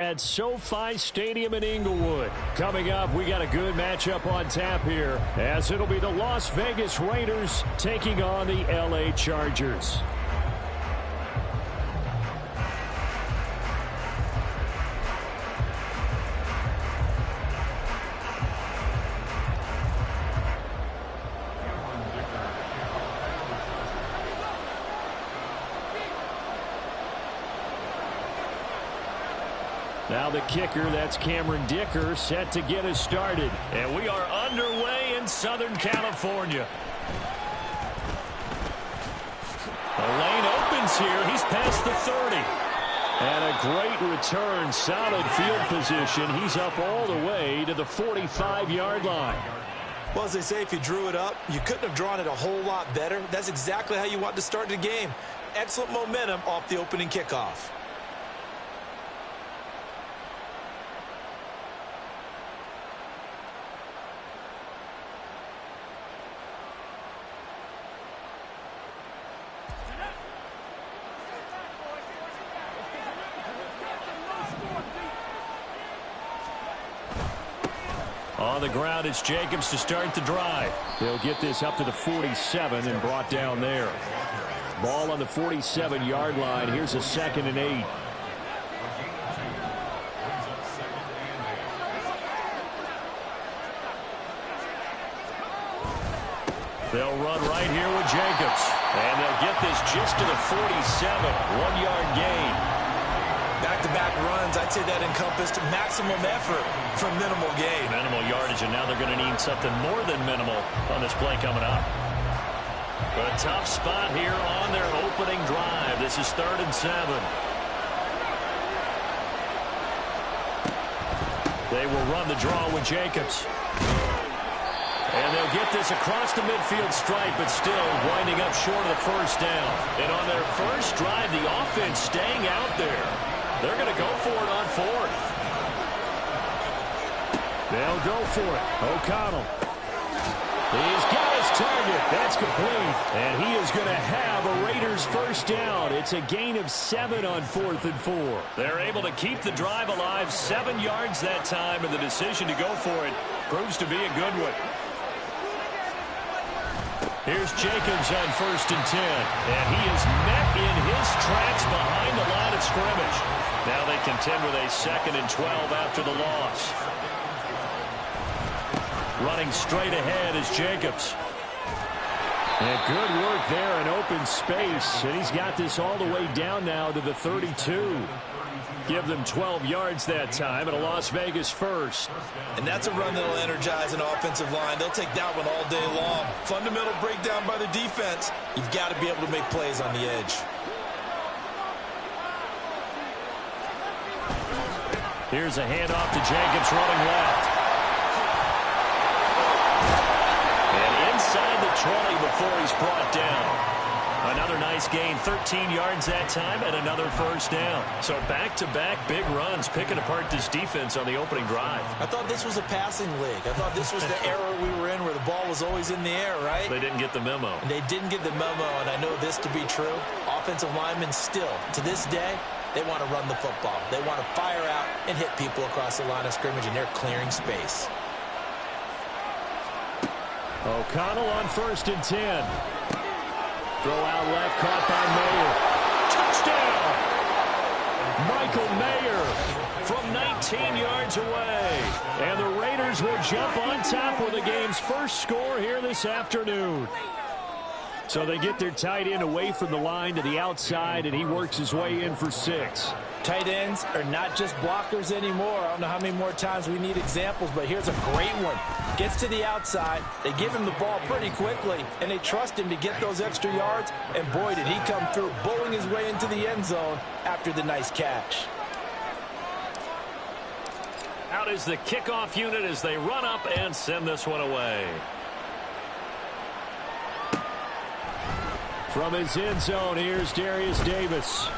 At SoFi Stadium in Inglewood. Coming up, we got a good matchup on tap here, as it'll be the Las Vegas Raiders taking on the LA Chargers. Now the kicker, that's Cameron Dicker, set to get us started. And we are underway in Southern California. The lane opens here. He's past the 30. And a great return, solid field position. He's up all the way to the 45-yard line. Well, as they say, if you drew it up, you couldn't have drawn it a whole lot better. That's exactly how you want to start the game. Excellent momentum off the opening kickoff. On the ground, it's Jacobs to start the drive. He'll get this up to the 47 and brought down there. Ball on the 47-yard line. Here's a 2nd and 8. They'll run right here with Jacobs. And they'll get this just to the 47. 1-yard gain. Back-to-back runs, I'd say that encompassed maximum effort for minimal gain. Minimal yardage, and now they're going to need something more than minimal on this play coming up. A tough spot here on their opening drive. This is 3rd and 7. They will run the draw with Jacobs. And they'll get this across the midfield stripe, but still winding up short of the first down. And on their first drive, the offense staying out there. They're going to go for it on 4th. They'll go for it. O'Connell. He's got his target. That's complete. And he is going to have a Raiders first down. It's a gain of 7 on 4th and 4. They're able to keep the drive alive. 7 yards that time, and the decision to go for it proves to be a good one. Here's Jacobs on 1st and 10. And he is met in his tracks behind the line of scrimmage. Now they contend with a 2nd and 12 after the loss. Running straight ahead is Jacobs. And good work there in open space. And he's got this all the way down now to the 32. Give them 12 yards that time, and a Las Vegas first. And that's a run that'll energize an offensive line. They'll take that one all day long. Fundamental breakdown by the defense. You've got to be able to make plays on the edge. Here's a handoff to Jacobs running left. And inside the 20 before he's brought down. Another nice gain, 13 yards that time, and another first down. So back-to-back big runs, picking apart this defense on the opening drive. I thought this was a passing league. I thought this was the era we were in where the ball was always in the air, right? They didn't get the memo. And they didn't get the memo, and I know this to be true. Offensive linemen still, to this day, they want to run the football. They want to fire out and hit people across the line of scrimmage, and they're clearing space. O'Connell on 1st and 10. Throw out left, caught by Mayer. Touchdown! Michael Mayer from 19 yards away. And the Raiders will jump on top with the game's first score here this afternoon. So they get their tight end away from the line to the outside, and he works his way in for 6. Tight ends are not just blockers anymore. I don't know how many more times we need examples, but here's a great one. Gets to the outside, they give him the ball pretty quickly, and they trust him to get those extra yards, and boy, did he come through, bowling his way into the end zone after the nice catch. Out is the kickoff unit as they run up and send this one away. From his end zone, here's Darius Davis.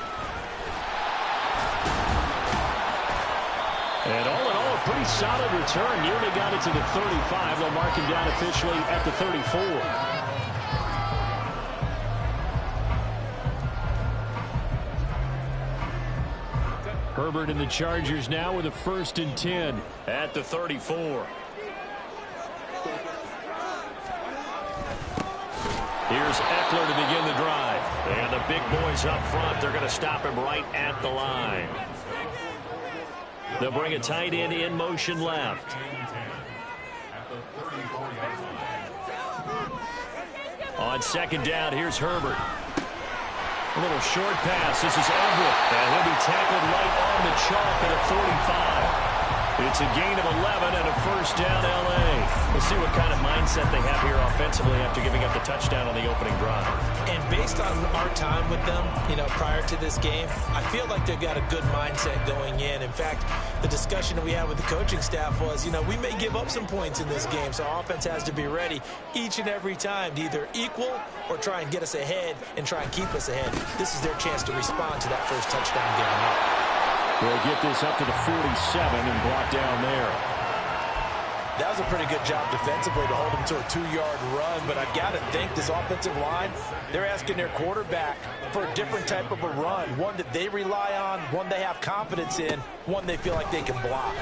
And all in all, a pretty solid return. Nearly got it to the 35. They'll mark him down officially at the 34. Herbert and the Chargers now with a 1st and 10 at the 34. Here's Eckler to begin the drive. And the big boys up front, they're going to stop him right at the line. They'll bring a tight end in motion left. On 2nd down, here's Herbert. A little short pass. This is Everett. And he'll be tackled right on the chalk at a 45. It's a gain of 11 and a 1st down, L.A. We'll see what kind of mindset they have here offensively after giving up the touchdown on the opening drive. And based on our time with them, prior to this game, I feel like they've got a good mindset going in. In fact, the discussion that we had with the coaching staff was, we may give up some points in this game, so our offense has to be ready each and every time to either equal or try and get us ahead and try and keep us ahead. This is their chance to respond to that first touchdown given up. We'll get this up to the 47 and brought down there. That was a pretty good job defensively to hold them to a 2-yard run, but I've got to think this offensive line, they're asking their quarterback for a different type of a run, one that they rely on, one they have confidence in, one they feel like they can block.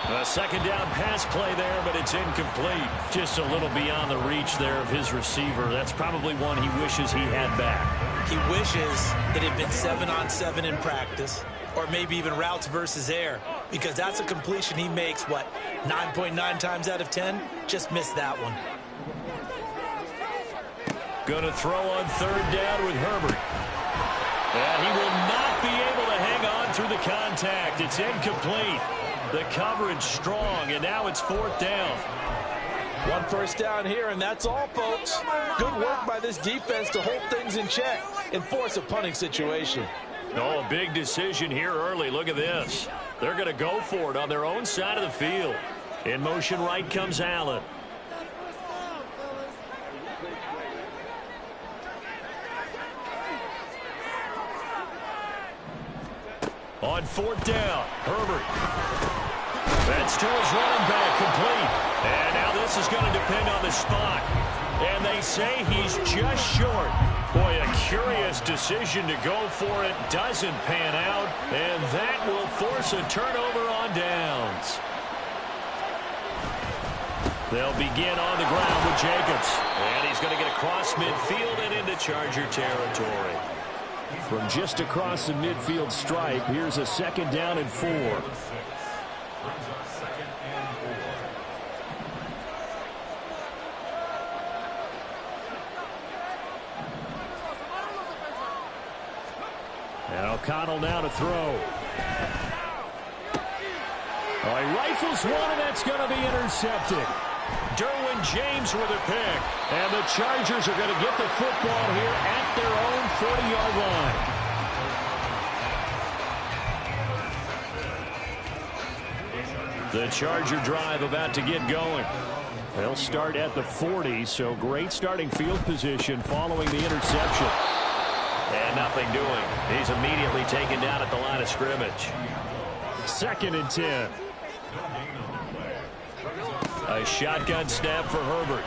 A 2nd down pass play there, but it's incomplete. Just a little beyond the reach there of his receiver. That's probably one he wishes he had back. He wishes it had been 7-on-7 in practice, or maybe even routes versus air, because that's a completion he makes, 9.9 times out of 10? Just missed that one. Going to throw on 3rd down with Herbert. And he will not be able to hang on through the contact. It's incomplete. The coverage strong, and now it's 4th down. 1 first down here, and that's all, folks. Good work by this defense to hold things in check and force a punting situation. Oh, a big decision here early. Look at this. They're going to go for it on their own side of the field. In motion right comes Allen. On 4th down, Herbert. That's to his running back, complete. And now this is going to depend on the spot. And they say he's just short. Boy, a curious decision to go for it. Doesn't pan out. And that will force a turnover on downs. They'll begin on the ground with Jacobs. And he's going to get across midfield and into Charger territory. From just across the midfield stripe, here's a 2nd down and 4. And O'Connell now to throw. Oh, he rifles one, and that's going to be intercepted. Derwin James with a pick. And the Chargers are going to get the football here at their own 40-yard line. The Charger drive about to get going. They'll start at the 40, so great starting field position following the interception. And nothing doing. He's immediately taken down at the line of scrimmage. 2nd and 10. A shotgun snap for Herbert.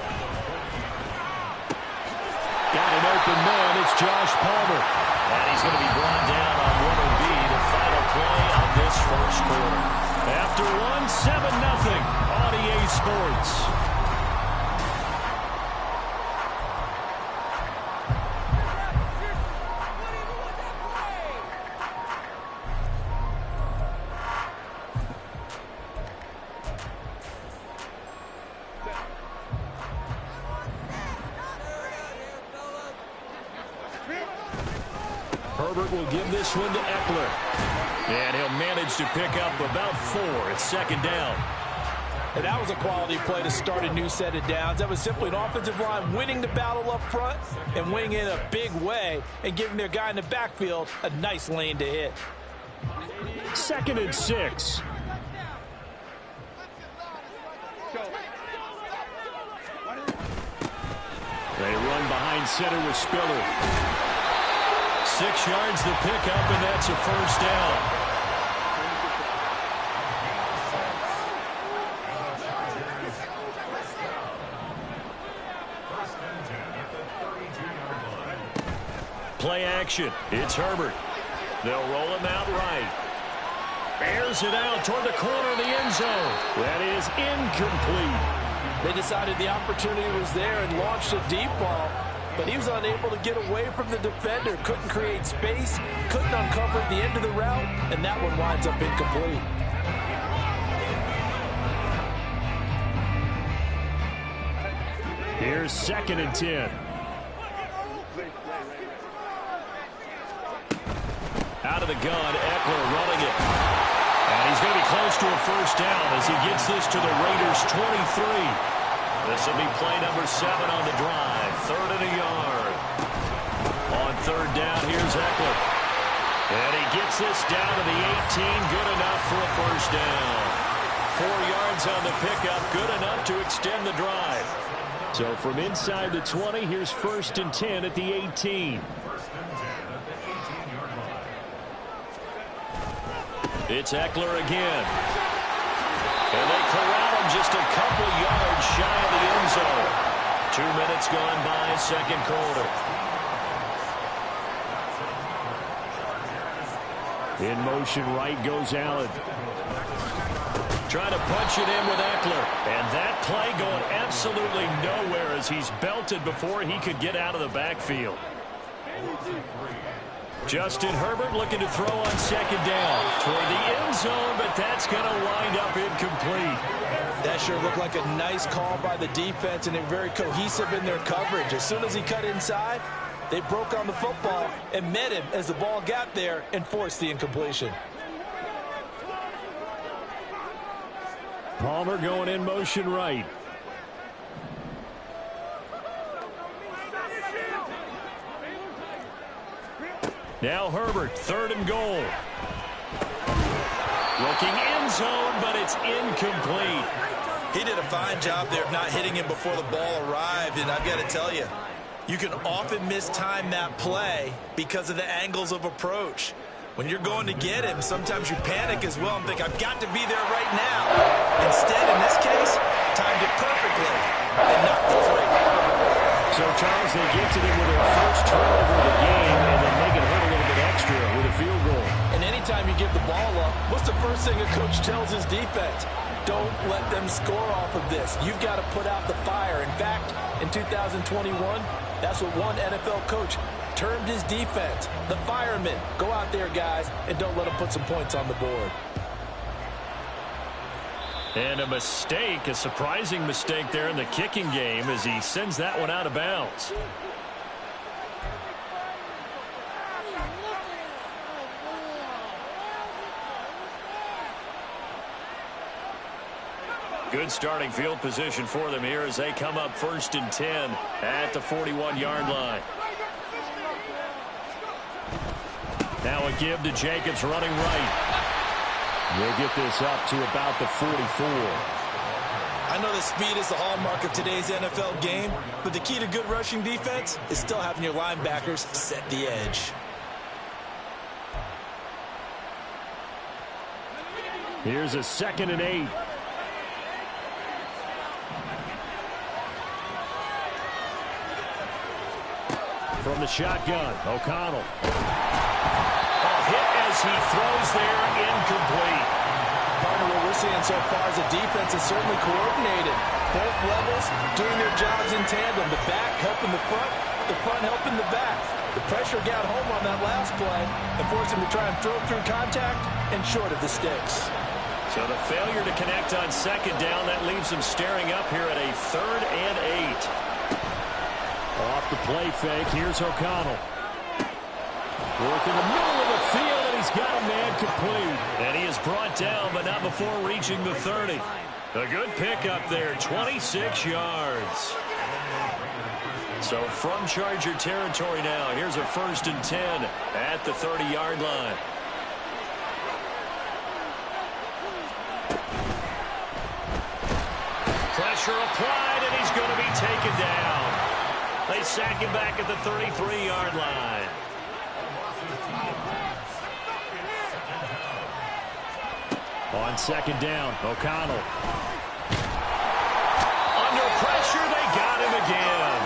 Got an open man. It's Josh Palmer. And he's going to be brought down on what will be the final play of this first quarter. After one, 7-0 on EA Sports. Herbert will give this one to Eckler. And he'll manage to pick up about 4. It's 2nd down. And that was a quality play to start a new set of downs. That was simply an offensive line winning the battle up front and winning in a big way and giving their guy in the backfield a nice lane to hit. 2nd and 6. They run behind center with Spiller. 6 yards the pickup, and that's a 1st down. Play play action. It's Herbert. They'll roll him out right. Airs it out toward the corner of the end zone. That is incomplete. They decided the opportunity was there and launched a deep ball, but he was unable to get away from the defender. Couldn't create space, couldn't uncover the end of the route, and that one winds up incomplete. Here's 2nd and 10. Out of the gun, Eckler running it. And he's going to be close to a first down as he gets this to the Raiders' 23. This will be play number 7 on the drive. 3rd and a yard. On 3rd down, here's Eckler. And he gets this down to the 18. Good enough for a first down. 4 yards on the pickup. Good enough to extend the drive. So from inside the 20, here's 1st and 10 at the 18. It's Eckler again. And they corral him just a couple yards shy of the end zone. 2 minutes gone by, 2nd quarter. In motion right goes Allen. Trying to punch it in with Eckler. And that play going absolutely nowhere as he's belted before he could get out of the backfield. Justin Herbert looking to throw on 2nd down toward the end zone, but that's going to wind up incomplete. That sure looked like a nice call by the defense, and they're very cohesive in their coverage. As soon as he cut inside, they broke on the football and met him as the ball got there and forced the incompletion. Palmer going in motion right. Now Herbert, 3rd and goal. Looking end zone, but it's incomplete. He did a fine job there of not hitting him before the ball arrived, and I've got to tell you, you can often mistime that play because of the angles of approach. When you're going to get him, sometimes you panic as well and think, I've got to be there right now. Instead, in this case, timed it perfectly and knocked the free. So, Charles, they get to them with their first turnover of the game and then make it hurt a little bit extra with a field goal. And anytime you give the ball up, what's the first thing a coach tells his defense? Don't let them score off of this. You've got to put out the fire. In fact, in 2021, that's what one NFL coach termed his defense. The firemen. Go out there, guys, and don't let them put some points on the board. And a mistake, a surprising mistake there in the kicking game as he sends that one out of bounds. Good starting field position for them here as they come up 1st and 10 at the 41-yard line. Now a give to Jacobs running right. We'll get this up to about the 44. I know the speed is the hallmark of today's NFL game, but the key to good rushing defense is still having your linebackers set the edge. Here's a 2nd and 8. From the shotgun, O'Connell. Hit as he throws there, incomplete. Partner, what we're seeing so far as a defense is certainly coordinated. Both levels doing their jobs in tandem. The back helping the front helping the back. The pressure got home on that last play and forced him to try and throw through contact and short of the sticks. So the failure to connect on 2nd down, that leaves him staring up here at a 3rd and 8. Off the play fake, here's O'Connell. Work in the middle of the field, and he's got a man complete. And he is brought down, but not before reaching the 30. A good pickup there, 26 yards. So from Charger territory now, here's a 1st and 10 at the 30-yard line. Pressure applied, and he's going to be taken down. They sack him back at the 33-yard line. On 2nd down, O'Connell. Under pressure, they got him again.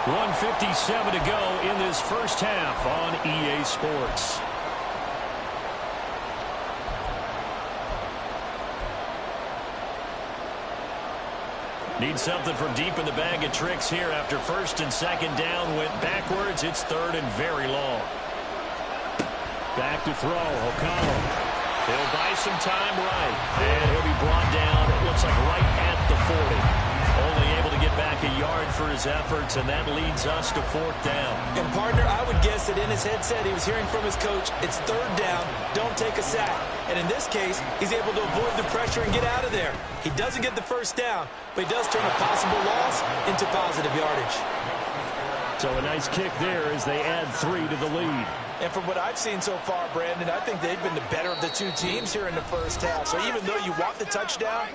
1:57 to go in this first half on EA Sports. Need something from deep in the bag of tricks here after first and second down went backwards. It's third and very long. Back to throw. O'Connell. He'll buy some time right. And he'll be brought down, it looks like right at the 40. Only able to get back a yard for his efforts, and that leads us to fourth down. And, partner, I would guess that in his headset he was hearing from his coach, it's third down, don't take a sack. And in this case, he's able to avoid the pressure and get out of there. He doesn't get the first down, but he does turn a possible loss into positive yardage. So a nice kick there as they add 3 to the lead. And from what I've seen so far, Brandon, I think they've been the better of the two teams here in the first half. So even though you want the touchdown,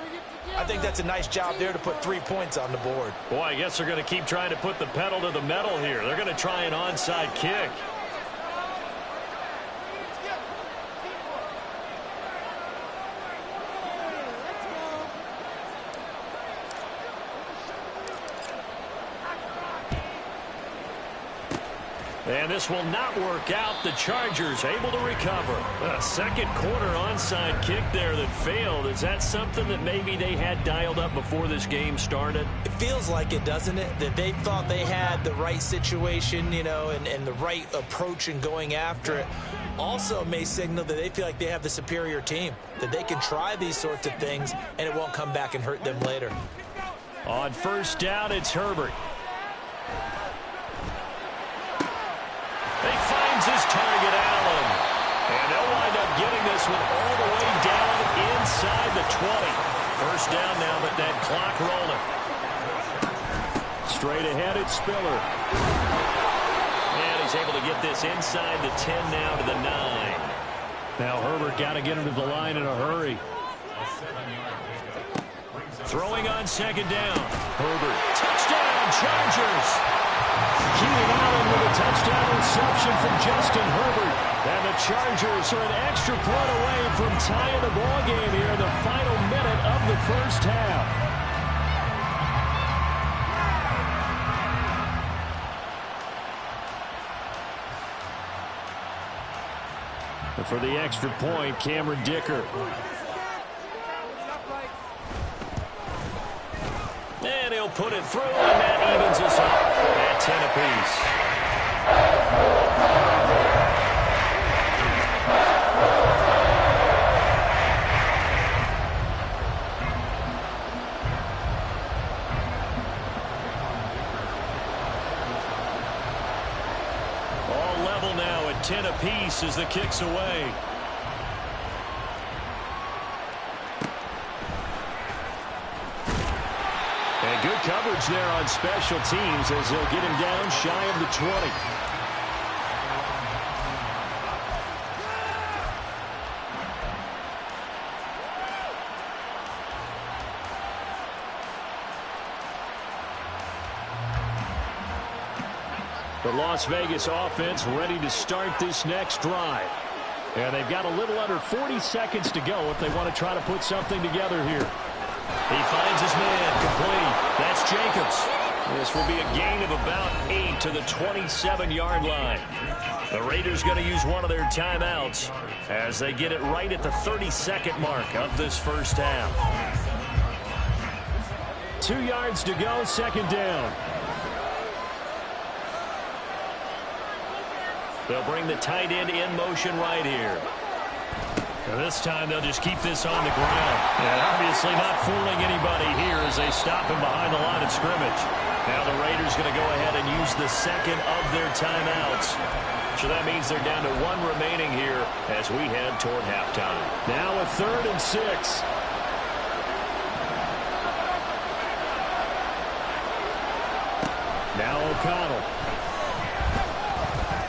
I think that's a nice job there to put 3 points on the board. Boy, I guess they're going to keep trying to put the pedal to the metal here. They're going to try an onside kick. And this will not work out. The Chargers able to recover. A second quarter onside kick there that failed. Is that something that maybe they had dialed up before this game started? It feels like it, doesn't it? That they thought they had the right situation, you know, and the right approach in going after it. Also may signal that they feel like they have the superior team, that they can try these sorts of things and it won't come back and hurt them later. On first down, it's Herbert. He finds his target, Allen. And they'll wind up getting this one all the way down inside the 20. First down now, but that clock rolling. Straight ahead, it's Spiller. And he's able to get this inside the 10 now to the 9. Now Herbert got to get him to the line in a hurry. Throwing on second down. Herbert. Touchdown, Chargers. Keenan Allen with a touchdown reception from Justin Herbert. And the Chargers are an extra point away from tying the ball game here in the final minute of the first half. And for the extra point, Cameron Dicker. And he'll put it through, and that evens us up at 10 apiece. All level now at 10 apiece as the kick's away. And good coverage there on special teams as they'll get him down shy of the 20. The Las Vegas offense ready to start this next drive. And they've got a little under 40 seconds to go if they want to try to put something together here. He finds his man, complete. That's Jacobs. This will be a gain of about 8 to the 27-yard line. The Raiders going to use one of their timeouts as they get it right at the 32nd mark of this first half. 2 yards to go, second down. They'll bring the tight end in motion right here. And this time they'll just keep this on the ground. And obviously not fooling anybody here as they stop him behind the line of scrimmage. Now the Raiders going to go ahead and use the second of their timeouts. So that means they're down to 1 remaining here as we head toward halftime. Now a 3rd and 6. Now O'Connell.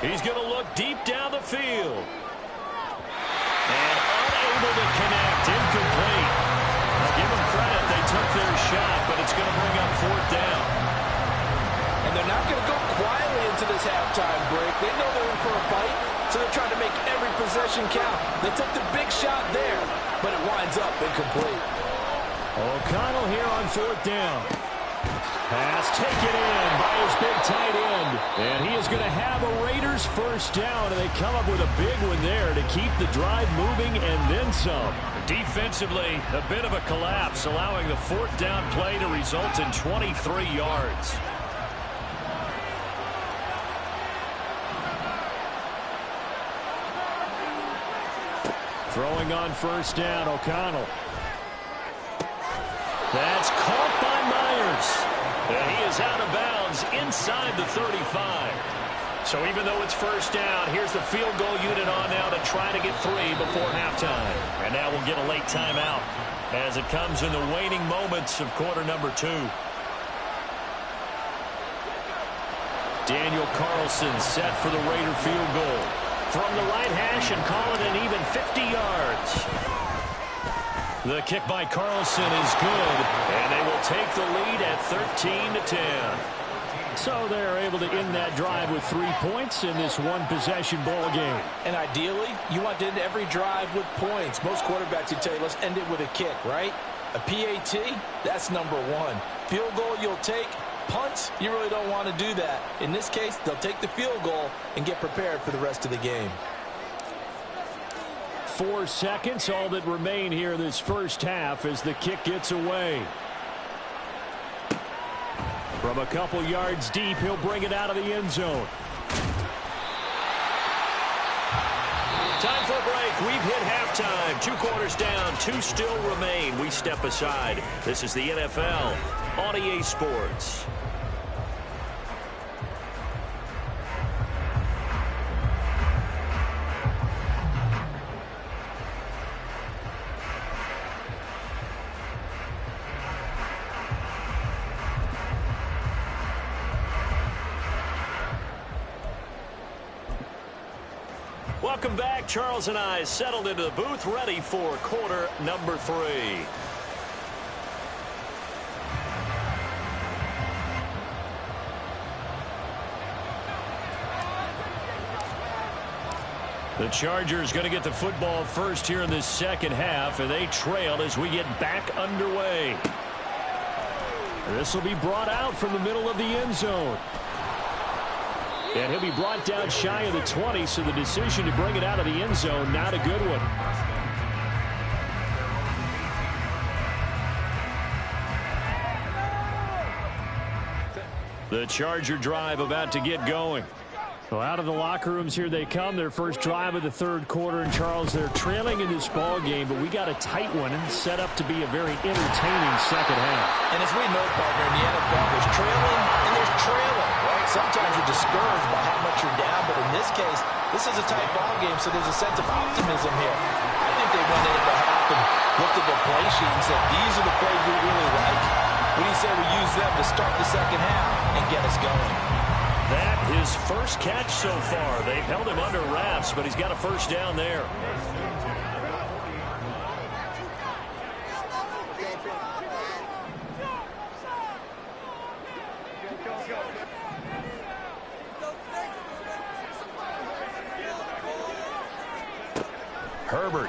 He's going to look deep down the field. And unable to connect. Incomplete. I'll give them credit. They took their shot, but it's going to bring up 4th down. And they're not going to go quietly into this halftime break. They know they're in for a fight, so they're trying to make every possession count. They took the big shot there, but it winds up incomplete. O'Connell here on 4th down. Pass taken in by his big tight end. And he is going to have a Raiders first down, and they come up with a big one there to keep the drive moving and then some. Defensively, a bit of a collapse, allowing the fourth down play to result in 23 yards. Throwing on first down, O'Connell. That's caught by Myers. And he is out of bounds inside the 35. So even though it's first down, here's the field goal unit on now to try to get 3 before halftime. And now we'll get a late timeout as it comes in the waning moments of quarter number 2. Daniel Carlson set for the Raider field goal. From the right hash and call it an even 50 yards. The kick by Carlson is good, and they will take the lead at 13-10. So they're able to end that drive with 3 points in this one-possession ball game. And ideally, you want to end every drive with points. Most quarterbacks would tell you, let's end it with a kick, right? A PAT, that's number 1. Field goal you'll take. Punts, you really don't want to do that. In this case, they'll take the field goal and get prepared for the rest of the game. 4 seconds, all that remain here in this first half as the kick gets away. From a couple yards deep, he'll bring it out of the end zone. Time for a break. We've hit halftime. 2 quarters down, 2 still remain. We step aside. This is the NFL on EA Sports. Welcome back. Charles and I settled into the booth, ready for quarter number 3. The Chargers going to get the football first here in this second half, and they trail as we get back underway. This will be brought out from the middle of the end zone. And he'll be brought down shy of the 20, so the decision to bring it out of the end zone, not a good one. The Charger drive about to get going. Well, out of the locker rooms here they come. Their first drive of the third quarter. And, Charles, they're trailing in this ball game, but we got a tight one set up to be a very entertaining second half. And as we know, partner, in the NFL, there's trailing and there's trailing, right? Sometimes you're discouraged by how much you're down, but in this case, this is a tight ball game, so there's a sense of optimism here. I think they went into the half and looked at their play sheet and said, these are the plays we really like. What do you say we use them to start the second half and get us going? That his first catch so far. They've held him under wraps, but he's got a first down there. Herbert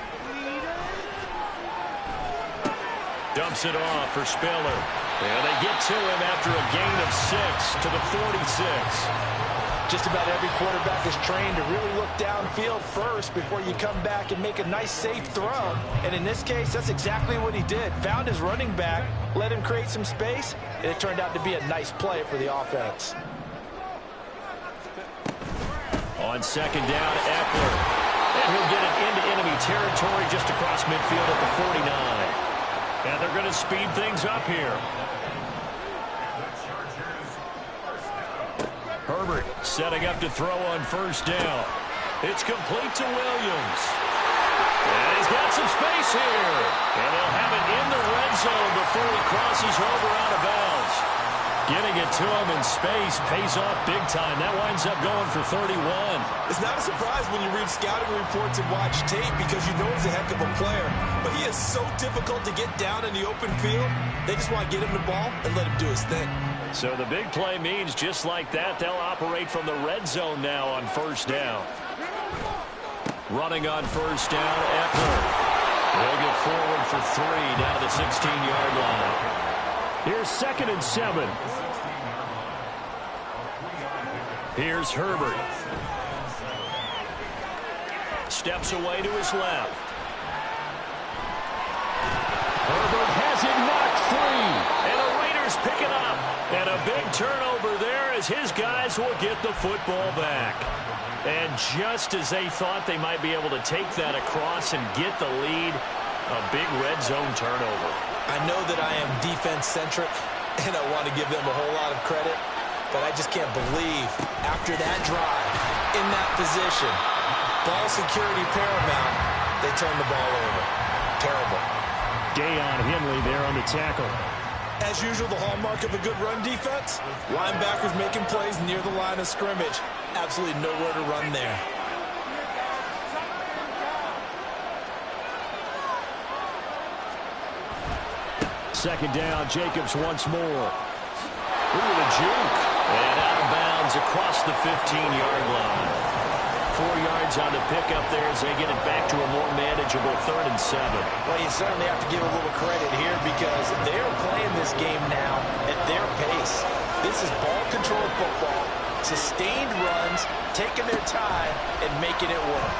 dumps it off for Spiller. And they get to him after a gain of 6 to the 46. Just about every quarterback is trained to really look downfield first before you come back and make a nice, safe throw. And in this case, that's exactly what he did. Found his running back, let him create some space, and it turned out to be a nice play for the offense. On second down, Eckler. And he'll get it into enemy territory just across midfield at the 49. And they're going to speed things up here. Herbert setting up to throw on first down. It's complete to Williams. And he's got some space here. And they'll have it in the red zone before he crosses over out of bounds. Getting it to him in space pays off big time. That winds up going for 31. It's not a surprise when you read scouting reports and watch tape because you know he's a heck of a player. But he is so difficult to get down in the open field. They just want to get him the ball and let him do his thing. So the big play means just like that, they'll operate from the red zone now on first down. Running on first down, Eckler. They'll get forward for 3 down to the 16-yard line. Here's 2nd and 7. Here's Herbert. Steps away to his left. Herbert has it knocked free. And the Raiders pick it up. And a big turnover there as his guys will get the football back. And just as they thought they might be able to take that across and get the lead, a big red zone turnover. I know that I am defense-centric, and I want to give them a whole lot of credit, but I just can't believe after that drive, in that position, ball security paramount, they turned the ball over. Terrible. Deion Henley there on the tackle. As usual, the hallmark of a good run defense, linebackers making plays near the line of scrimmage. Absolutely nowhere to run there. Second down, Jacobs once more. Ooh, the juke. And out of bounds across the 15-yard line. 4 yards on the pickup there as they get it back to a more manageable 3rd and 7. Well, you certainly have to give a little credit here because they're playing this game now at their pace. This is ball control football, sustained runs, taking their time, and making it work.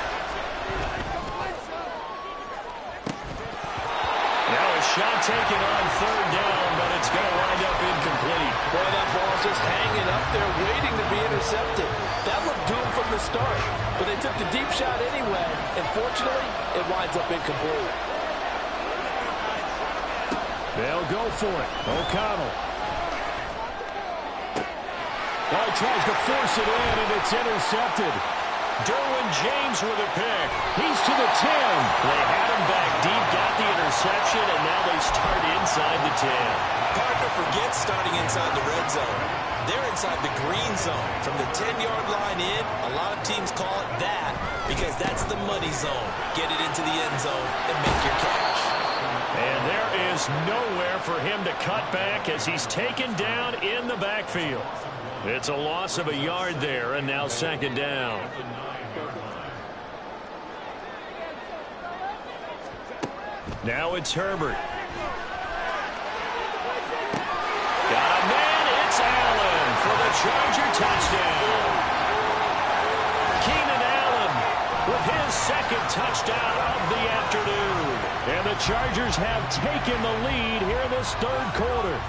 Now a shot taken on 3rd down, but it's going to wind up incomplete. Boy, that ball's just hanging up there waiting to be intercepted. That looked doomed from the start, but they took the deep shot anyway, and fortunately, it winds up incomplete. They'll go for it. O'Connell. Oh, tries to force it in, and it's intercepted. Derwin James with a pick. He's to the 10. They had him back deep, got the interception, and now they start inside the 10. Hard to forget starting inside the red zone. They're inside the green zone. From the 10-yard line in, a lot of teams call it that because that's the money zone. Get it into the end zone and make your cash. And there is nowhere for him to cut back as he's taken down in the backfield. It's a loss of a yard there, and now 2nd down. Now it's Herbert. Got a man, it's Allen for the Charger touchdown. Keenan Allen with his 2nd touchdown of the afternoon. And the Chargers have taken the lead here in this 3rd quarter.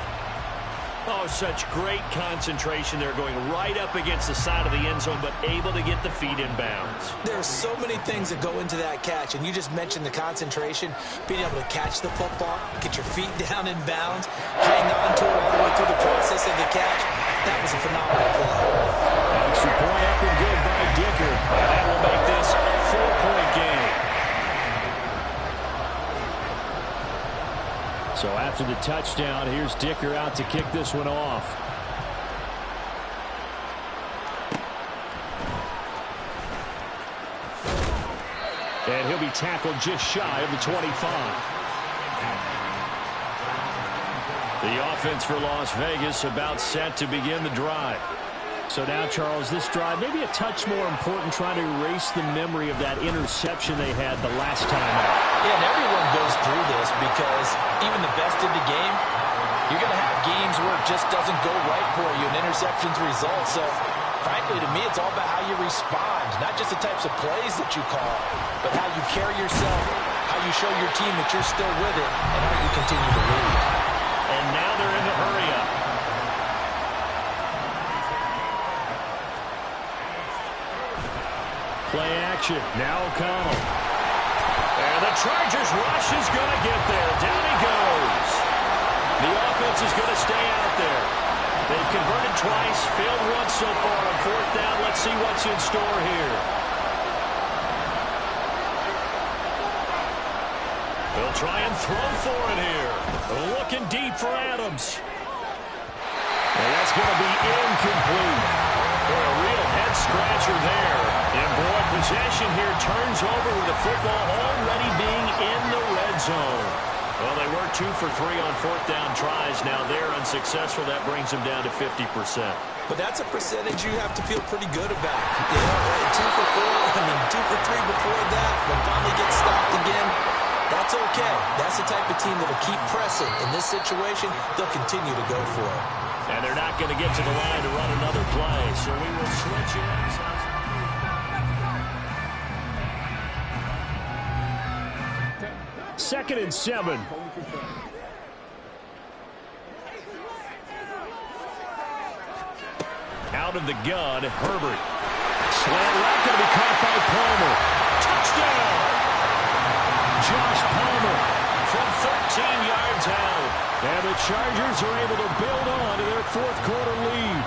Oh, such great concentration. They're going right up against the side of the end zone, but able to get the feet in bounds. There are so many things that go into that catch, and you just mentioned the concentration, being able to catch the football, get your feet down in bounds, hang on to it all the way through the process of the catch. That was a phenomenal play. Extra point up and good by Dicker. And that will make this a 4-point game. So after the touchdown, here's Dicker out to kick this one off. And he'll be tackled just shy of the 25. The offense for Las Vegas about set to begin the drive. So now, Charles, this drive maybe a touch more important, trying to erase the memory of that interception they had the last time out. Yeah, and everyone goes through this because even the best in the game, you're going to have games where it just doesn't go right for you, and interceptions result. So, frankly, to me, it's all about how you respond, not just the types of plays that you call, but how you carry yourself, how you show your team that you're still with it, and how you continue to lead. And now they're in the hurry-up. Play action. Now O'Connell. And the Chargers rush is going to get there. Down he goes. The offense is going to stay out there. They've converted twice, failed once so far on 4th down. Let's see what's in store here. They'll try and throw for it here. Looking deep for Adams. And that's going to be incomplete. For a real head-scratcher there. And, boy, possession here turns over with the football already being in the red zone. Well, they were 2 for 3 on 4th down tries. Now they're unsuccessful. That brings them down to 50%. But that's a percentage you have to feel pretty good about. You know, 2 for 3 before that. When finally gets stopped again, that's okay. That's the type of team that will keep pressing. In this situation, they'll continue to go for it. And they're not going to get to the line to run another play. So we will switch ends. Second and 7. Out of the gun, Herbert. Slant route going to be caught by Palmer. Touchdown! Josh Palmer from 13 yards out. And the Chargers are able to build on to their fourth quarter lead.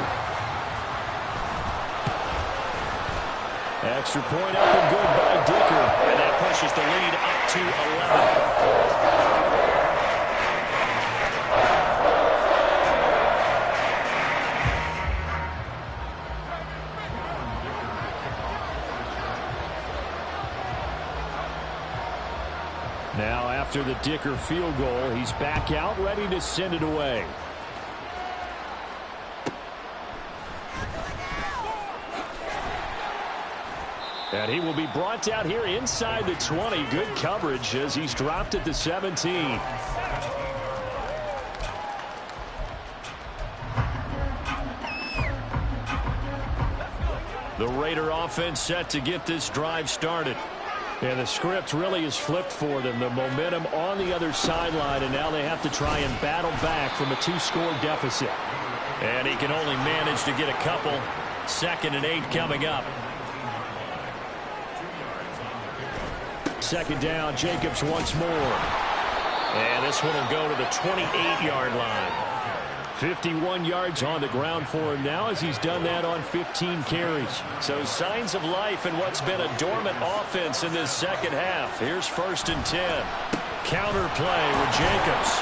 Extra point up and good by Dicker. And that pushes the lead up to 11. Now after the Dicker field goal, he's back out ready to send it away. And he will be brought down here inside the 20. Good coverage as he's dropped at the 17. The Raider offense set to get this drive started. And the script really is flipped for them. The momentum on the other sideline, and now they have to try and battle back from a 2-score deficit. And he can only manage to get a couple. 2nd and 8 coming up. Second down, Jacobs once more. And this one will go to the 28-yard line. 51 yards on the ground for him now as he's done that on 15 carries. So signs of life in what's been a dormant offense in this second half. Here's 1st and 10. Counter play with Jacobs.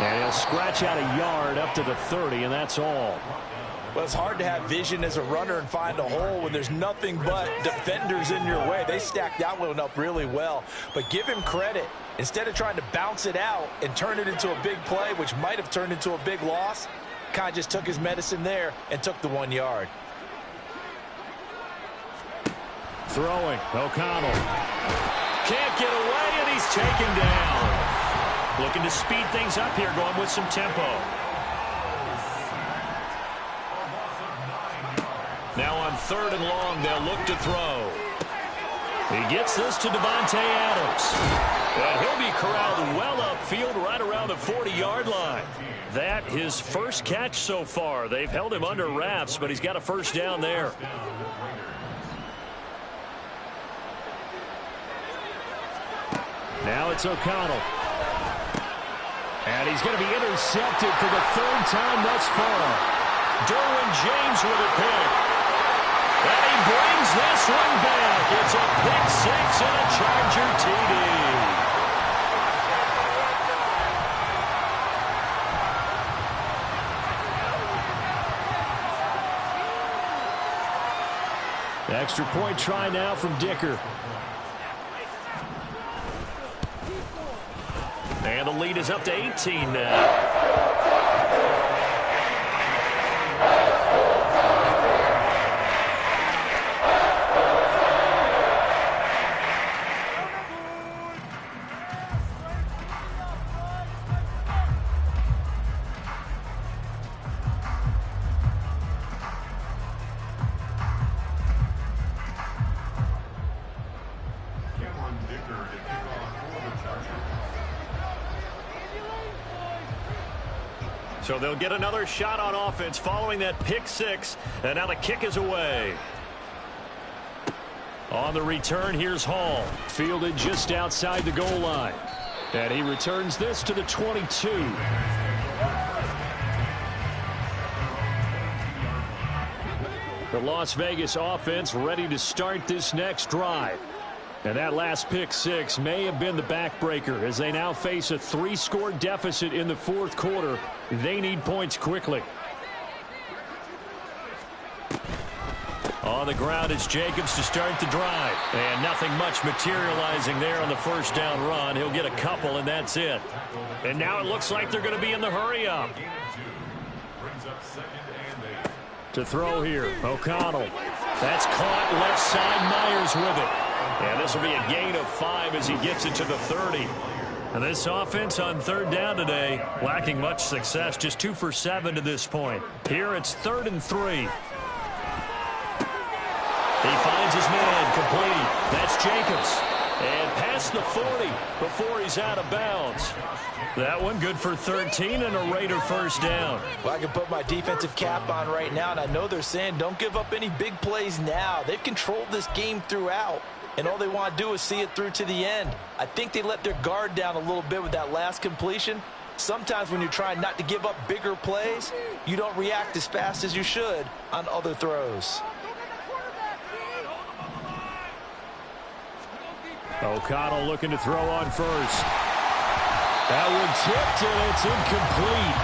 And he'll scratch out a yard up to the 30, and that's all. Well, it's hard to have vision as a runner and find a hole when there's nothing but defenders in your way. They stacked that one up really well. But give him credit. Instead of trying to bounce it out and turn it into a big play, which might have turned into a big loss, kind of just took his medicine there and took the 1 yard. Throwing, O'Connell. Can't get away, and he's taken down. Looking to speed things up here, going with some tempo. Now on 3rd and long, they'll look to throw. He gets this to Davante Adams. And he'll be corralled well upfield right around the 40-yard line. That his first catch so far. They've held him under wraps, but he's got a first down there. Now it's O'Connell. And he's going to be intercepted for the 3rd time thus far. Derwin James with a pick. And he brings this one back. It's a pick 6 and a Charger TD. Extra point try now from Dicker. And the lead is up to 18 now. So they'll get another shot on offense following that pick 6. And now the kick is away. On the return, here's Hall. Fielded just outside the goal line. And he returns this to the 22. The Las Vegas offense ready to start this next drive. And that last pick 6 may have been the backbreaker as they now face a 3-score deficit in the 4th quarter. They need points quickly. On the ground, it's Jacobs to start the drive. And nothing much materializing there on the first down run. He'll get a couple, and that's it. And now it looks like they're going to be in the hurry-up. To throw here, O'Connell. That's caught left side. Myers with it. And this will be a gain of 5 as he gets it to the 30. And this offense on third down today, lacking much success, just 2 for 7 to this point. Here it's 3rd and 3. He finds his man, complete. That's Jacobs. And past the 40 before he's out of bounds. That one good for 13 and a Raider first down. Well, I can put my defensive cap on right now, and I know they're saying don't give up any big plays now. They've controlled this game throughout, and all they want to do is see it through to the end. I think they let their guard down a little bit with that last completion. Sometimes when you're trying not to give up bigger plays, you don't react as fast as you should on other throws. O'Connell looking to throw on first. That one tipped, and it's incomplete.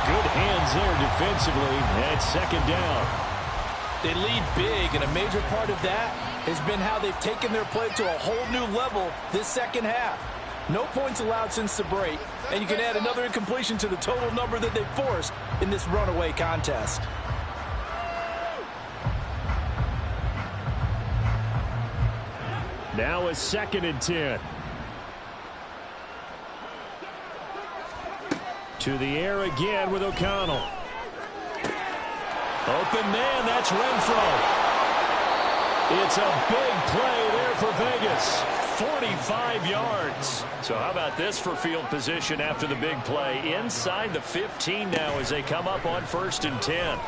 Good hands there defensively, and 2nd down. They lead big, and a major part of that has been how they've taken their play to a whole new level this second half. No points allowed since the break, and you can add another incompletion to the total number that they forced in this runaway contest. Now a 2nd and 10. To the air again with O'Connell. Open man, that's Renfro. It's a big play there for Vegas. 45 yards. So how about this for field position after the big play? Inside the 15 now as they come up on 1st and 10. And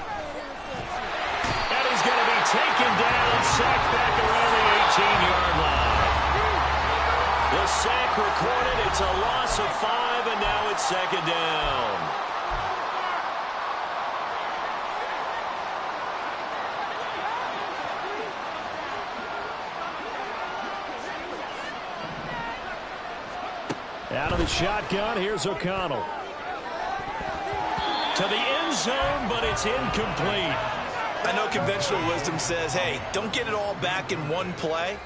he's going to be taken down, sacked back around the 18-yard line. The sack recorded. It's a loss of 5, and now it's 2nd down. Out of the shotgun, here's O'Connell. To the end zone, but it's incomplete. I know conventional wisdom says, hey, don't get it all back in one play.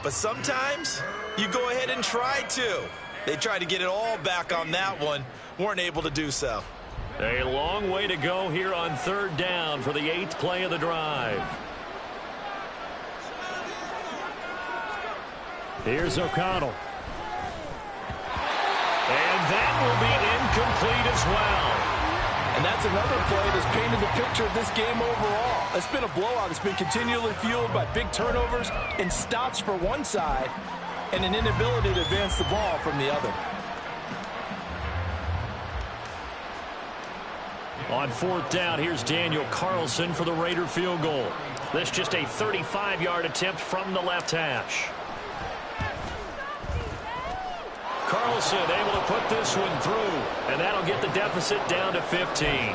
But sometimes you go ahead and try to. They tried to get it all back on that one. Weren't able to do so. A long way to go here on 3rd down for the 8th play of the drive. Here's O'Connell. And that will be incomplete as well. And that's another play that's painted the picture of this game overall. It's been a blowout. It's been continually fueled by big turnovers and stops for one side and an inability to advance the ball from the other. On 4th down, here's Daniel Carlson for the Raider field goal. This just a 35-yard attempt from the left hash. Carlson able to put this one through, and that'll get the deficit down to 15.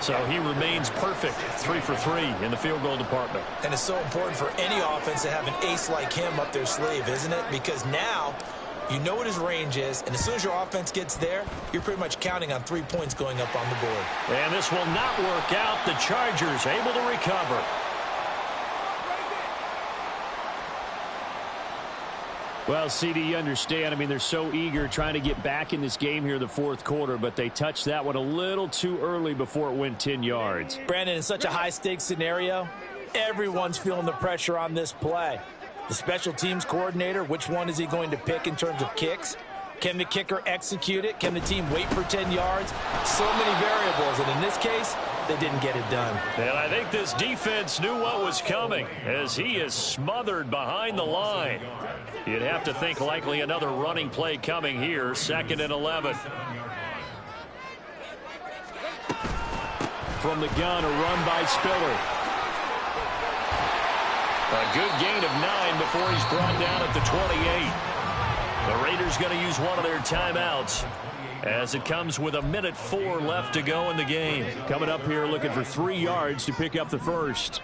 So he remains perfect, 3 for 3 in the field goal department. And it's so important for any offense to have an ace like him up their sleeve, isn't it? Because now you know what his range is, and as soon as your offense gets there, you're pretty much counting on 3 points going up on the board. And this will not work out. The Chargers able to recover. Well, CD, you understand. I mean, they're so eager trying to get back in this game here in the 4th quarter, but they touched that one a little too early before it went 10 yards. Brandon, in such a high-stakes scenario, everyone's feeling the pressure on this play. The special teams coordinator, which one is he going to pick in terms of kicks? Can the kicker execute it? Can the team wait for 10 yards? So many variables, and in this case, they didn't get it done. And I think this defense knew what was coming as he is smothered behind the line. You'd have to think likely another running play coming here, 2nd and 11. From the gun, a run by Spiller. A good gain of 9 before he's brought down at the 28. The Raiders going to use one of their timeouts as it comes with 1:04 left to go in the game. Coming up here looking for 3 yards to pick up the first.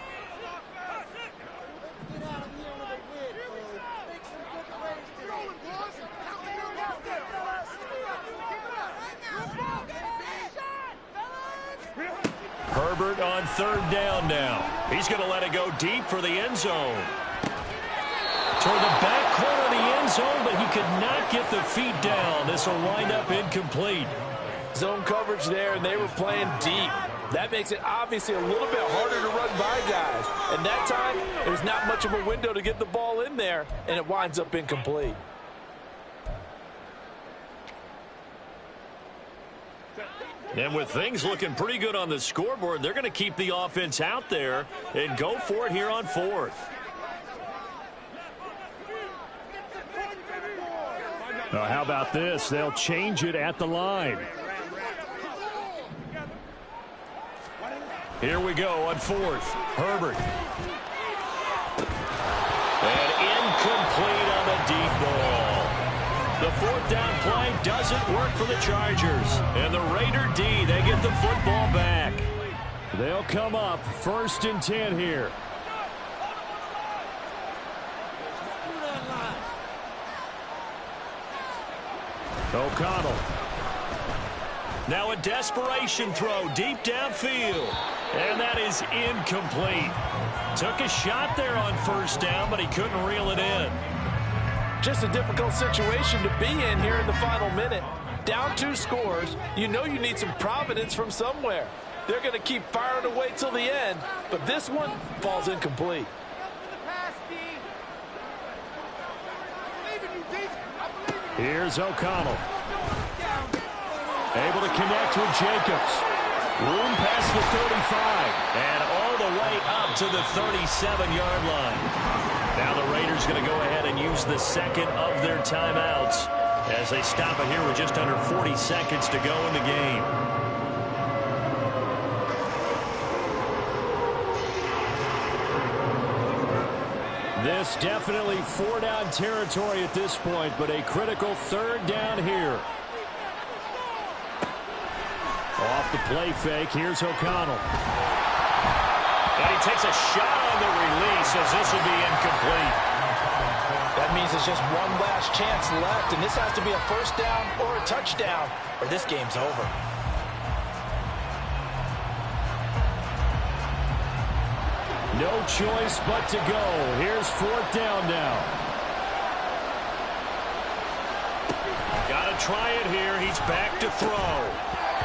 Herbert on 3rd down now. He's going to let it go deep for the end zone. Toward the back corner of the end zone, but he could not get the feet down. This will wind up incomplete. Zone coverage there, and they were playing deep. That makes it obviously a little bit harder to run by guys. And that time, there's not much of a window to get the ball in there, and it winds up incomplete. And with things looking pretty good on the scoreboard, they're going to keep the offense out there and go for it here on 4th. How about this? They'll change it at the line. Here we go on 4th. Herbert. And incomplete on the deep ball. The 4th down play doesn't work for the Chargers. And the Raider D, they get the football back. They'll come up 1st and 10 here. O'Connell. Now a desperation throw deep downfield. And that is incomplete. Took a shot there on 1st down, but he couldn't reel it in. Just a difficult situation to be in here in the final minute. Down 2 scores, you know you need some providence from somewhere. They're going to keep firing away till the end, but this one falls incomplete. Here's O'Connell. Able to connect with Jacobs. Room past the 35. And all the way up to the 37-yard line. Now the Raiders going to go ahead and use the second of their timeouts as they stop it here with just under 40 seconds to go in the game. This definitely 4-down territory at this point, but a critical 3rd down here. Off the play fake, here's O'Connell. And he takes a shot on the release as this will be incomplete. That means there's just one last chance left, and this has to be a 1st down or a touchdown, or this game's over. No choice but to go. Here's 4th down now. Got to try it here. He's back to throw.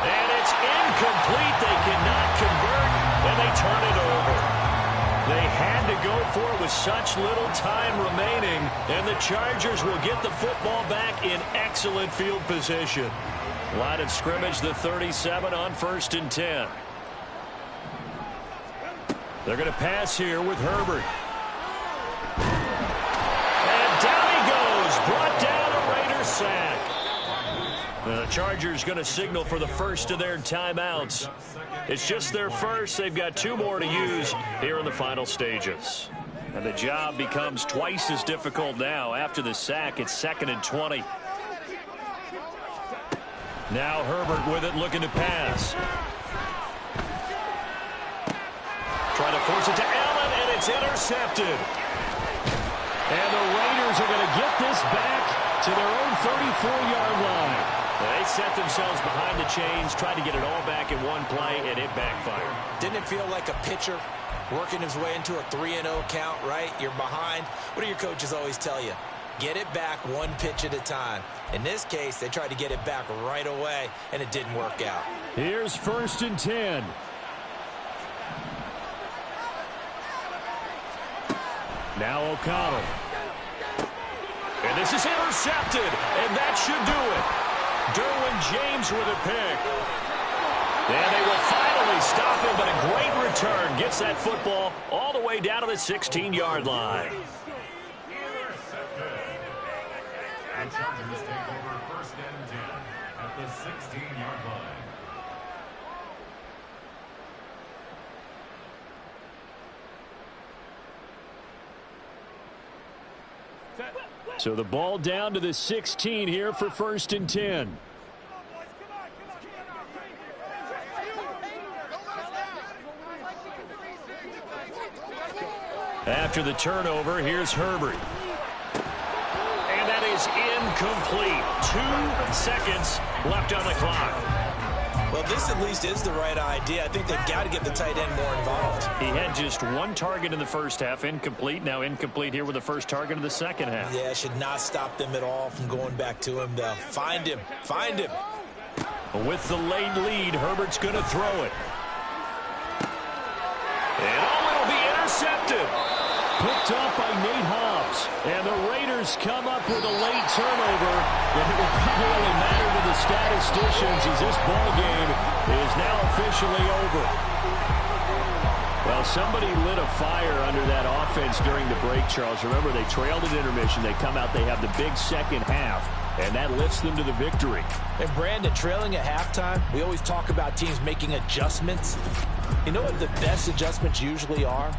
And it's incomplete. They cannot convert, and they turn it over. They had to go for it with such little time remaining, and the Chargers will get the football back in excellent field position. Line of scrimmage, the 37 on 1st and 10. They're going to pass here with Herbert. And down he goes. Brought down a Raider sack. The Chargers going to signal for the first of their timeouts. It's just their first. They've got 2 more to use here in the final stages. And the job becomes twice as difficult now. After the sack, it's 2nd and 20. Now Herbert with it, looking to pass. Trying to force it to Allen, and it's intercepted. And the Raiders are going to get this back to their own 34-yard line. They set themselves behind the chains, tried to get it all back in one play, and it backfired. Didn't it feel like a pitcher working his way into a 3-0 count, right? You're behind. What do your coaches always tell you? Get it back one pitch at a time. In this case, they tried to get it back right away, and it didn't work out. Here's 1st and 10. Now O'Connell. And this is intercepted, and that should do it. Derwin James with a pick. And they will finally stop him, but a great return gets that football all the way down to the 16-yard line. And Chargers take over 1st and 10 at the 16-yard line. So the ball down to the 16 here for 1st and 10. After the turnover, here's Herbert. And that is incomplete. 2 seconds left on the clock. Well, this at least is the right idea. I think they've got to get the tight end more involved. He had just 1 target in the first half, incomplete. Now incomplete here with the first target of the second half. Yeah, should not stop them at all from going back to him, though. Find him. Find him. With the late lead, Herbert's going to throw it. And it'll be intercepted. Picked up by Nate Hobbs. timeout. And the Raiders come up with a late turnover. And it will probably only matter to the statisticians as this ball game is now officially over. Well, somebody lit a fire under that offense during the break, Charles. Remember, they trailed at intermission. They come out, they have the big second half, and that lifts them to the victory. And Brandon, trailing at halftime, we always talk about teams making adjustments. You know what the best adjustments usually are?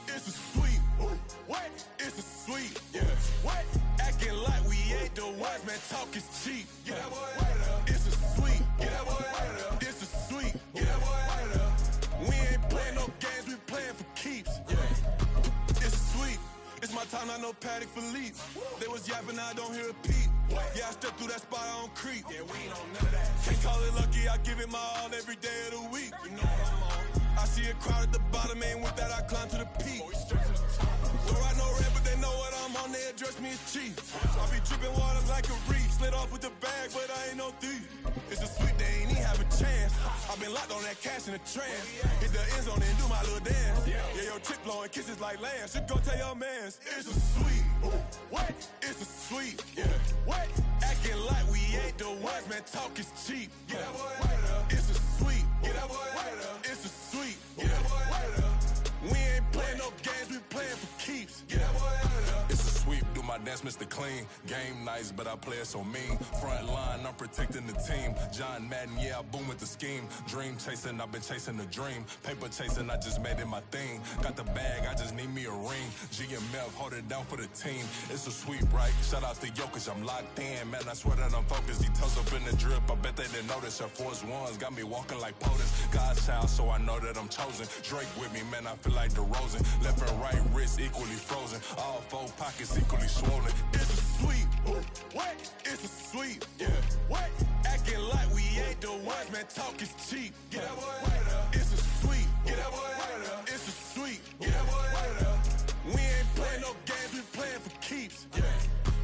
It's a sweep. What? It's a sweep. Yeah. What? Acting like we ain't the ones, man. Talk is cheap. Yeah. It's a sweep. Yeah. It's a sweep. Yeah. We ain't playing no games. We playing for keeps. Yeah. It's a sweep. It's my time. I know Paddock for leap. They was yapping. I don't hear a peep. Yeah, I step through that spot. I don't creep. Yeah, we ain't on none of that. Can't call it lucky. I give it my all every day of the week. You know what I'm on. I see a crowd at the bottom, and with that I climb to the peak. Don't ride no red, but they know what I'm on. They address me as chief. I be dripping water like a reef. Slid off with the bag, but I ain't no thief. It's a sweet, they ain't even have a chance. I been locked on that cash in the trance. Hit the end zone and do my little dance. Yeah, your chick blowing kisses like Lance. You go tell your mans. It's a sweet. What? It's a sweet. Yeah. What? Acting like we ain't the ones, man. Talk is cheap. Yeah. It's a sweet. It's a sweet. Yeah. We ain't playing no games, we playing for keeps. Yeah. It's a sweep, do my dance, Mr. Clean. Game nice, but I play it so mean. Front line, I'm protecting the team. John Madden, yeah, I boom with the scheme. Dream chasing, I've been chasing the dream. Paper chasing, I just made it my thing. Got the bag, I just need me a ring. GMF, hold it down for the team. It's a sweep, right? Shout out to Jokic, I'm locked in. Man, I swear that I'm focused. He toes up in the drip, I bet they didn't notice. Her force ones got me walking like POTUS. God's child, so I know that I'm chosen. Drake with me, man, I feel like DeRozan. Left and right wrist equally frozen. All four pockets equally swollen. It's a sweep. What? It's a sweep. Yeah. What? Acting like we ain't the ones, man. Talk is cheap. Yeah. It's a sweep. It's a sweep. Yeah. We ain't playing no games, we playing for keeps. Yeah.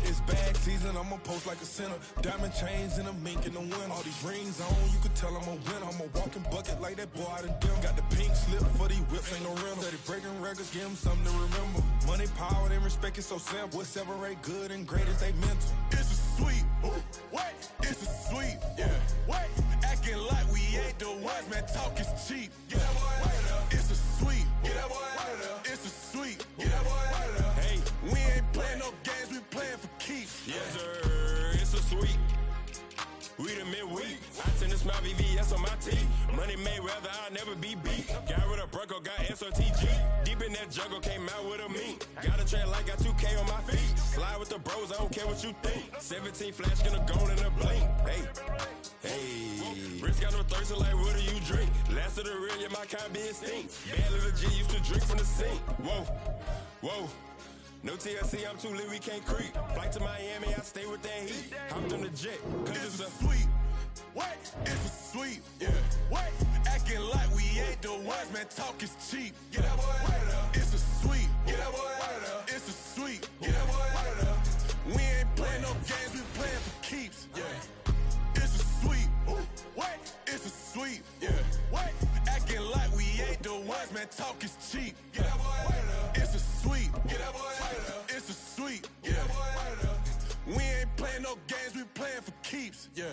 It's bag season, I'ma post like a sinner. Diamond chains and a mink in the wind. All these rings on, you could tell I'm a winner. I'm a walking bucket like that boy out in dim. Got the pink slip for these whips, ain't no rental. Steady breaking records, give them something to remember. Money, power, and respect is so simple. What separate good and great is they mental. It's a sweep. What? It's a sweep. Yeah. What? Acting like we ain't the ones, man. Talk is cheap. Yeah. It's a sweep. It's a sweep. Yeah. Hey, we ain't playing no games, we playing for keeps. Yes, sir. It's a sweep. We the midweek. I tend to smile VVS on my teeth. Money made rather I'll never be beat. Got rid of Bronco, got SOTG. Deep in that jungle, came out with a meat. Got a trail like got 2K on my feet. Slide with the bros, I don't care what you think. 17 flash gonna go in a blink. Hey. Rich got no thirst, like what do you drink? Last of the real, yeah, my kind be extinct. Bad little G used to drink from the sink. Whoa. No TLC, I'm too lit, we can't creep. Flight to Miami, I stay with that heat. Hopped on the jet, cause it's a sweep. What? It's a sweep. Yeah. What? Acting like we ain't the ones, man. Talk is cheap. Yeah. It's a sweep. It's a sweep. Yeah. We ain't playing no games, we playing for keeps. Yeah. It's a sweep. What? It's a sweep. Yeah. What? Acting like we ain't the ones, man. Talk is cheap. Yeah. It's a sweep. It's a sweep. Yeah. We ain't playing no games, we playing for keeps. Yeah.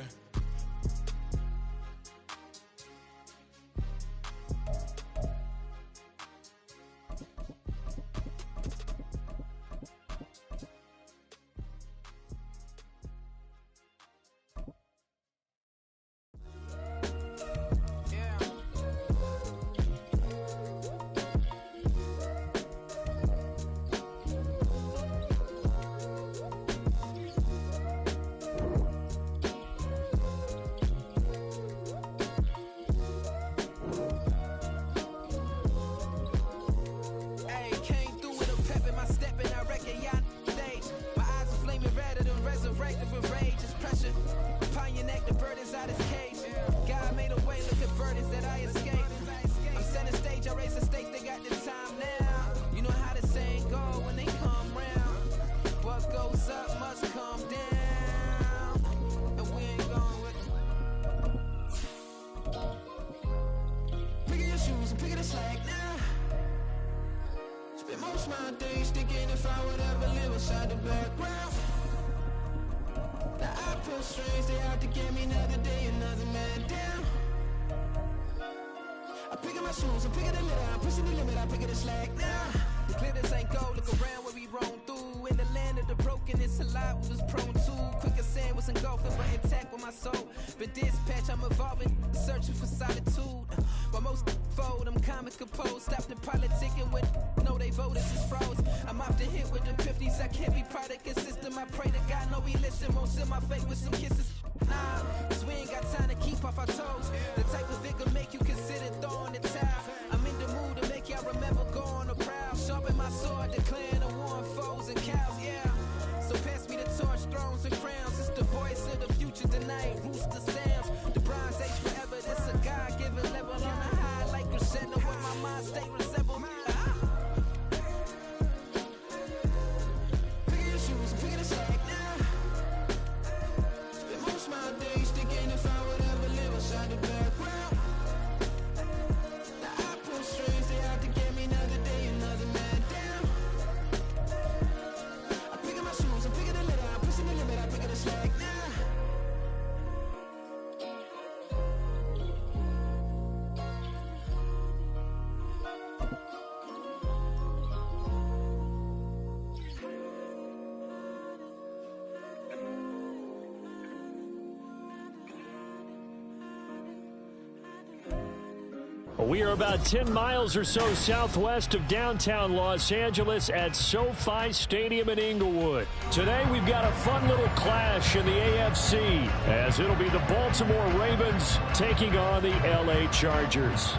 to give me another day, another man down. I pick up my shoes, I'm picking the litter, I'm pushing the limit, I pick up the slack now. The glitters ain't gold, look around where we roam through. In the land of the broken, it's a lot we was prone to. Quicker sand was engulfing, but intact with my soul. Been dispatched, I'm evolving, searching for solitude. While most fold, I'm comic composed. Stopped the politicking with no, they voters is froze. I'm off the hit with the 50s, I can't be product of system. I pray to God, no, we listen, won't send my fate with some kisses. Nah, cause we ain't got time to keep off our toes. The type of vigor make you consider throwing the towel. I'm in the mood to make y'all remember going to proud. Sharpen my sword, declaring the war on foes and cows, yeah. So pass me the torch, thrones and crowns. It's the voice of the future tonight, rooster sounds. The bronze age forever, this a God-given level. On a high like crescendo, where my mind stay resemble. Pick your shoes and pick the slack now. Spend most of my days thinking if I would ever live inside the background. Now I pull strings, they have to get me another day, another man down. I pick up my shoes, I'm picking the litter, I'm pushing the limit, I pick up the slack now. We are about 10 miles or so southwest of downtown Los Angeles at SoFi Stadium in Inglewood. Today we've got a fun little clash in the AFC as it'll be the Baltimore Ravens taking on the LA Chargers.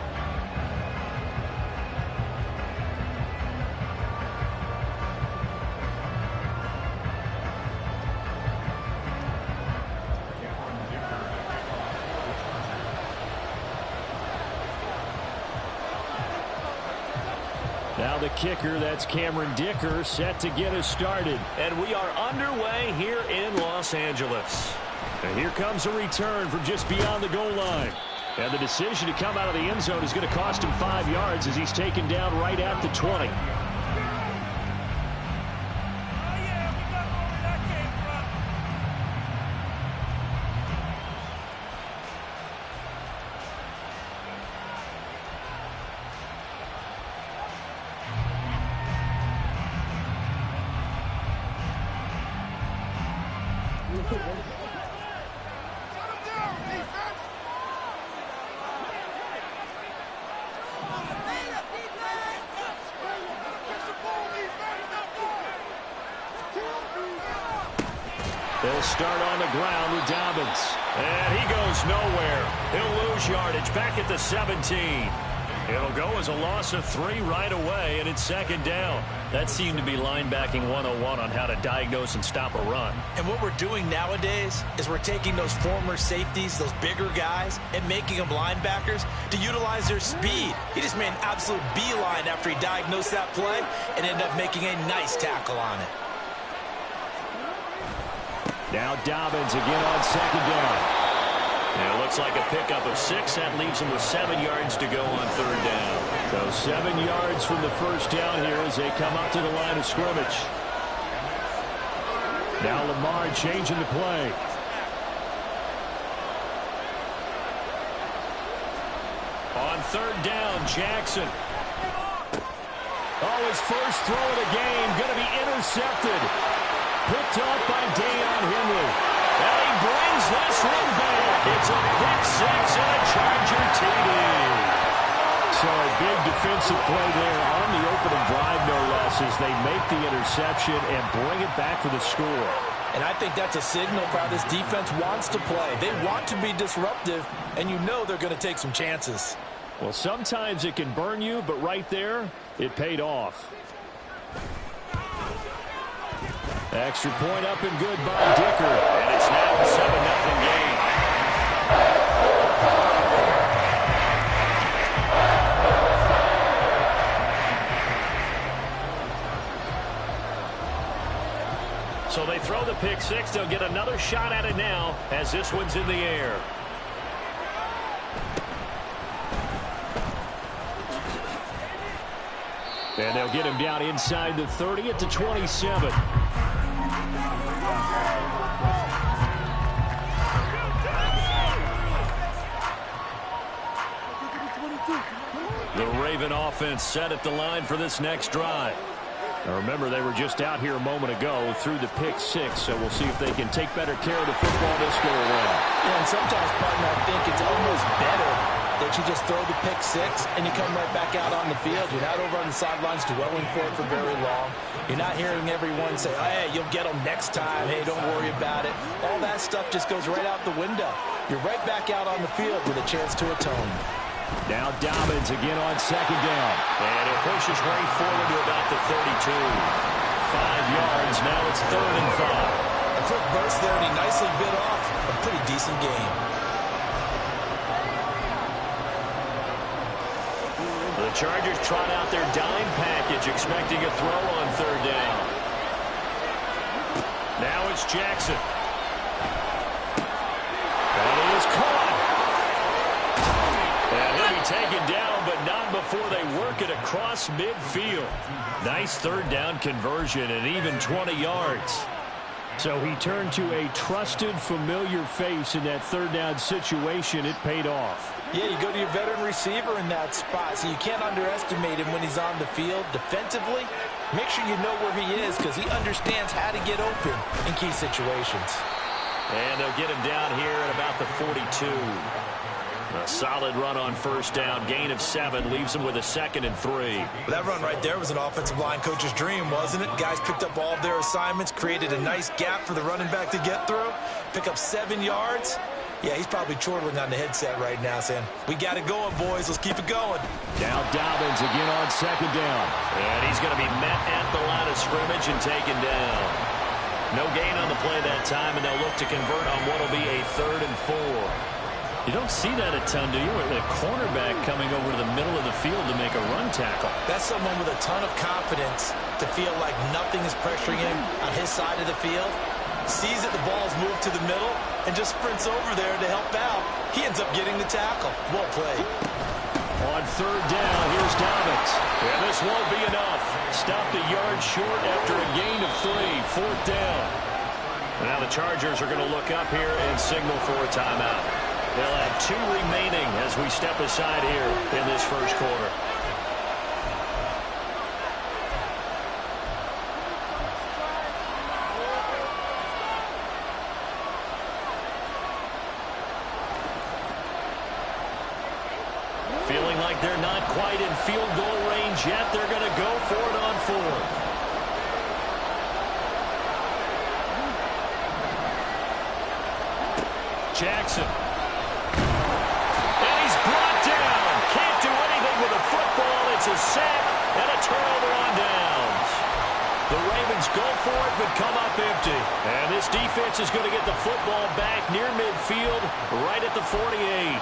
Now the kicker, that's Cameron Dicker, set to get us started. And we are underway here in Los Angeles. And here comes a return from just beyond the goal line. And the decision to come out of the end zone is going to cost him 5 yards as he's taken down right at the 20. They'll start on the ground with Dobbins. And he goes nowhere. He'll lose yardage back at the 17. It'll go as a loss of 3 right away, and it's second down. That seemed to be linebacking 101 on how to diagnose and stop a run. And what we're doing nowadays is we're taking those former safeties, those bigger guys, and making them linebackers to utilize their speed. He just made an absolute beeline after he diagnosed that play and ended up making a nice tackle on it. Now Dobbins again on second down. And it looks like a pickup of 6. That leaves him with 7 yards to go on third down. So 7 yards from the first down here as they come up to the line of scrimmage. Now Lamar changing the play. On third down, Jackson. Oh, his first throw of the game going to be intercepted. Picked up by Deion Henry. And he brings this one back. It's a pick 6 and a Charger TD. So a big defensive play there on the opening drive, no less, as they make the interception and bring it back for the score. And I think that's a signal for how this defense wants to play. They want to be disruptive, and you know they're going to take some chances. Well, sometimes it can burn you, but right there, it paid off. Extra point up and good by Dicker. And it's now a 7-0 game. So they throw the pick 6. They'll get another shot at it now as this one's in the air. And they'll get him down inside the 30 at the 27. offense set at the line for this next drive. Now remember, they were just out here a moment ago through the pick six, so we'll see if they can take better care of the football this go around. Yeah, and sometimes, partner, I think it's almost better that you just throw the pick six and you come right back out on the field. You're not over on the sidelines dwelling for it for very long. You're not hearing everyone say, hey, you'll get them next time. Hey, don't worry about it. All that stuff just goes right out the window. You're right back out on the field with a chance to atone. Now Dobbins again on second down. And it pushes right forward to about the 32. 5 yards. Now it's 3rd and 5. A quick burst there, and he nicely bit off a pretty decent game. The Chargers trot out their dime package, expecting a throw on 3rd down. Now it's Jackson. And he is caught. And he'll be taken down, but not before they work it across midfield. Nice 3rd down conversion and even 20 yards. So he turned to a trusted, familiar face in that 3rd down situation. It paid off. Yeah, you go to your veteran receiver in that spot, so you can't underestimate him when he's on the field defensively. Make sure you know where he is because he understands how to get open in key situations. And they'll get him down here at about the 42. A solid run on 1st down. Gain of 7 leaves him with a 2nd and 3. That run right there was an offensive line coach's dream, wasn't it? Guys picked up all of their assignments, created a nice gap for the running back to get through, pick up 7 yards. Yeah, he's probably chortling on the headset right now saying, we got it going, boys. Let's keep it going. Now Dobbins again on 2nd down. And he's going to be met at the line of scrimmage and taken down. No gain on the play that time, and they'll look to convert on what will be a 3rd and 4. You don't see that a ton, do you? With a cornerback coming over to the middle of the field to make a run tackle. That's someone with a ton of confidence to feel like nothing is pressuring him on his side of the field. Sees that the ball's moved to the middle and just sprints over there to help out. He ends up getting the tackle. Well played. On 3rd down, here's Dobbins. And this won't be enough. Stopped a yard short after a gain of 3. 4th down. Now the Chargers are going to look up here and signal for a timeout. They'll have 2 remaining as we step aside here in this first quarter. Feeling like they're not quite in field goal range yet. They're going to go for it on 4th. Jackson. And he's brought down. Can't do anything with a football. It's a sack and a turnover on downs. The Ravens go for it but come up empty. And this defense is going to get the football back near midfield right at the 48.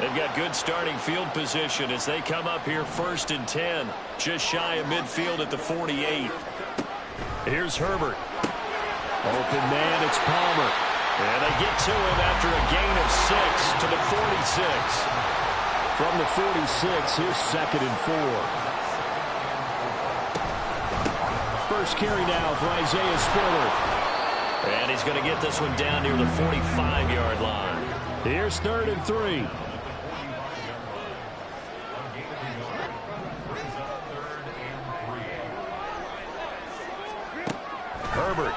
They've got good starting field position as they come up here 1st and 10. Just shy of midfield at the 48. Here's Herbert. Open man, it's Palmer. And they get to him after a gain of 6 to the 46. From the 46, here's 2nd and 4. First carry now for Isaiah Spiller. And he's going to get this one down near the 45-yard line. Here's 3rd and 3. Herbert.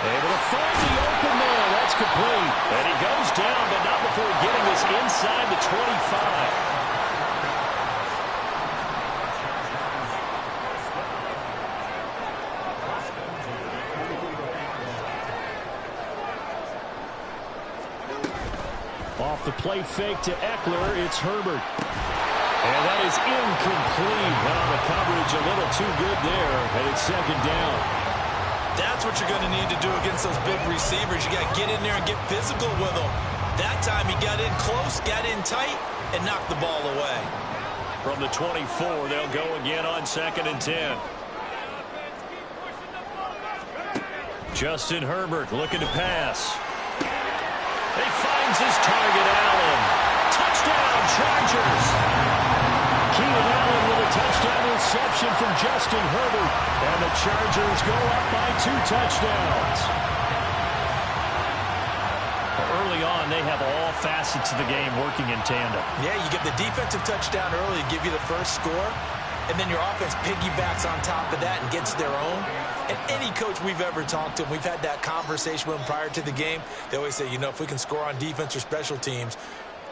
Able to find the open man. That's complete. And he goes down, but not before getting this inside the 25. Off the play fake to Eckler, it's Herbert. And that is incomplete. Well, the coverage a little too good there, and it's 2nd down. That's what you're going to need to do against those big receivers. You got to get in there and get physical with them. That time he got in close, got in tight, and knocked the ball away. From the 24, they'll go again on 2nd and 10. Justin Herbert looking to pass. He finds his target, Allen. Touchdown, Chargers. Keenan Allen with a touchdown reception from Justin Herbert. And the Chargers go up by 2 touchdowns. early on, they have all facets of the game working in tandem. Yeah, you get the defensive touchdown early to give you the first score, and then your offense piggybacks on top of that and gets their own. And any coach we've ever talked to, we've had that conversation with them prior to the game, they always say, you know, if we can score on defense or special teams,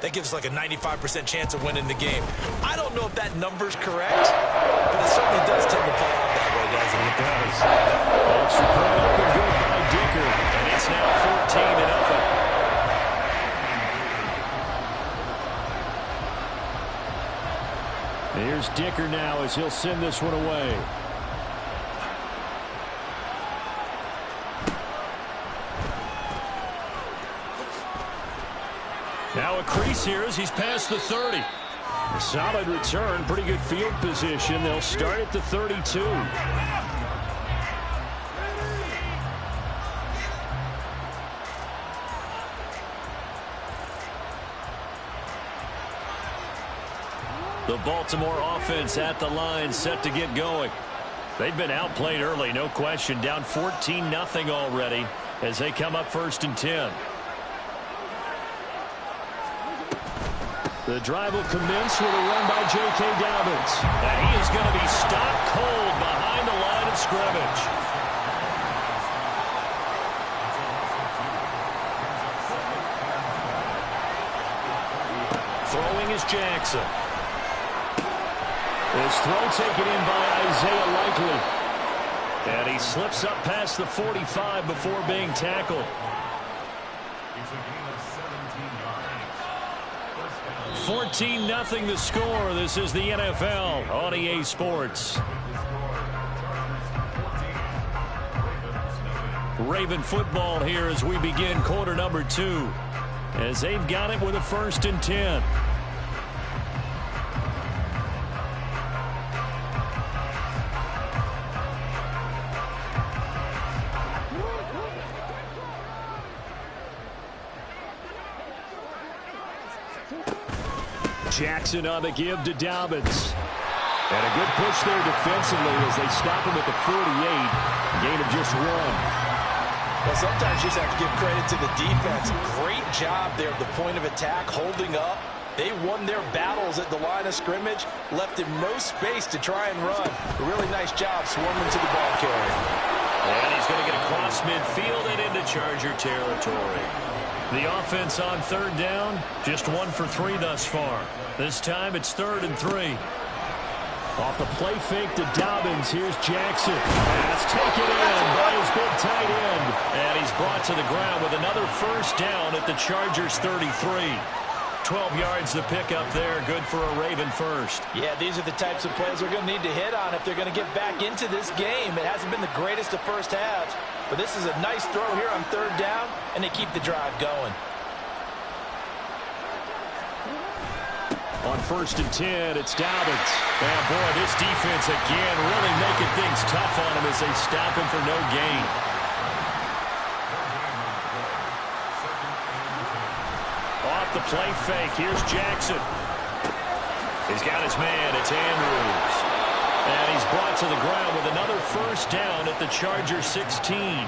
that gives us like a 95% chance of winning the game. I don't know if that number's correct, but it certainly does tend to play out that way, doesn't it? It does. Extra point up and good by Dicker, and it's now 14-0. Here's Dicker now as he'll send this one away. Now a crease here as he's past the 30. A solid return, pretty good field position. They'll start at the 32. The Baltimore offense at the line, set to get going. They've been outplayed early, no question. Down 14-0 already as they come up 1st and 10. The drive will commence with a run by J.K. Dobbins. And he is going to be stopped cold behind the line of scrimmage. Throwing is Jackson. His throw taken in by Isaiah Likely. And he slips up past the 45 before being tackled. It's a gain of 17 yards. 14-0 the score. This is the NFL on EA Sports. Raven football here as we begin quarter number 2. As they've got it with a 1st and 10. Jackson on the give to Dobbins. And a good push there defensively as they stop him at the 48. Gain of just 1. Well, sometimes you just have to give credit to the defense. Great job there at the point of attack, holding up. They won their battles at the line of scrimmage, left him no space to try and run. A really nice job swarming to the ball carrier. And he's going to get across midfield and into Charger territory. The offense on 3rd down, just 1 for 3 thus far. This time it's 3rd and 3. Off the play fake to Dobbins, here's Jackson. That's taken in by his big tight end. And he's brought to the ground with another 1st down at the Chargers 33. 12 yards the pickup there, good for a Raven first. Yeah, these are the types of plays they're going to need to hit on if they're going to get back into this game. It hasn't been the greatest of first halves, but this is a nice throw here on 3rd down, and they keep the drive going. On 1st and 10, it's Dobbins. And boy, this defense again really making things tough on him as they stop him for no gain. Off the play fake, here's Jackson. He's got his man, it's Andrews. And he's brought to the ground with another 1st down at the Chargers 16.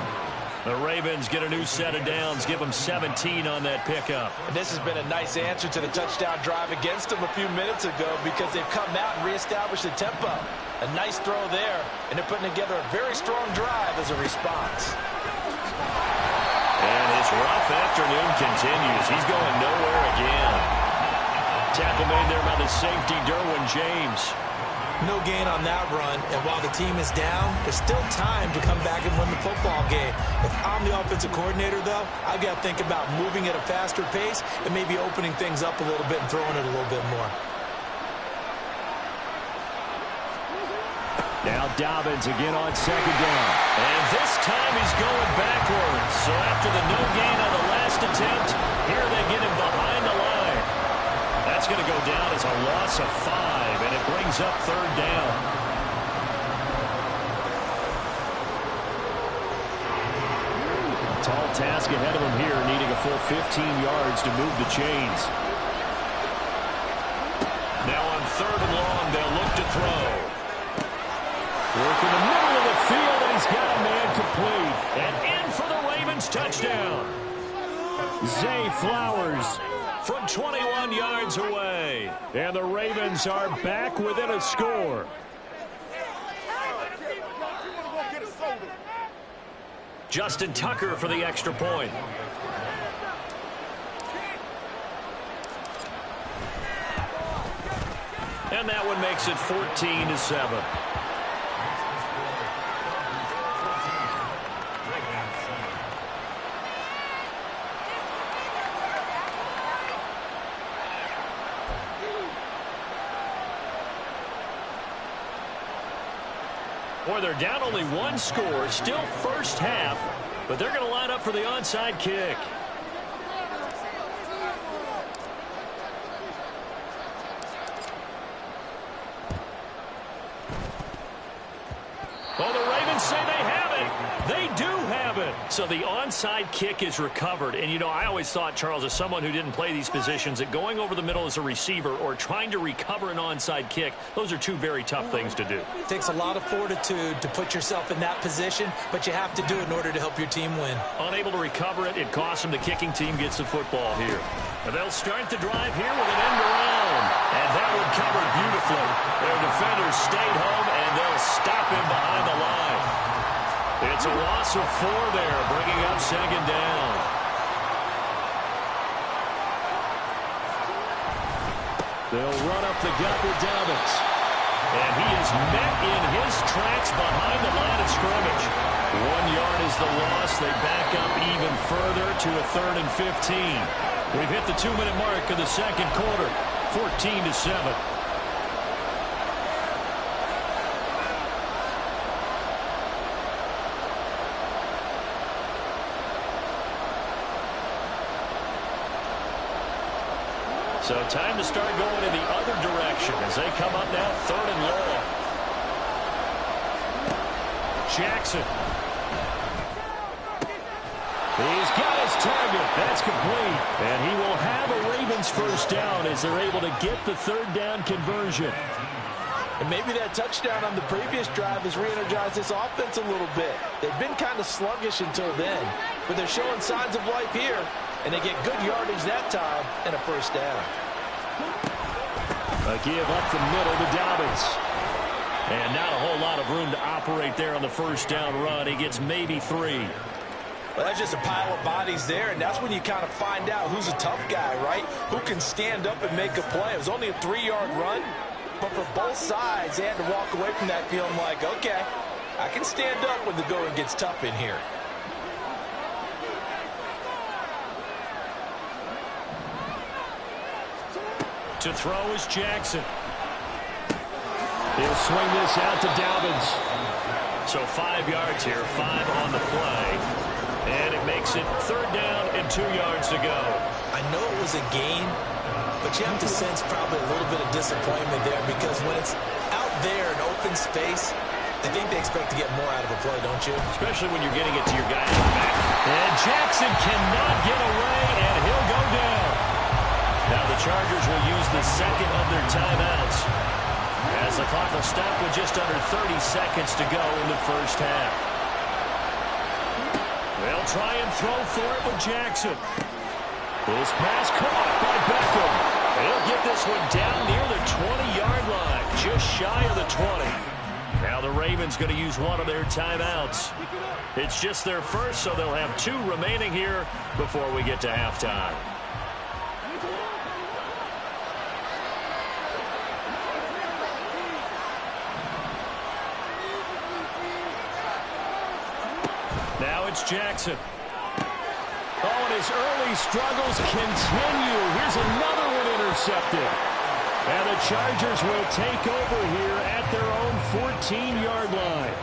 The Ravens get a new set of downs, give them 17 on that pickup. And this has been a nice answer to the touchdown drive against them a few minutes ago because they've come out and reestablished the tempo. A nice throw there, and they're putting together a very strong drive as a response. And his rough afternoon continues. He's going nowhere again. Tackle made there by the safety, Derwin James. No gain on that run, and while the team is down, there's still time to come back and win the football game. If I'm the offensive coordinator, though, I've got to think about moving at a faster pace and maybe opening things up a little bit and throwing it a little bit more. Now Dobbins again on 2nd down. And this time he's going backwards. So after the no gain on the last attempt, here they get him behind the line. That's going to go down as a loss of 5, and it brings up 3rd down. A tall task ahead of him here, needing a full 15 yards to move the chains. Now on 3rd and long, they'll look to throw. Work in the middle of the field, and he's got a man complete. And in for the Ravens touchdown. Zay Flowers. From 21 yards away. And the Ravens are back within a score. Justin Tucker for the extra point. And that one makes it 14-7. Boy, they're down only one score, still first half, but they're going to line up for the onside kick. Well, the Ravens say they have it. They do have it. So the onside kick is recovered. And, you know, I always thought, Charles, as someone who didn't play these positions, that going over the middle as a receiver or trying to recover an onside kick, those are two very tough things to do. It takes a lot of fortitude to put yourself in that position, but you have to do it in order to help your team win. Unable to recover it, it costs them. The kicking team gets the football here. And they'll start the drive here with an end around. And that one covered beautifully. Their defenders stayed home, and they'll stop him behind the line. It's a loss of 4 there, bringing up second down. They'll run up the gut with Dobbins. And he is met in his tracks behind the line of scrimmage. 1 yard is the loss. They back up even further to a 3rd and 15. We've hit the 2-minute mark of the second quarter, 14-7. So time to start going in the other direction as they come up now 3rd and long. Jackson. He's got his target. That's complete. And he will have a Ravens first down as they're able to get the 3rd down conversion. And maybe that touchdown on the previous drive has re-energized this offense a little bit. They've been kind of sluggish until then, but they're showing signs of life here, and they get good yardage that time and a first down. A give up the middle to Dobbins. And not a whole lot of room to operate there on the first down run. He gets maybe 3. Well, that's just a pile of bodies there, and that's when you kind of find out who's a tough guy, right? Who can stand up and make a play. It was only a 3-yard run, but for both sides, they had to walk away from that feeling like, okay, I can stand up when the going gets tough in here. To throw is Jackson. He'll swing this out to Dobbins. So 5 yards here, 5 on the play. And it makes it 3rd down and 2 yards to go. I know it was a gain, but you have to sense probably a little bit of disappointment there because when it's out there in open space, I think they expect to get more out of a play, don't you? Especially when you're getting it to your guy in the back. And Jackson cannot get away, and he'll go down. Now the Chargers will use the second of their timeouts as the clock will stop with just under 30 seconds to go in the first half. They'll try and throw for it with Jackson. This pass caught by Beckham. He'll get this one down near the 20-yard line, just shy of the 20. Now the Ravens going to use one of their timeouts. It's just their first, so they'll have 2 remaining here before we get to halftime. Now it's Jackson. Oh, and his early struggles continue. Here's another one intercepted. And the Chargers will take over here at their own 14-yard line.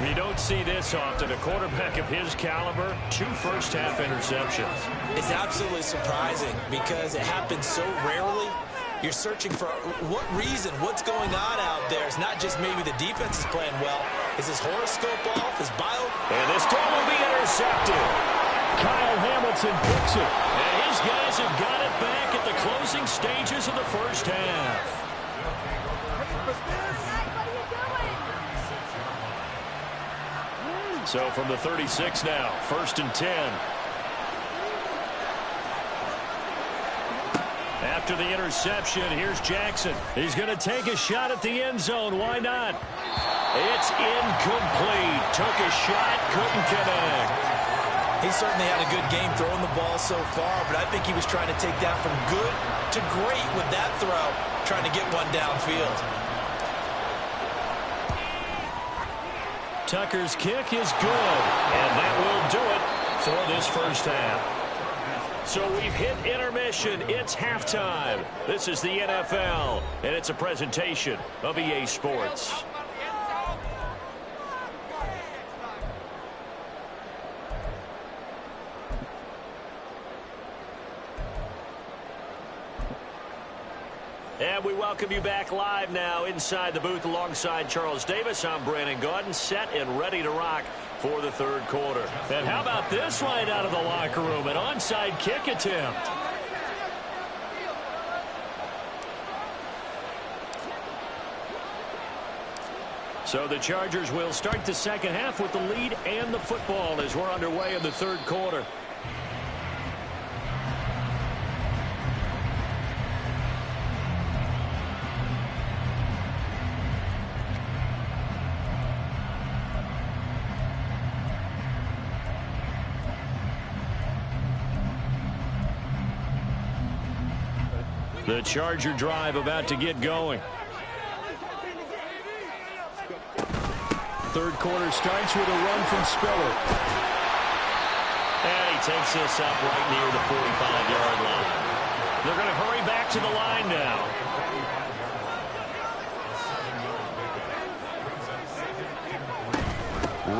You don't see this often. A quarterback of his caliber, 2 first-half interceptions. It's absolutely surprising because it happens so rarely. You're searching for what reason, what's going on out there. It's not just maybe the defense is playing well. Is his horoscope off? Is bio? And this throw will be intercepted. Kyle Hamilton picks it. And his guys have got it back at the closing stages of the first half. So from the 36 now, 1st and 10. after the interception. Here's Jackson. He's going to take a shot at the end zone. Why not? It's incomplete. Took a shot, couldn't connect. He certainly had a good game throwing the ball so far, but I think he was trying to take that from good to great with that throw, trying to get one downfield. Tucker's kick is good, and that will do it for this first half. So we've hit intermission. It's halftime. This is the NFL, and it's a presentation of EA Sports. And we welcome you back live now inside the booth alongside Charles Davis. I'm Brandon Gaudin, set and ready to rock for the third quarter. And how about this right out of the locker room? An onside kick attempt. So the Chargers will start the second half with the lead and the football as we're underway in the third quarter. The Charger drive about to get going. Third quarter starts with a run from Spiller. And he takes this up right near the 45-yard line. They're going to hurry back to the line now.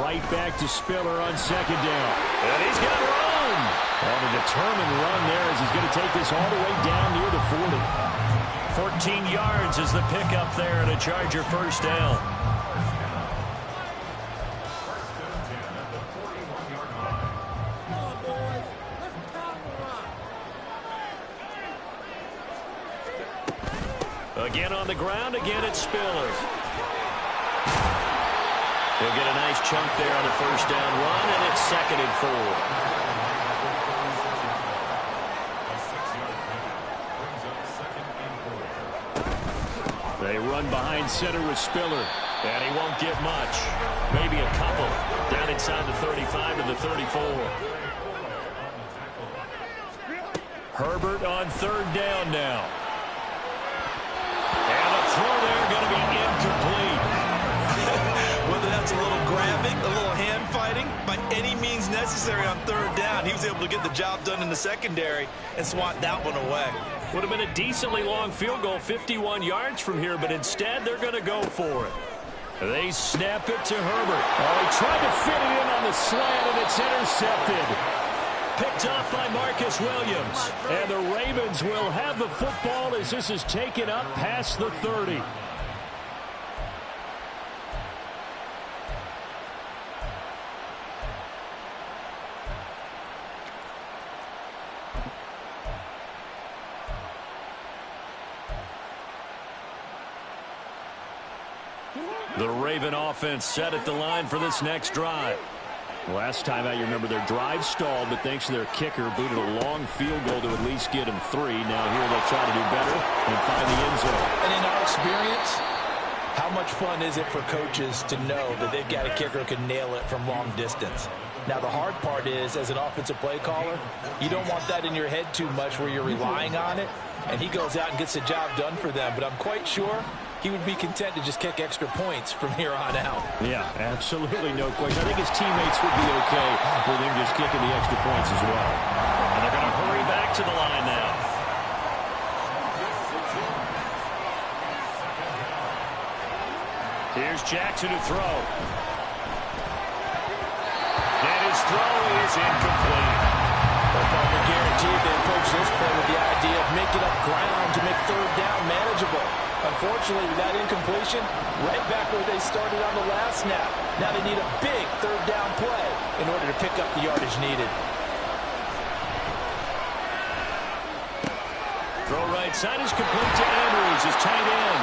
Right back to Spiller on second down. And he's got room. On a determined run there as he's going to take this all the way down near the 40. 14 yards is the pickup there and a Charger first down. Again on the ground, again it's Spiller. He'll get a nice chunk there on the first down run, and it's 2nd and 4. They run behind center with Spiller, and he won't get much. Maybe a couple. Down inside the 35 to the 34. Herbert on third down now. And the throw there going to be incomplete. Whether that's a little grabbing, a little hand fighting, by any means necessary on third down, he was able to get the job done in the secondary and swat that one away. Would have been a decently long field goal, 51 yards from here, but instead they're going to go for it. They snap it to Herbert. Oh, he tried to fit it in on the slant, and it's intercepted. Picked off by Marcus Williams. And the Ravens will have the football as this is taken up past the 30. The Raven offense set at the line for this next drive. Last time out, you remember their drive stalled, but thanks to their kicker, booted a long field goal to at least get them 3. Now here they'll try to do better and find the end zone. And in our experience, how much fun is it for coaches to know that they've got a kicker who can nail it from long distance? Now, the hard part is, as an offensive play caller, you don't want that in your head too much where you're relying on it, and he goes out and gets the job done for them. But I'm quite sure he would be content to just kick extra points from here on out. Yeah, absolutely no question. I think his teammates would be okay with him just kicking the extra points as well. And they're going to hurry back to the line now. Here's Jackson to throw. And his throw is incomplete. Well, partner guaranteed they approach this play with the idea of making up ground to make third down manageable. Unfortunately, with that incompletion, right back where they started on the last snap. Now they need a big third down play in order to pick up the yardage needed. Throw right side is complete to Andrews, his tight end.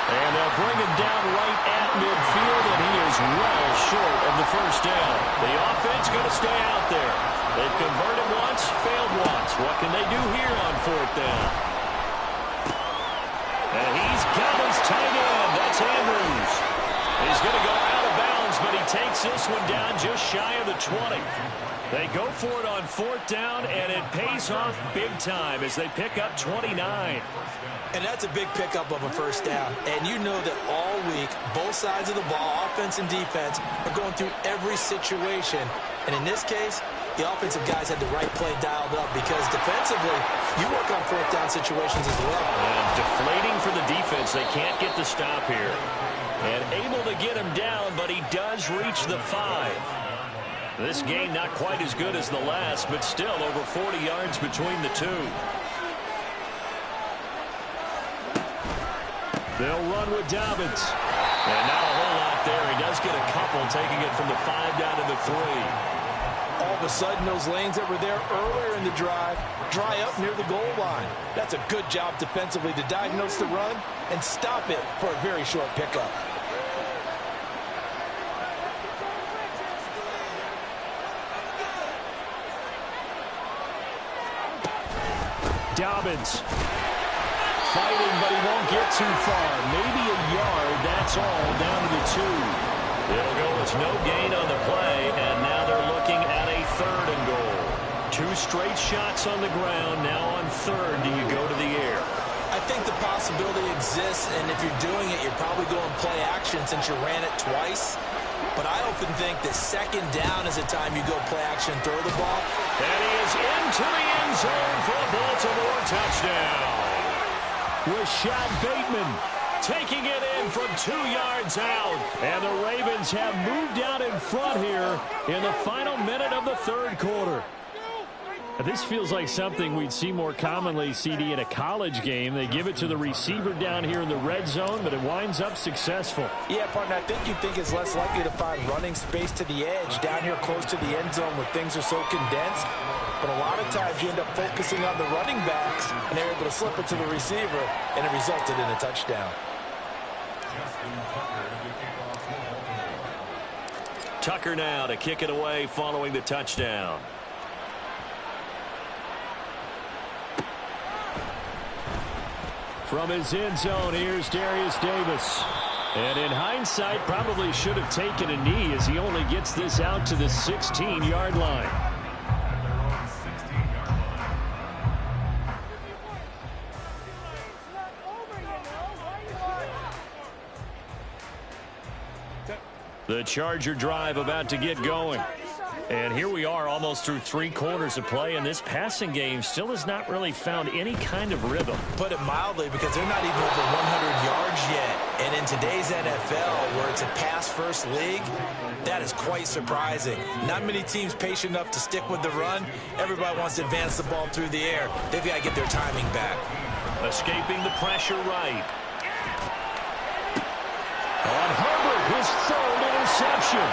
And they'll bring him down right at midfield, and he is well short of the first down. The offense going to stay out there. They've converted once, failed once. What can they do here on fourth down? And he's got his tight end. That's Andrews. He's going to go out of bounds, but he takes this one down just shy of the 20. They go for it on 4th down, and it pays off big time as they pick up 29. And that's a big pickup of a first down. And you know that all week, both sides of the ball, offense and defense, are going through every situation. And in this case, the offensive guys had the right play dialed up because defensively, you work on 4th down situations as well. And deflating for the defense. They can't get the stop here. And able to get him down, but he does reach the 5. This gain not quite as good as the last, but still over 40 yards between the two. They'll run with Dobbins. And not a whole lot there. He does get a couple, taking it from the 5 down to the 3. All of a sudden, those lanes that were there earlier in the drive dry up near the goal line. That's a good job defensively to diagnose the run and stop it for a very short pickup. Dobbins fighting, but he won't get too far. Maybe a yard, that's all, down to the 2. It'll go with no gain on the play, and now they're looking at a 3rd and goal. 2 straight shots on the ground. Now on 3rd, do you go to the air? I think the possibility exists, and if you're doing it, you're probably going play action since you ran it twice. But I often think that 2nd down is the time you go play action, throw the ball. And he is into the end zone for a Baltimore touchdown. Rashad Bateman taking it in from 2 yards out. And the Ravens have moved out in front here in the final minute of the 3rd quarter. This feels like something we'd see more commonly, CD, in a college game. They give it to the receiver down here in the red zone, but it winds up successful. Yeah, partner, I think you think it's less likely to find running space to the edge down here close to the end zone where things are so condensed. But a lot of times you end up focusing on the running backs, and they're able to slip it to the receiver, and it resulted in a touchdown. Tucker now to kick it away following the touchdown. From his end zone, here's Darius Davis. And in hindsight, probably should have taken a knee as he only gets this out to the 16-yard line. The Charger drive about to get going. And here we are almost through 3 quarters of play, and this passing game still has not really found any kind of rhythm. Put it mildly, because they're not even over 100 yards yet. And in today's NFL, where it's a pass-first league, that is quite surprising. Not many teams patient enough to stick with the run. Everybody wants to advance the ball through the air. They've got to get their timing back. Escaping the pressure right. On Herbert, his 3rd interception.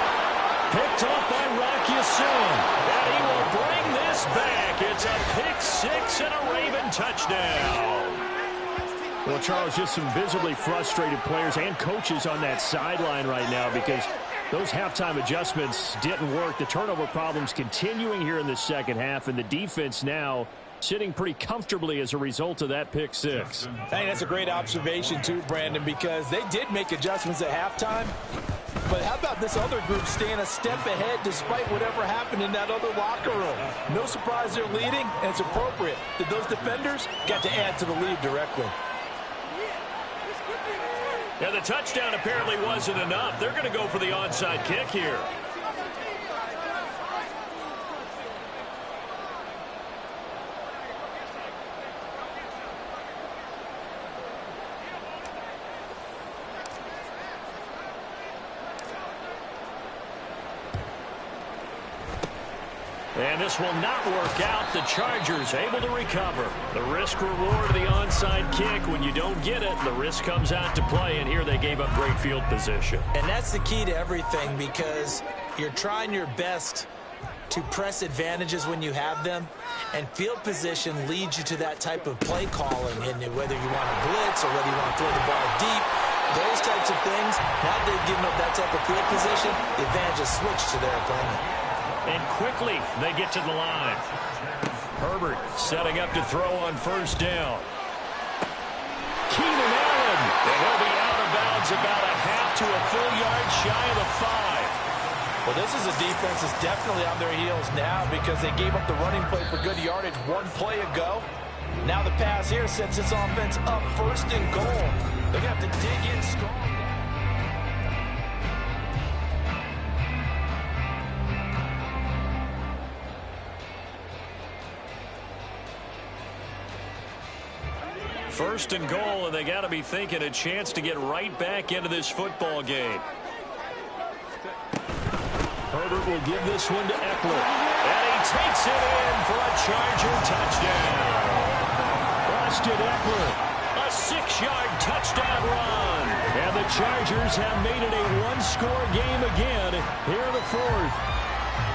Picked off by Rock Ya-Sin. And he will bring this back. It's a pick-6 and a Raven touchdown. Well, Charles, just some visibly frustrated players and coaches on that sideline right now because those halftime adjustments didn't work. The turnover problems continuing here in the 2nd half, and the defense now sitting pretty comfortably as a result of that pick-6. I think that's a great observation, too, Brandon, because they did make adjustments at halftime. But how about this other group staying a step ahead despite whatever happened in that other locker room? No surprise they're leading, and it's appropriate that those defenders got to add to the lead directly. Yeah, the touchdown apparently wasn't enough. They're going to go for the onside kick here. And this will not work out. The Chargers able to recover. The risk-reward of the onside kick. When you don't get it, the risk comes out to play. And here they gave up great field position. And that's the key to everything, because you're trying your best to press advantages when you have them. And field position leads you to that type of play calling. And whether you want to blitz or whether you want to throw the ball deep, those types of things, now that they've given up that type of field position, the advantage is switched to their opponent. And quickly, they get to the line. Herbert setting up to throw on 1st down. Keenan Allen And he'll be out of bounds about a half to a full yard shy of the 5. Well, this is a defense that's definitely on their heels now because they gave up the running play for good yardage one play ago. Now the pass here sets this offense up 1st and goal. They're going to have to dig in strong. First and goal, and they got to be thinking a chance to get right back into this football game. Herbert will give this one to Eckler. And he takes it in for a Charger touchdown. Austin Eckler, a 6-yard touchdown run. And the Chargers have made it a one-score game again here in the 4th.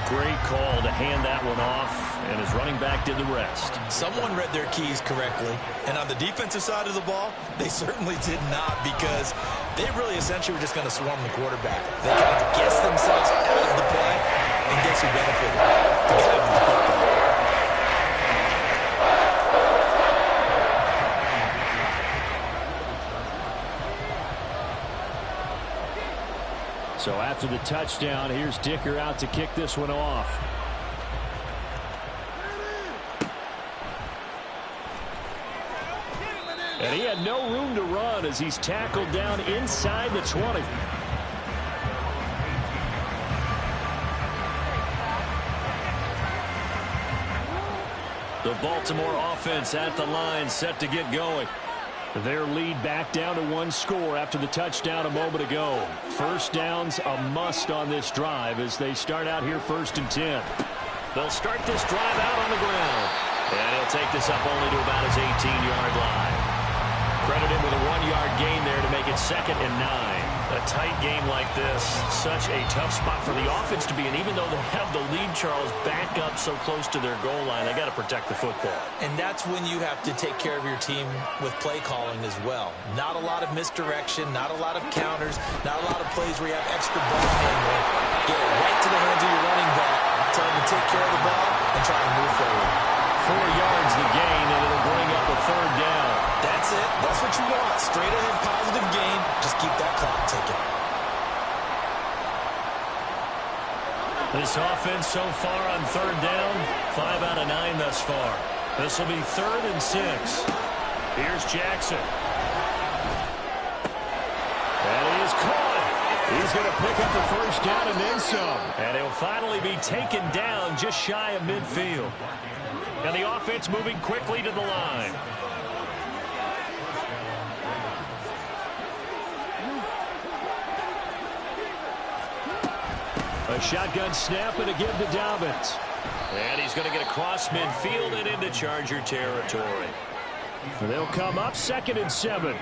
Great call to hand that one off, and his running back did the rest. Someone read their keys correctly, and on the defensive side of the ball, they certainly did not, because they really essentially were just going to swarm the quarterback. They kind of guessed themselves out of the play, and guess who benefited? The guy with the football. So after the touchdown, here's Dicker out to kick this one off. And he had no room to run as he's tackled down inside the 20. The Baltimore offense at the line, set to get going. Their lead back down to 1 score after the touchdown a moment ago. First down's a must on this drive as they start out here 1st and 10. They'll start this drive out on the ground. And he'll take this up only to about his 18-yard line. Credited with a 1-yard gain there to make it 2nd and 9. A tight game like this, such a tough spot for the offense to be in. Even though they have the lead, Charles, back up so close to their goal line, they got to protect the football. And that's when you have to take care of your team with play calling as well. Not a lot of misdirection, not a lot of counters, not a lot of plays where you have extra ball handling. Get it right to the hands of your running back, tell him to take care of the ball, and try to move forward. 4 yards the gain, and it'll bring up a 3rd down. That's it. That's what you want. Straight ahead positive gain. Just keep that clock ticking. This offense so far on 3rd down, 5 out of 9 thus far. This will be 3rd and 6. Here's Jackson. And he is caught. He's going to pick up the 1st down and then some. And he'll finally be taken down just shy of midfield. And the offense moving quickly to the line. A shotgun snap and a give to Dobbins. And he's going to get across midfield and into Charger territory. They'll come up 2nd and 7.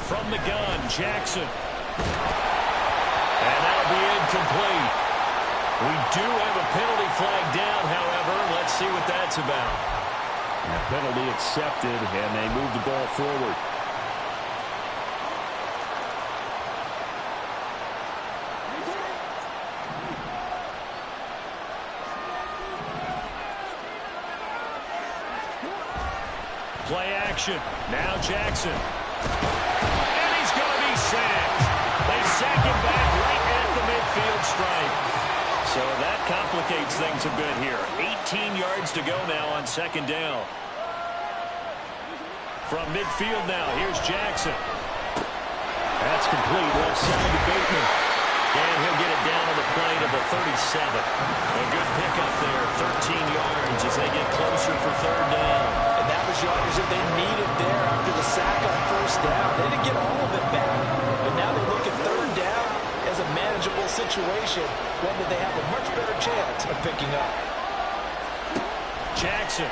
From the gun, Jackson. And that'll be incomplete. We do have a penalty flag down, however. Let's see what that's about. The penalty accepted, and they move the ball forward. Play action. Now Jackson. And he's going to be sacked. They sack him back right at the midfield stripe. So that complicates things a bit here. 18 yards to go now on 2nd down. From midfield now, here's Jackson. That's complete. Left side to Bateman. And he'll get it down on the plane of the 37. A good pickup there, 13 yards as they get closer for 3rd down. And that was yardage that they needed there after the sack on 1st down. They didn't get all of it back, but now they look at 3rd down as a manageable situation, one that they have a much better chance of picking up. Jackson.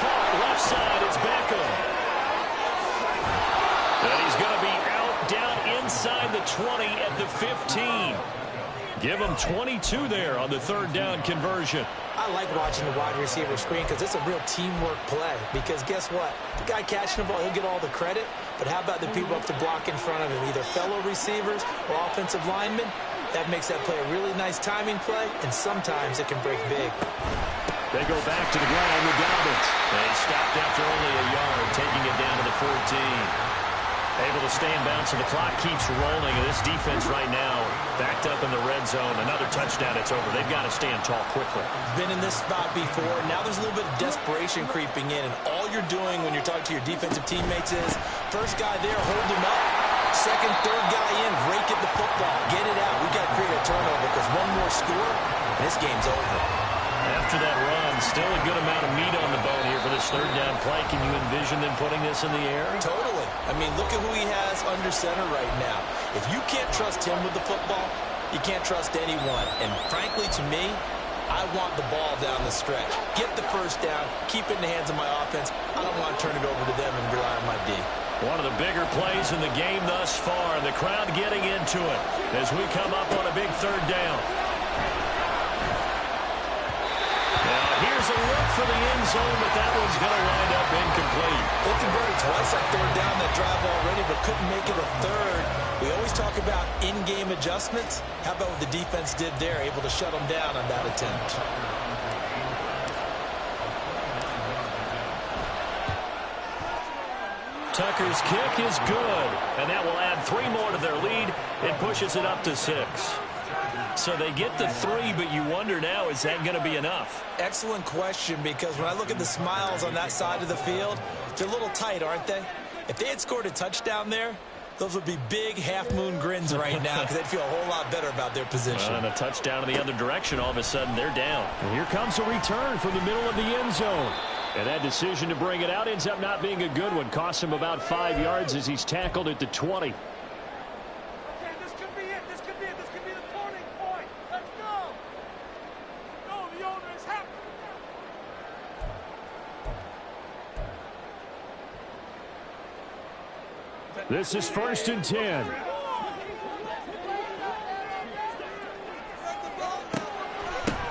Caught left side, it's Beckham. And he's going to be out down inside the 20 at the 15. Give him 22 there on the 3rd down conversion. I like watching the wide receiver screen because it's a real teamwork play. Because guess what? The guy catching the ball, he'll get all the credit. But how about the people up to block in front of him, either fellow receivers or offensive linemen? That makes that play a really nice timing play, and sometimes it can break big. They go back to the ground with Dobbins. They stopped after only a yard, taking it down to the 14. Able to stay in bounds, so the clock keeps rolling. And this defense right now backed up in the red zone. Another touchdown, it's over. They've got to stand tall quickly. Been in this spot before. Now there's a little bit of desperation creeping in, and all you're doing when you're talking to your defensive teammates is, first guy there, hold him up. Second, third guy in, rake at the football. Get it out. We've got to create a turnover because one more score, and this game's over. After that run, still a good amount of meat on the bone here for this third down play. Can you envision them putting this in the air? Totally. I mean, look at who he has under center right now. If you can't trust him with the football, you can't trust anyone. And frankly, to me, I want the ball down the stretch. Get the first down, keep it in the hands of my offense. I don't want to turn it over to them and rely on my D. One of the bigger plays in the game thus far, and the crowd getting into it as we come up on a big third down. Here's a look for the end zone, but that one's going to wind up incomplete. They converted twice on third down that drive already, but couldn't make it a third. We always talk about in-game adjustments. How about what the defense did there, able to shut them down on that attempt? Tucker's kick is good, and that will add 3 more to their lead. It pushes it up to 6. So they get the 3, but you wonder now, is that going to be enough? Excellent question, because when I look at the smiles on that side of the field, they're a little tight, aren't they? If they had scored a touchdown there, those would be big half-moon grins right now because they'd feel a whole lot better about their position. And a touchdown in the other direction, all of a sudden they're down. And here comes a return from the middle of the end zone. And that decision to bring it out ends up not being a good one. Costs him about 5 yards as he's tackled at the 20. This is 1st and 10.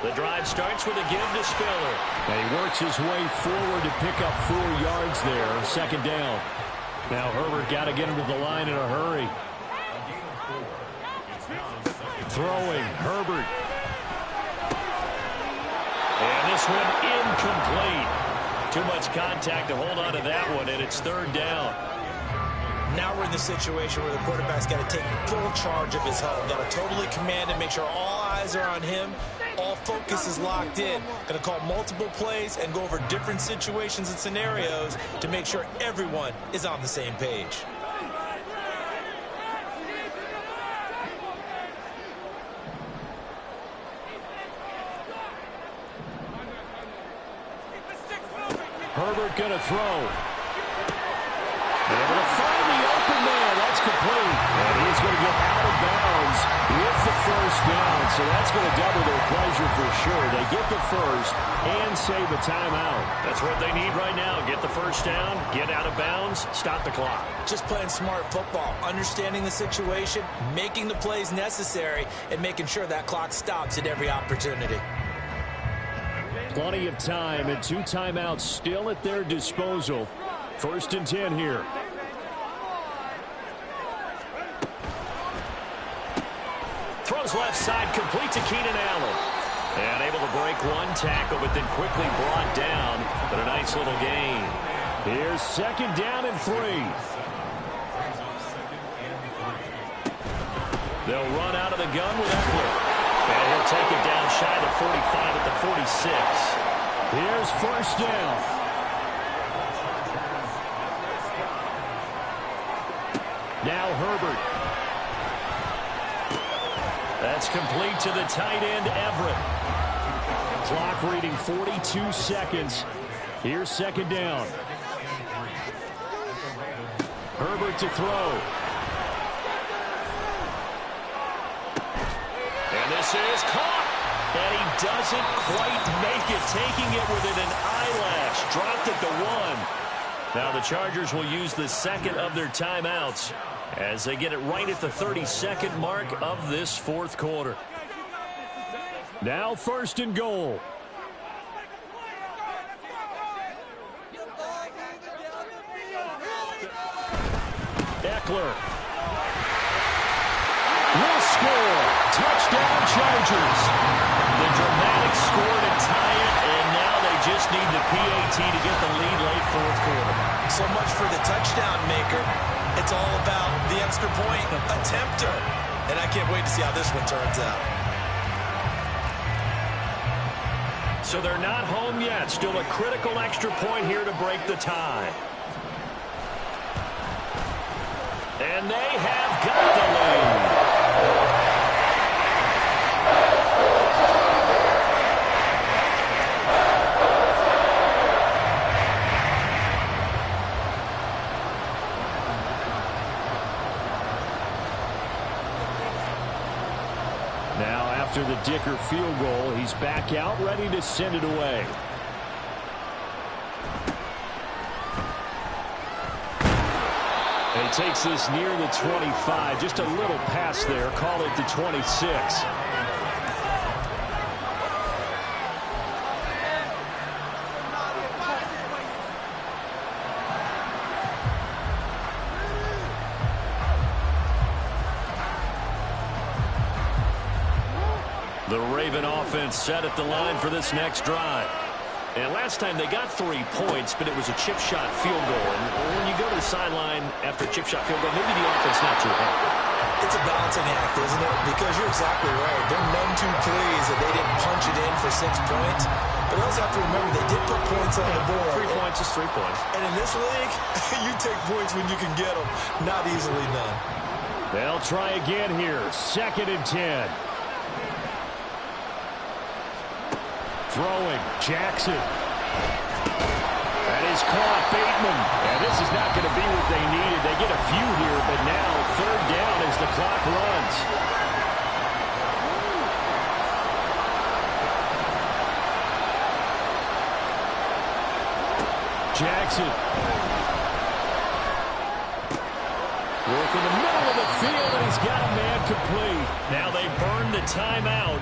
The drive starts with a give to Spiller. And he works his way forward to pick up 4 yards there. 2nd down. Now Herbert got to get him to the line in a hurry. Throwing, Herbert. And this one incomplete. Too much contact to hold on to that one, and it's 3rd down. Now we're in the situation where the quarterback's got to take full charge of his home. Got to totally command and make sure all eyes are on him. All focus is locked in. Going to call multiple plays and go over different situations and scenarios to make sure everyone is on the same page. Herbert going to throw. Able to find the open man. That's complete. And he's going to get out of bounds with the 1st down. So that's going to double their pleasure for sure. They get the 1st and save a timeout. That's what they need right now. Get the 1st down, get out of bounds, stop the clock. Just playing smart football, understanding the situation, making the plays necessary, and making sure that clock stops at every opportunity. Plenty of time and 2 timeouts still at their disposal. 1st and 10 here. Throws left side, complete to Keenan Allen. And able to break 1 tackle, but then quickly brought down. But a nice little gain. Here's 2nd down and 3. They'll run out of the gun with Eckler. And he'll take it down shy of the 45 at the 46. Here's 1st down. Now Herbert. That's complete to the tight end, Everett. Clock reading 42 seconds. Here's 2nd down. Herbert to throw. And this is caught. And he doesn't quite make it, taking it within an eyelash. Dropped at the 1. Now the Chargers will use the 2nd of their timeouts as they get it right at the 32nd mark of this 4th quarter. Now 1st and goal. Eckler. Will score. Touchdown, Chargers. The dramatic score to tie it, and now they just need the PAT to get the lead late fourth quarter. So much for the touchdown maker. It's all about the extra point attempter. And I can't wait to see how this one turns out. So they're not home yet. Still a critical extra point here to break the tie. And they have got the lead. Now after the Dicker field goal, he's back out ready to send it away. And he takes this near the 25. Just a little pass there. Call it the 26. The Raven offense set at the line for this next drive. And last time they got 3 points, but it was a chip shot field goal. And when you go to the sideline after a chip shot field goal, maybe the offense not too happy. It's a balancing act, isn't it? Because you're exactly right. They're none too pleased that they didn't punch it in for 6 points. But you also have to remember they did put points on the board. 3 points is 3 points. And in this league, you take points when you can get them. Not easily done. They'll try again here. 2nd and 10. Throwing, Jackson. That is caught, Bateman. And this is not going to be what they needed. They get a few here, but now 3rd down as the clock runs. Jackson. Work in the middle of the field, and he's got a man complete. Now they burn the timeout.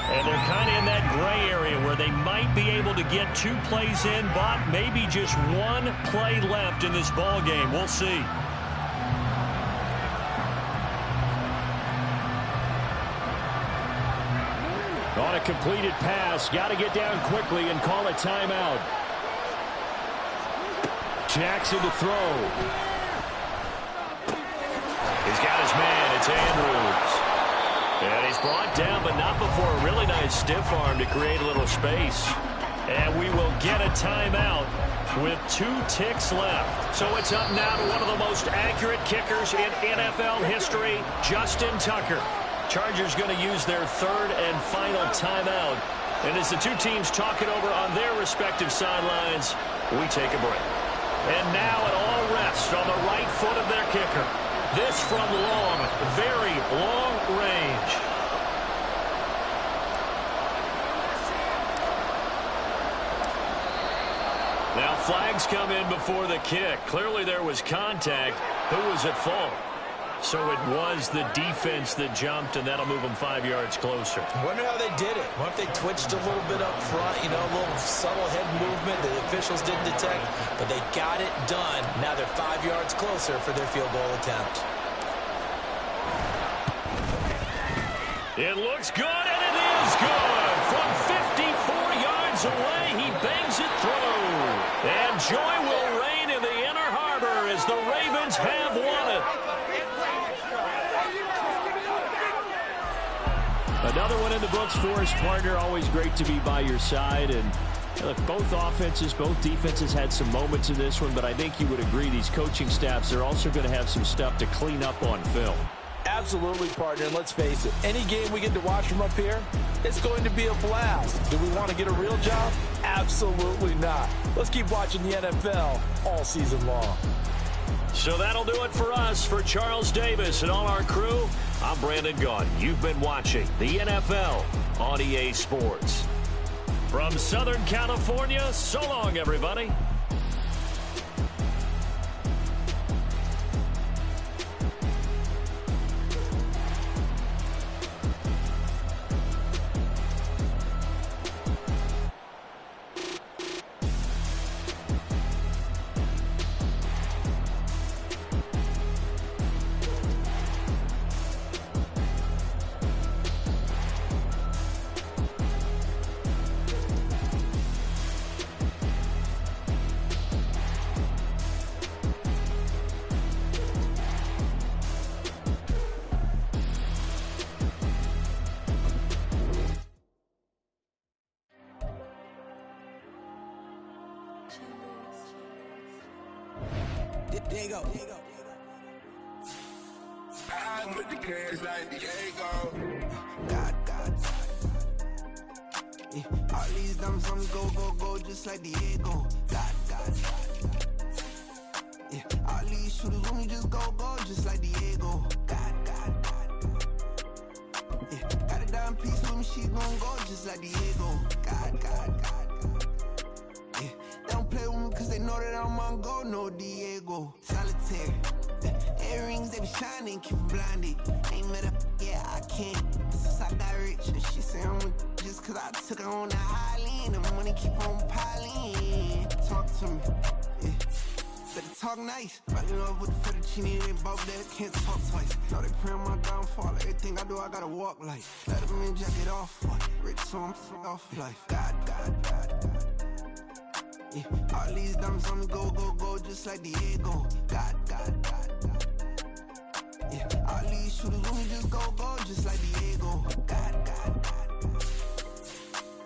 And they're kind of in that gray area where they might be able to get 2 plays in, but maybe just 1 play left in this ball game. We'll see. On a completed pass, got to get down quickly and call a timeout. Jackson to throw. He's got his man. It's Andrews. And he's brought down, but not before a really nice stiff arm to create a little space. And we will get a timeout with 2 ticks left. So it's up now to one of the most accurate kickers in NFL history, Justin Tucker. Chargers going to use their 3rd and final timeout. And as the 2 teams talk it over on their respective sidelines, we take a break. And now it all rests on the right foot of their kicker. This from long, very long range. Now flags come in before the kick. Clearly there was contact. Who was at fault? So it was the defense that jumped, and that'll move them 5 yards closer. I wonder how they did it. What if they twitched a little bit up front, you know, a little subtle head movement that the officials didn't detect, but they got it done. Now they're 5 yards closer for their field goal attempt. It looks good, and it is good. From 54 yards away, he bangs it through. And joy will reign in the Inner Harbor as the Ravens have won it. Another one in the books for us, partner. Always great to be by your side. And look, both offenses, both defenses had some moments in this one, but I think you would agree these coaching staffs are also going to have some stuff to clean up on film. Absolutely, partner. And let's face it, any game we get to watch from up here, it's going to be a blast. Do we want to get a real job? Absolutely not. Let's keep watching the NFL all season long. So that'll do it for us. For Charles Davis and all our crew, I'm Brandon Gaudin. You've been watching the NFL on EA Sports. From Southern California, so long, everybody. Diego. I put the cash like Diego. God. Yeah, all these dumps on go, just like Diego. God. Yeah, all these shooters when we just go, just like Diego. God. Yeah, got a dime piece with me, she gon' go just like Diego. God. Yeah, they don't play with me cause they know that I'm on go, no Diego. Solitaire. Earrings, they be shining, keep blinded. Ain't met up, yeah, I can't. Since I got rich, and she say I'm just cause I took her on the island. The money keep on piling. Talk to me, yeah. Better talk nice. Fucking up with the fettuccine, they both there, can't talk twice. Know they pray on my downfall, everything I do, I gotta walk like. Let them in, jack it off, rich, so I'm off life. God. Yeah, all these dumps on me go, just like Diego. God. Yeah, all these shooters when we just go, just like Diego. God.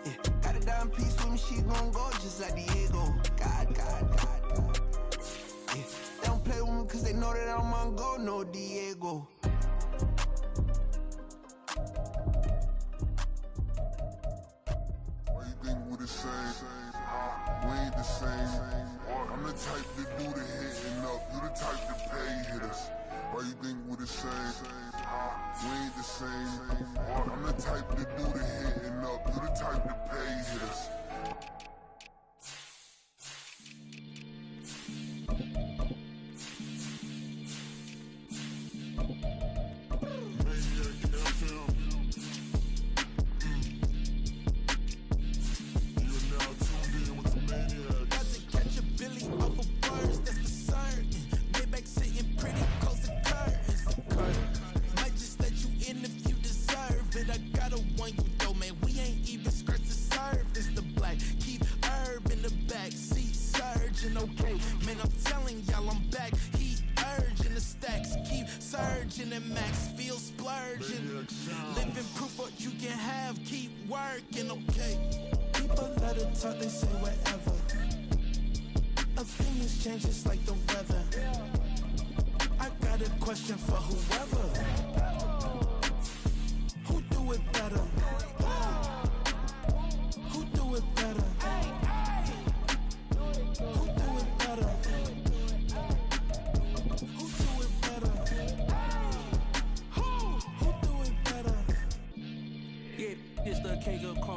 Yeah, got a dime piece with me, she gon' go just like Diego. God. Yeah, they don't play with me cause they know that I'm on go, no Diego. Why you think we the same? We ain't the same. I'm the type to do the hitting up. You the type to pay hitters. Why you think we the same? We ain't the same. I'm the type to do the hitting up. You the type to pay hitters.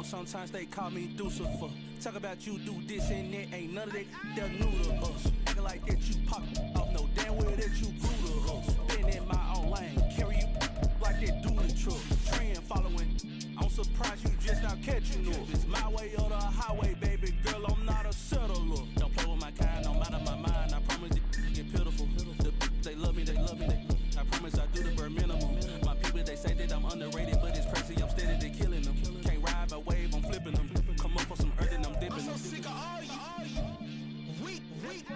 Sometimes they call me Lucifer. Talk about you do this and that, ain't none of that they're new to us. Acting like that you pop off, no damn well that you brutal to us. Been in my own lane, carry you like that dually truck. Trend following, I'm surprised you just not catching up. It's my way or the highway, baby girl, I'm not a settler. Don't play with my kind, I'm out of my mind. I promise they get pitiful. They love me. I promise I do the bare minimum. My people, they say that I'm underrated, but it's crazy, I'm steady, they killing them. Can't ride a wave, I'm flipping them. Come up for some earth and I'm dipping them. I'm so sick of all you. Weak, lame.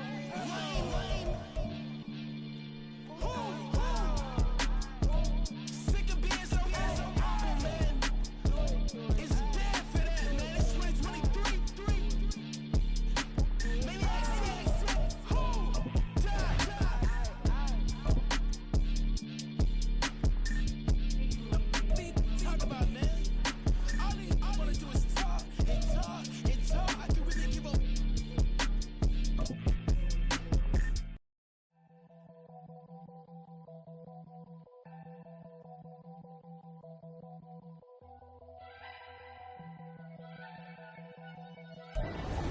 Sick of being so man. It's dead for that, man. It's 2023. Maybe talk about, man. All I wanna do is talk. I can really give up.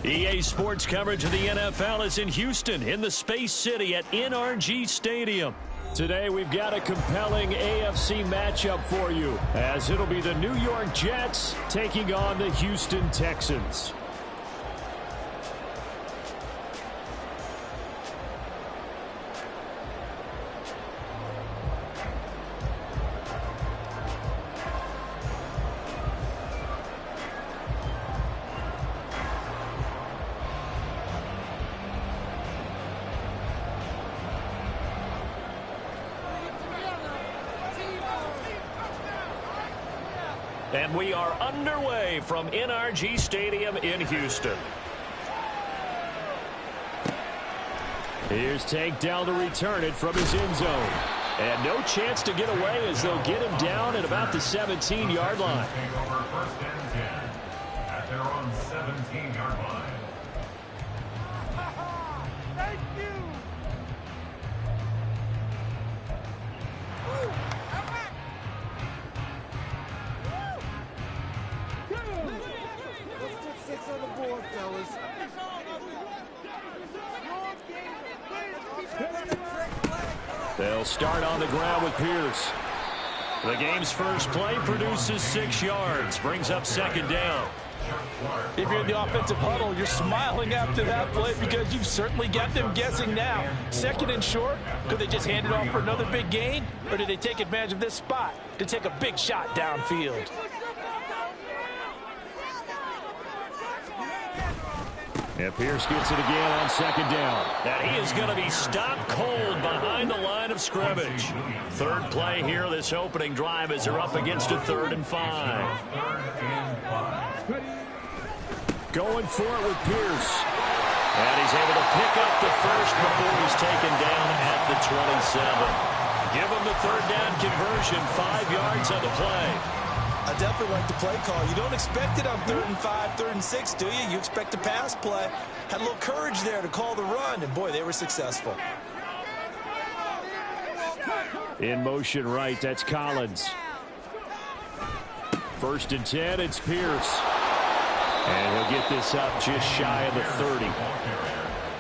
EA Sports coverage of the NFL is in Houston, in the Space City at NRG Stadium. Today we've got a compelling AFC matchup for you, as it'll be the New York Jets taking on the Houston Texans. And we are underway from NRG Stadium in Houston. Here's Tank down to return it from his end zone. And no chance to get away as they'll get him down at about the 17-yard line. Take over first and 10 at their own 17-yard line. Thank you. Let's put 6 on the board, fellas. They'll start on the ground with Pierce. The game's first play produces 6 yards, brings up second down. If you're in the offensive huddle, you're smiling after that play because you've certainly got them guessing now. Second and short, could they just hand it off for another big gain? Or did they take advantage of this spot to take a big shot downfield? And Pierce gets it again on second down. That he is going to be stopped cold behind the line of scrimmage. Third play here, this opening drive as they're up against a 3rd and 5. Going for it with Pierce. And he's able to pick up the first before he's taken down at the 27. Give him the 3rd down conversion, 5 yards on the play. I definitely like the play call. You don't expect it on 3rd and 5, 3rd and 6, do you? You expect a pass play. Had a little courage there to call the run, and boy, they were successful. In motion right, that's Collins. 1st and 10, it's Pierce. And he'll get this up just shy of the 30.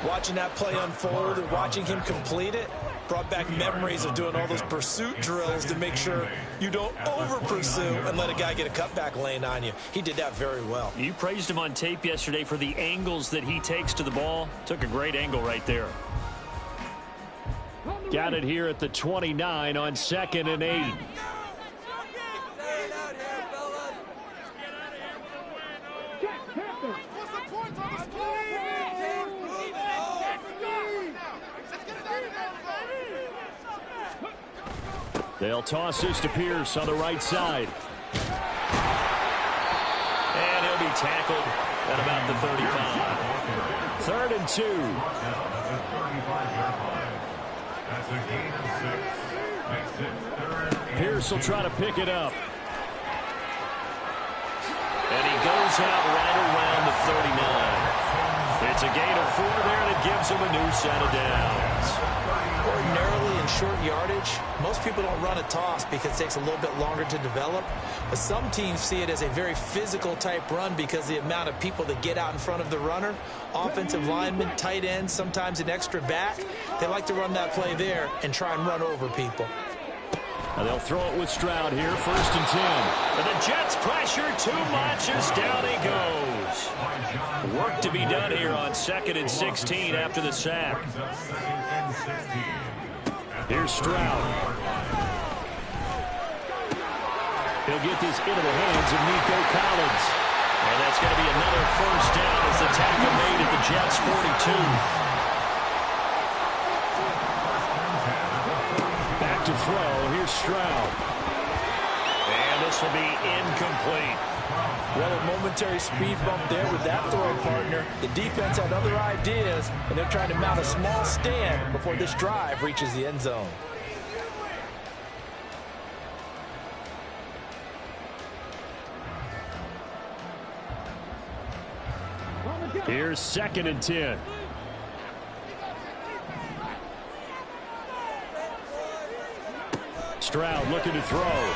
Watching that play unfold and watching him complete it brought back memories of doing all those pursuit drills to make sure you don't over-pursue and let a guy get a cutback lane on you. He did that very well. You praised him on tape yesterday for the angles that he takes to the ball. Took a great angle right there. Got it here at the 29 on 2nd and 8. They'll toss this to Pierce on the right side. And he'll be tackled at about the 35. 3rd and 2. That's a gain of 6. Makes it 3rd and Pierce will try to pick it up. And he goes out right around the 39. It's a gain of 4 there that gives him a new set of downs. Ordinarily in short yardage, most people don't run a toss because it takes a little bit longer to develop. But some teams see it as a very physical type run because the amount of people that get out in front of the runner, offensive linemen, tight ends, sometimes an extra back, they like to run that play there and try and run over people. And they'll throw it with Stroud here, 1st and 10. And the Jets pressure too much as down he goes. Work to be done here on 2nd and 16 after the sack. Here's Stroud. He'll get this into the hands of Nico Collins. And that's going to be another 1st down as the tackle made at the Jets' 42. Back to throw. Here's Stroud. And this will be incomplete. Well, a momentary speed bump there with that throw partner. The defense had other ideas, and they're trying to mount a small stand before this drive reaches the end zone. Here's 2nd and 10. Stroud looking to throw.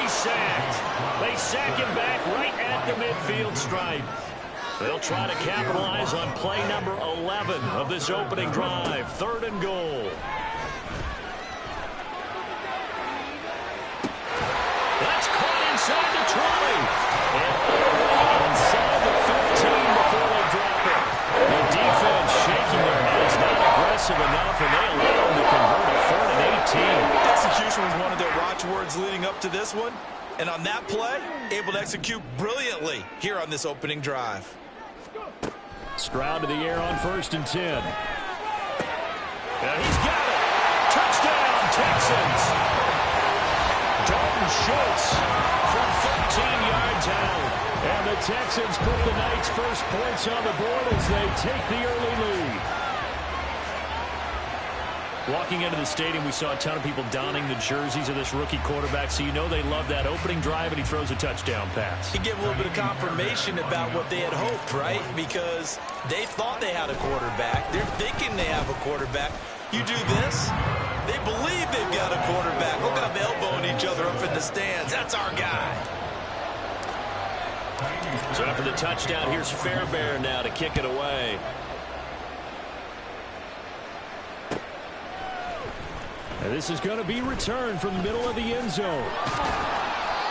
Sacked. They sack him back right at the midfield stripe. They'll try to capitalize on play number 11 of this opening drive. 3rd and goal. That's caught inside the 20. And inside the 15 before they drop it. The defense shaking their heads, not aggressive enough, and they allow them to convert a 3rd and 18. Execution was one of their watchwords leading up to this one. And on that play, able to execute brilliantly here on this opening drive. Stroud to the air on 1st and 10. And he's got it. Touchdown, Texans. Dalton Schultz from 15 yards out. And the Texans put the Knights' first points on the board as they take the early lead. Walking into the stadium, we saw a ton of people donning the jerseys of this rookie quarterback, so you know they love that opening drive, and he throws a touchdown pass. He gave a little bit of confirmation about what they had hoped, right? Because they thought they had a quarterback. They're thinking they have a quarterback. You do this, they believe they've got a quarterback. Look how they're elbowing each other up in the stands. That's our guy. So after the touchdown, here's Fairbairn now to kick it away. And this is going to be returned from the middle of the end zone.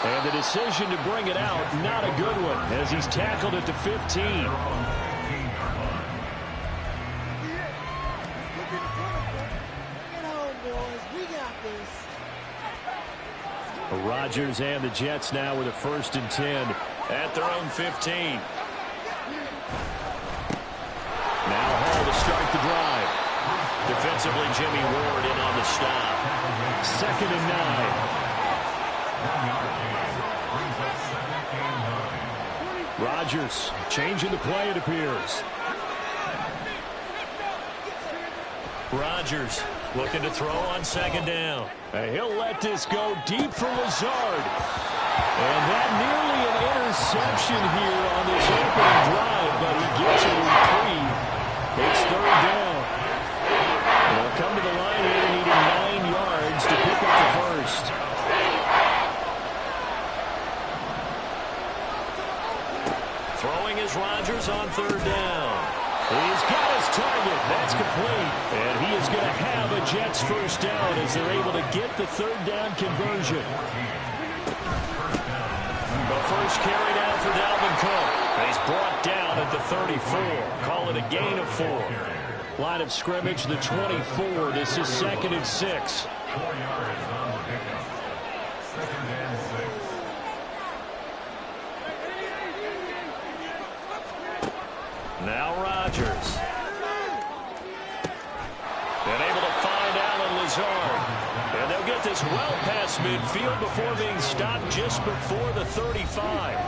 And the decision to bring it out, not a good one, as he's tackled at the 15. Rodgers and the Jets now with a 1st and 10 at their own 15. Now Hall to start the drive. Defensively, Jimmy Ward in on the stop. 2nd and 9. Rodgers changing the play, it appears. Rodgers looking to throw on 2nd down. And he'll let this go deep for Lazard. And that nearly an interception here on this opening drive, but he gets a reprieve. It's 3rd down. They'll come to the line here needing 9 yards to pick up the first. Throwing is Rodgers on 3rd down. He's got his target. That's complete. And he is going to have a Jets 1st down as they're able to get the 3rd down conversion. The first carry down for Dalvin Cook. He's brought down at the 34. Call it a gain of 4. Line of scrimmage, the 24. This is 2nd and 6. 4 yards on the pickup. 2nd and 6. Now Rodgers. And able to find Alan Lazard. And they'll get this well past midfield before being stopped just before the 35.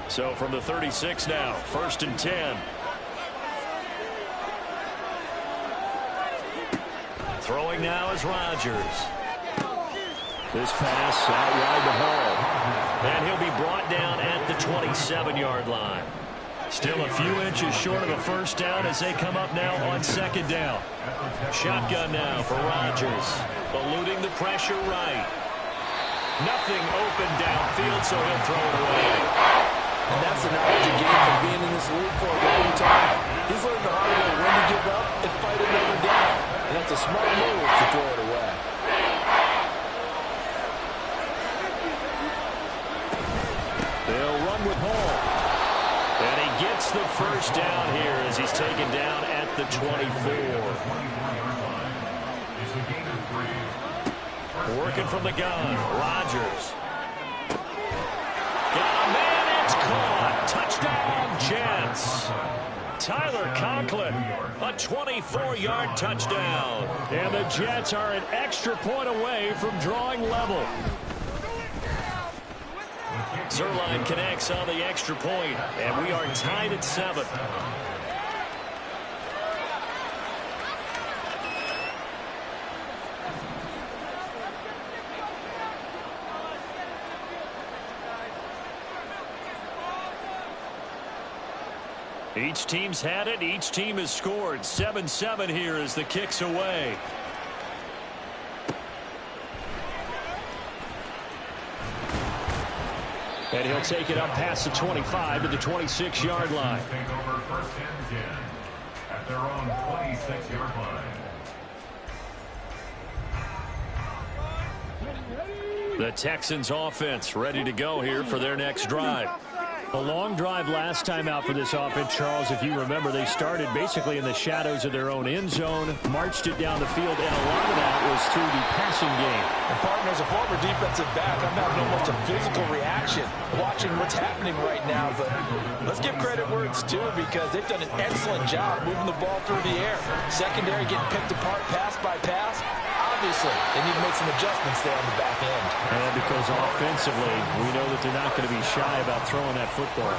So from the 36 now, 1st and 10. Throwing now is Rodgers. This pass out wide to Hall. And he'll be brought down at the 27-yard line. Still a few inches short of a 1st down as they come up now on 2nd down. Shotgun now for Rodgers. Eluding the pressure right. Nothing open downfield, so he'll throw it away. And that's the knowledge you gain from being in this league for a long time. He's learned the hard way when to give up and fight another down. And that's a smart move to throw it away. They'll run with Hall. And he gets the 1st down here as he's taken down at the 24. Working from the gun, Rodgers. Got a man, it's caught. Touchdown, Jets. Tyler Conklin, a 24-yard touchdown. And the Jets are an extra point away from drawing level. Zerline connects on the extra point, and we are tied at 7. Each team's had it. Each team has scored. 7-7 here as the kick's away. And he'll take it up past the 25 to the 26-yard line. Take over 1st and 10 at their own 26-yard line. The Texans offense ready to go here for their next drive. A long drive last time out for this offense, Charles. If you remember, they started basically in the shadows of their own end zone, marched it down the field, and a lot of that was through the passing game. And partner, as a former defensive back, I'm having almost a physical reaction watching what's happening right now. But let's give credit where it's due, because they've done an excellent job moving the ball through the air. Secondary getting picked apart pass by pass. obviously, they need to make some adjustments there on the back end. And because offensively, we know that they're not going to be shy about throwing that football.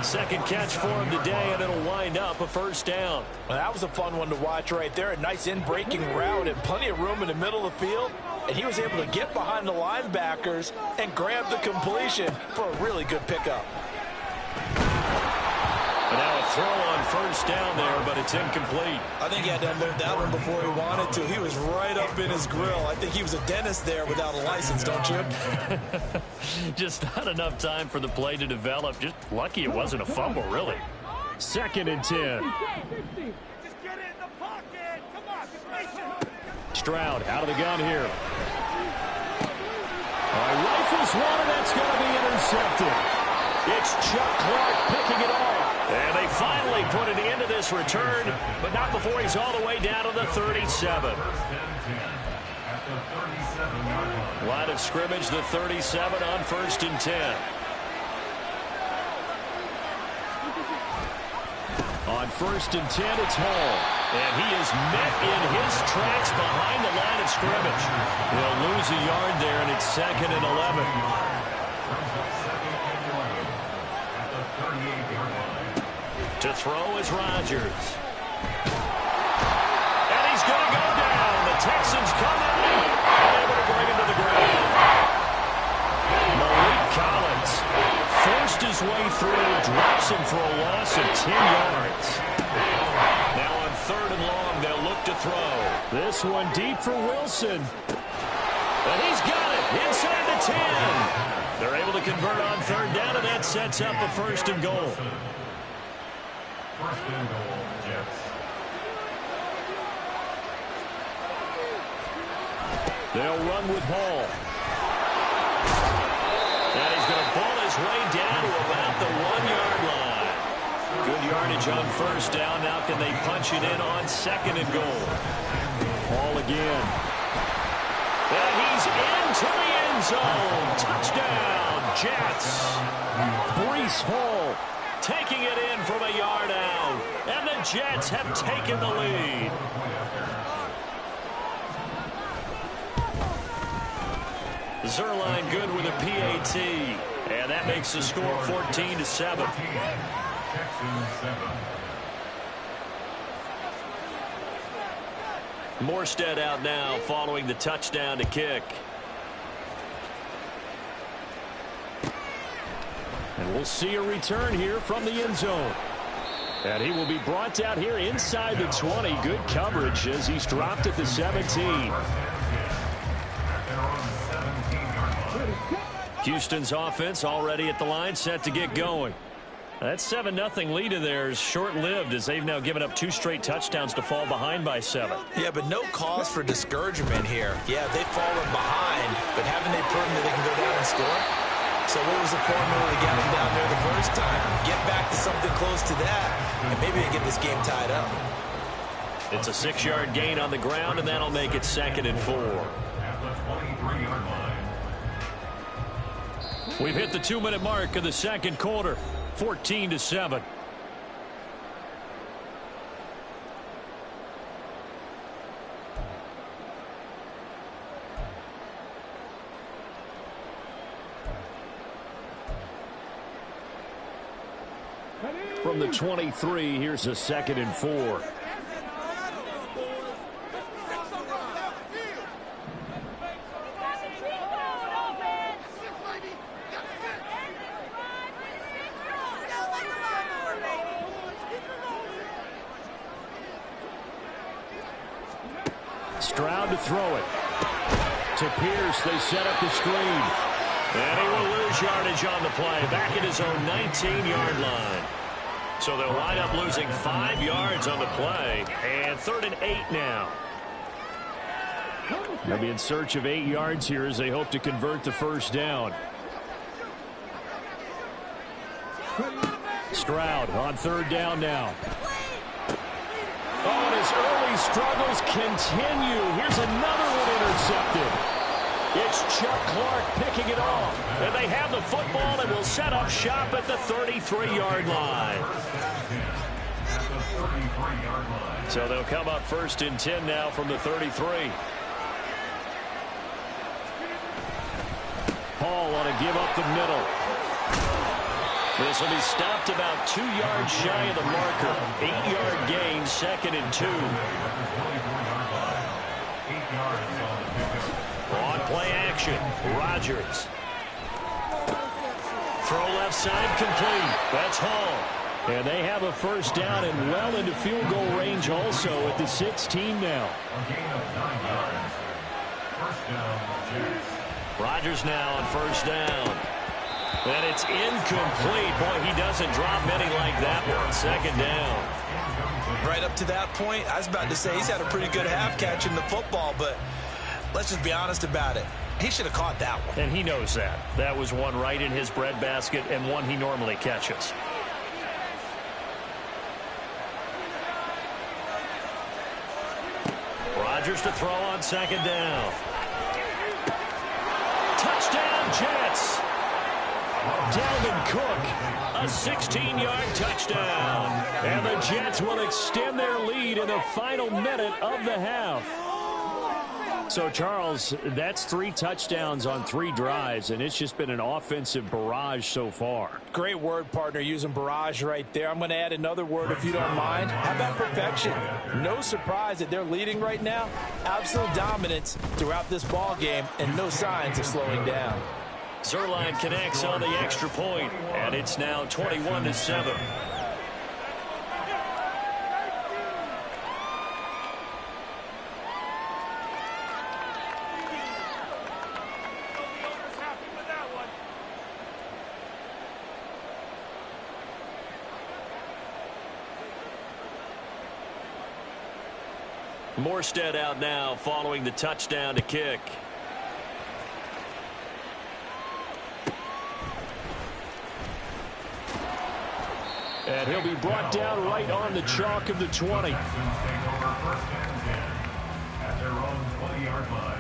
Second catch for him today, and it'll wind up a first down. Well, that was a fun one to watch right there. A nice in-breaking route and plenty of room in the middle of the field. And he was able to get behind the linebackers and grab the completion for a really good pickup. And now a throw on first down there, but it's incomplete. I think he had to unload that one before he wanted to. He was right up in his grill. I think he was a dentist there without a license, don't you? Just not enough time for the play to develop. Just lucky it wasn't a fumble, really. 2nd and 10. Just get it in the pocket. Come on, Stroud out of the gun here. Rifles one, and that's going to be intercepted. It's Chuck Clark picking it off. And they finally put an end to this return, but not before he's all the way down to the 37. Line of scrimmage, the 37 on 1st and 10. On 1st and 10, it's Hall. And he is met in his tracks behind the line of scrimmage. They'll lose a yard there, and it's 2nd and 11. To throw is Rodgers. And he's going to go down. The Texans come out and able to bring him to the ground. Malik Collins forced his way through, drops him for a loss of 10 yards. Now on 3rd and long, they'll look to throw. This one deep for Wilson. And he's got it inside the 10. They're able to convert on 3rd down, and that sets up a 1st and goal. 1st and goal, Jets. They'll run with Hall. And he's going to ball his way down to about the 1-yard line. Good yardage on 1st down. Now can they punch it in on 2nd and goal? Hall again. And he's into the end zone. Touchdown, Jets. Breece Hall taking it in from a yard out. And the Jets have taken the lead. Zerline good with a PAT. And that makes the score 14-7. Morstead out now following the touchdown to kick. And we'll see a return here from the end zone. And he will be brought down here inside the 20. Good coverage as he's dropped at the 17. Houston's offense already at the line, set to get going. That 7-0 lead of theirs short-lived as they've now given up 2 straight touchdowns to fall behind by 7. Yeah, but no cause for discouragement here. Yeah, they've fallen behind, but haven't they proven that they can go down and score? So what was the formula to get them down there the first time? Get back to something close to that, and maybe they get this game tied up. It's a 6-yard gain on the ground, and that'll make it 2nd and 4. We've hit the 2-minute mark of the second quarter. 14-7. From the 23, here's a 2nd and 4. Stroud to throw it. To Pierce, they set up the screen. And he will lose yardage on the play. Back at his own 19-yard line. So they'll wind up losing 5 yards on the play. And 3rd and 8 now. They'll be in search of 8 yards here as they hope to convert the first down. Stroud on 3rd down now. Oh, and his early struggles continue. Here's another one intercepted. It's Chuck Clark picking it off. And they have the football and will set up shop at the 33-yard line. So they'll come up 1st and 10 now from the 33. call on a give up the middle. This will be stopped about 2 yards shy of the marker. 8-yard gain, 2nd and 2. On play action, Rodgers. Throw left side complete. That's Hall. And they have a first down and well into field goal range also at the 16 now. Rodgers now on first down. And it's incomplete. Boy, he doesn't drop many like that one. 2nd down. Right up to that point, I was about to say he's had a pretty good half catching the football, but let's just be honest about it. He should have caught that one. And he knows that. That was one right in his breadbasket and one he normally catches. Rodgers to throw on 2nd down. Touchdown, Jets. Dalvin Cook, a 16-yard touchdown. And the Jets will extend their lead in the final minute of the half. So, Charles, that's 3 touchdowns on 3 drives, and it's just been an offensive barrage so far. Great word, partner, using barrage right there. I'm going to add another word if you don't mind. How about perfection? No surprise that they're leading right now. Absolute dominance throughout this ball game and no signs of slowing down. Zerline connects on the extra point, and it's now 21-7. Morstead out now following the touchdown to kick. And he'll be brought down right on the chalk of the 20. At their own 20-yard line.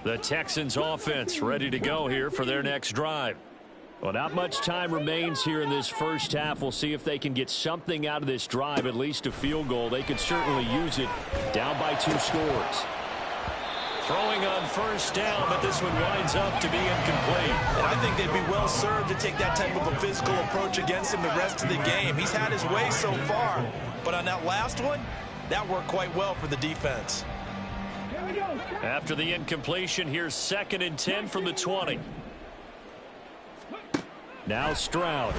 The Texans offense ready to go here for their next drive. Well, not much time remains here in this first half. We'll see if they can get something out of this drive, at least a field goal. They could certainly use it down by 2 scores. Throwing on first down, but this one winds up to be incomplete. And I think they'd be well served to take that type of a physical approach against him the rest of the game. He's had his way so far, but on that last one, that worked quite well for the defense. After the incompletion, here's 2nd and 10 from the 20. Now Stroud.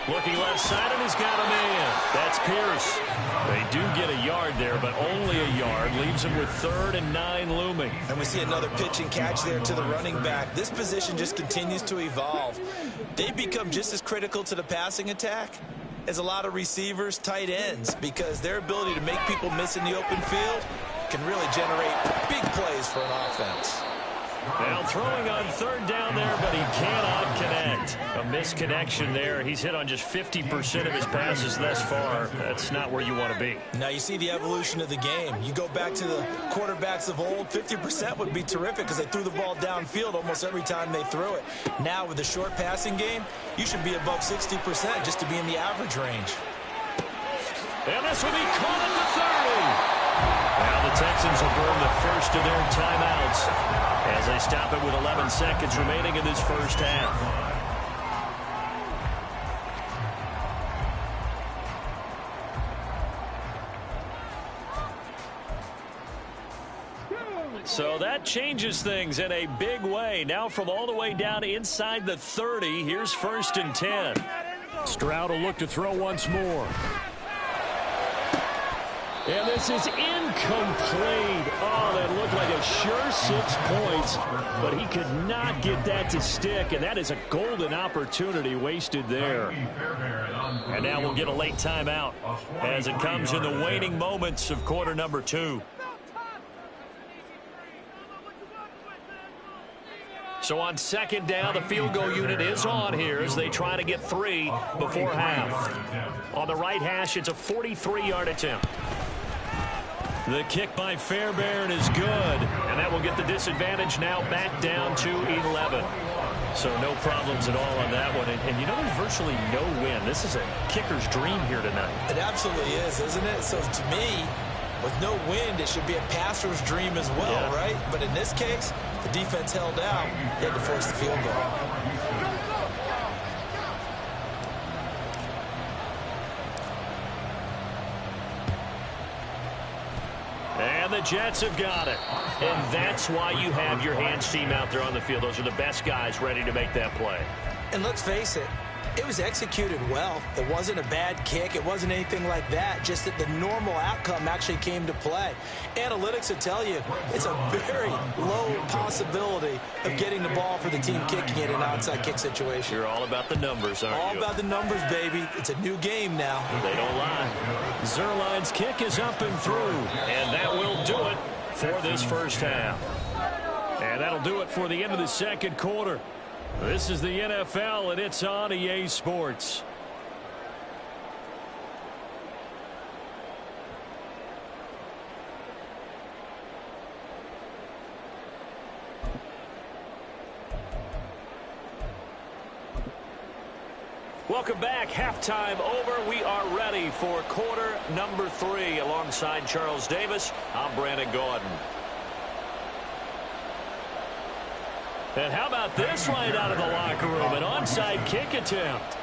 Looking left side, and he's got a man. That's Pierce. They do get a yard there, but only a yard. Leaves him with 3rd and 9 looming. And we see another pitch and catch there to the running back. This position just continues to evolve. They become just as critical to the passing attack as a lot of receivers, tight ends, because their ability to make people miss in the open field can really generate big plays for an offense. Now throwing on 3rd down there, but he cannot connect. A misconnection there. He's hit on just 50% of his passes thus far. That's not where you want to be. Now you see the evolution of the game. You go back to the quarterbacks of old, 50% would be terrific because they threw the ball downfield almost every time they threw it. Now with the short passing game, you should be above 60% just to be in the average range. And this will be caught at the 30. Now the Texans will burn the first of their timeouts as they stop it with 11 seconds remaining in this first half. So that changes things in a big way. Now from all the way down inside the 30, here's 1st and 10. Stroud will look to throw once more. And this is incomplete. Oh, that looked like a sure 6 points, but he could not get that to stick, and that is a golden opportunity wasted there. And now we'll get a late timeout as it comes in the waning moments of quarter number 2. So on 2nd down, the field goal unit is on here as they try to get 3 before half. On the right hash, it's a 43-yard attempt. The kick by Fairbairn is good, and that will get the disadvantage now back down to 11. So no problems at all on that one. And you know, there's virtually no wind. This is a kicker's dream here tonight. It absolutely is, isn't it? So to me, with no wind, it should be a passer's dream as well, right? But in this case, the defense held out. They had to force the field goal. And the Jets have got it. And that's why you have your hands team out there on the field. Those are the best guys ready to make that play. And let's face it, it was executed well. It wasn't a bad kick. It wasn't anything like that. Just that the normal outcome actually came to play. Analytics will tell you it's a very low possibility of getting the ball for the team kicking it in an onside kick situation. You're all about the numbers, aren't you? All about the numbers, baby. It's a new game now. They don't lie. Zerline's kick is up and through. And that will do it for this first half. And that'll do it for the end of the second quarter. This is the NFL, and it's on EA Sports. Welcome back. Halftime over. We are ready for quarter number 3. Alongside Charles Davis, I'm Brandon Gordon. And how about this right out of the locker room? An onside kick attempt.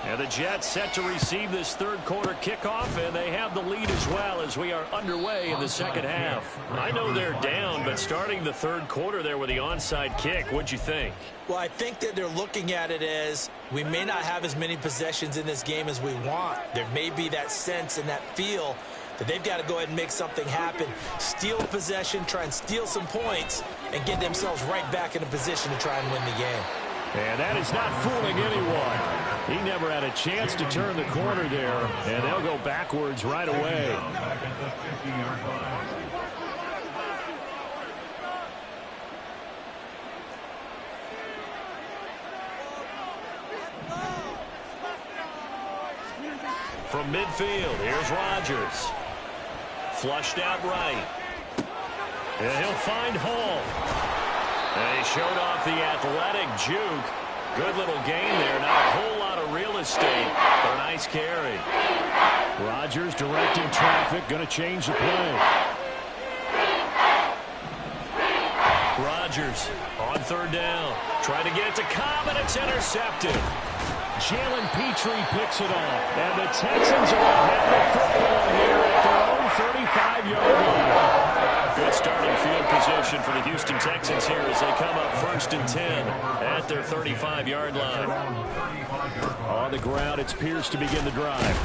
And the Jets set to receive this third quarter kickoff, and they have the lead as well as we are underway in the second half. I know they're down, but starting the third quarter there with the onside kick, what'd you think? Well, I think that they're looking at it as we may not have as many possessions in this game as we want. There may be that sense and that feel that they've got to go ahead and make something happen, steal possession, try and steal some points, and get themselves right back in a position to try and win the game. And that is not fooling anyone. He never had a chance to turn the corner there, and they'll go backwards right away. From midfield, here's Rodgers. Flushed out right. And he'll find Hall. And he showed off the athletic juke. Good little gain there. Not a whole lot of real estate, but a nice carry. Rodgers directing traffic. Going to change the play. Rodgers on third down. Trying to get it to Cobb, and it's intercepted. Jalen Petrie picks it off. And the Texans will have the football here at their own 35-yard line. Good starting field position for the Houston Texans here as they come up 1st and 10 at their 35-yard line. On the ground, it's Pierce to begin the drive.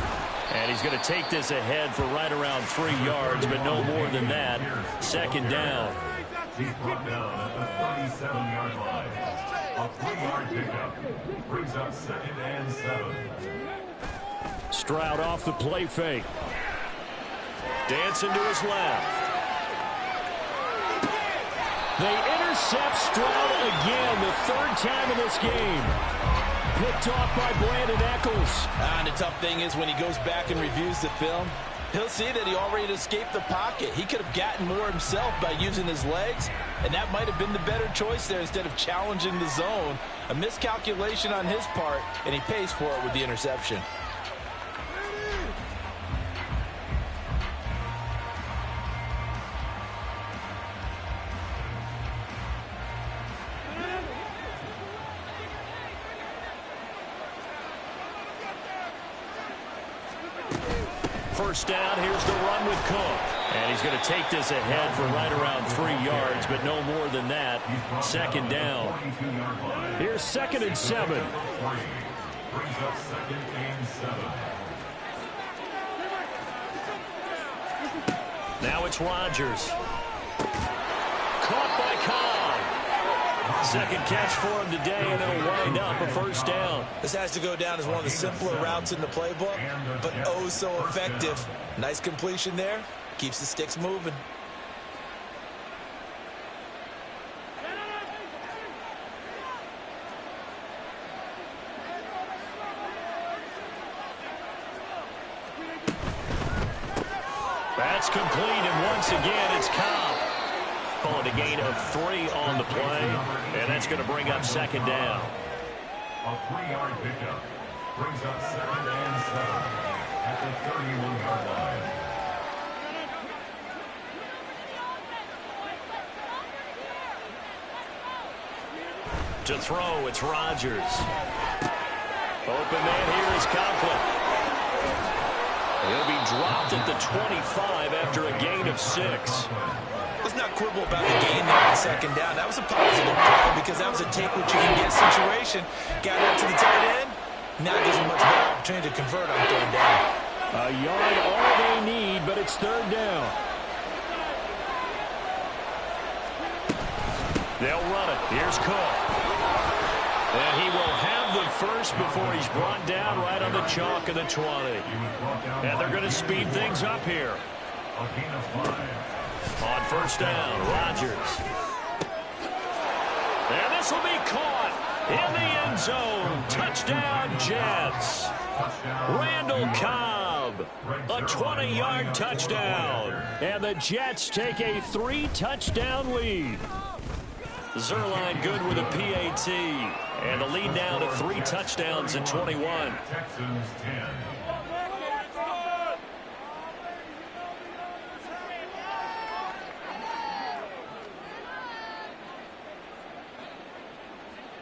And he's going to take this ahead for right around 3 yards, but no more than that. Second down. He's brought down at the 37-yard line. A 3-yard pickup brings up 2nd and 7. Stroud off the play fake. Dancing to his left. They intercept Stroud again, the 3rd time in this game. Picked off by Brandon Echols. And the tough thing is when he goes back and reviews the film, he'll see that he already escaped the pocket. He could have gotten more himself by using his legs, and that might have been the better choice there instead of challenging the zone. A miscalculation on his part, and he pays for it with the interception. First down, here's the run with Cook. And he's going to take this ahead for right around 3 yards, but no more than that. Second down. Here's 2nd and 7. Brings up 2nd and 7. Now it's Rodgers. Caught by Cobb. Second catch for him today, and it'll wind up a first down. This has to go down as one of the simpler routes in the playbook, but oh so effective. Nice completion there. Keeps the sticks moving. That's complete, and once again, it's Cobb. Call it a gain of 3 on the play, and that's going to bring up second down. A 3-yard pickup brings up 2nd and 7 at the 31-yard line. To throw, it's Rodgers. Open man here is Conklin. He'll be dropped at the 25 after a gain of 6. Let's not quibble about the gain there on second down. That was a positive play because that was a take-what-you-can-get situation. Got out to the tight end. Now gives him much better opportunity to convert on third down. A yard all they need, but it's third down. They'll run it. Here's Cook. And he will have the first before he's brought down right on the chalk of the 20. And they're going to speed things up here. On first down, Rodgers. And this will be caught in the end zone. Touchdown, Jets. Randall Cobb, a 20-yard touchdown. And the Jets take a 3-touchdown lead. Zerline good with a PAT. And the lead now to 3 touchdowns at 21. Texans 10.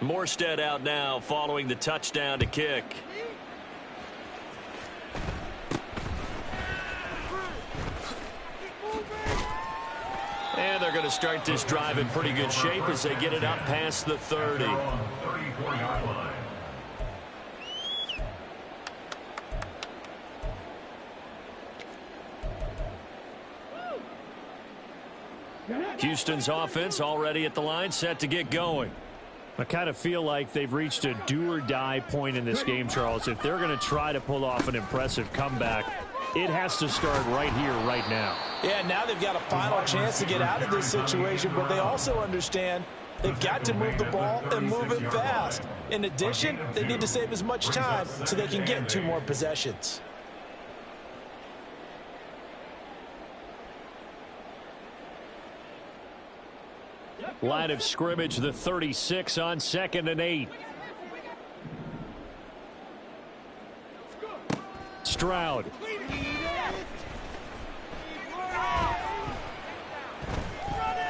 Morstead out now following the touchdown to kick. And they're going to start this drive in pretty good shape as they get it up past the 30. 34-yard line. Houston's offense already at the line, set to get going. I kind of feel like they've reached a do-or-die point in this game, Charles. If they're going to try to pull off an impressive comeback, it has to start right here, right now. Yeah, now they've got a final chance to get out of this situation, but they also understand they've got to move the ball and move it fast. In addition, they need to save as much time so they can get 2 more possessions. Line of scrimmage, the 36 on 2nd and 8. Stroud.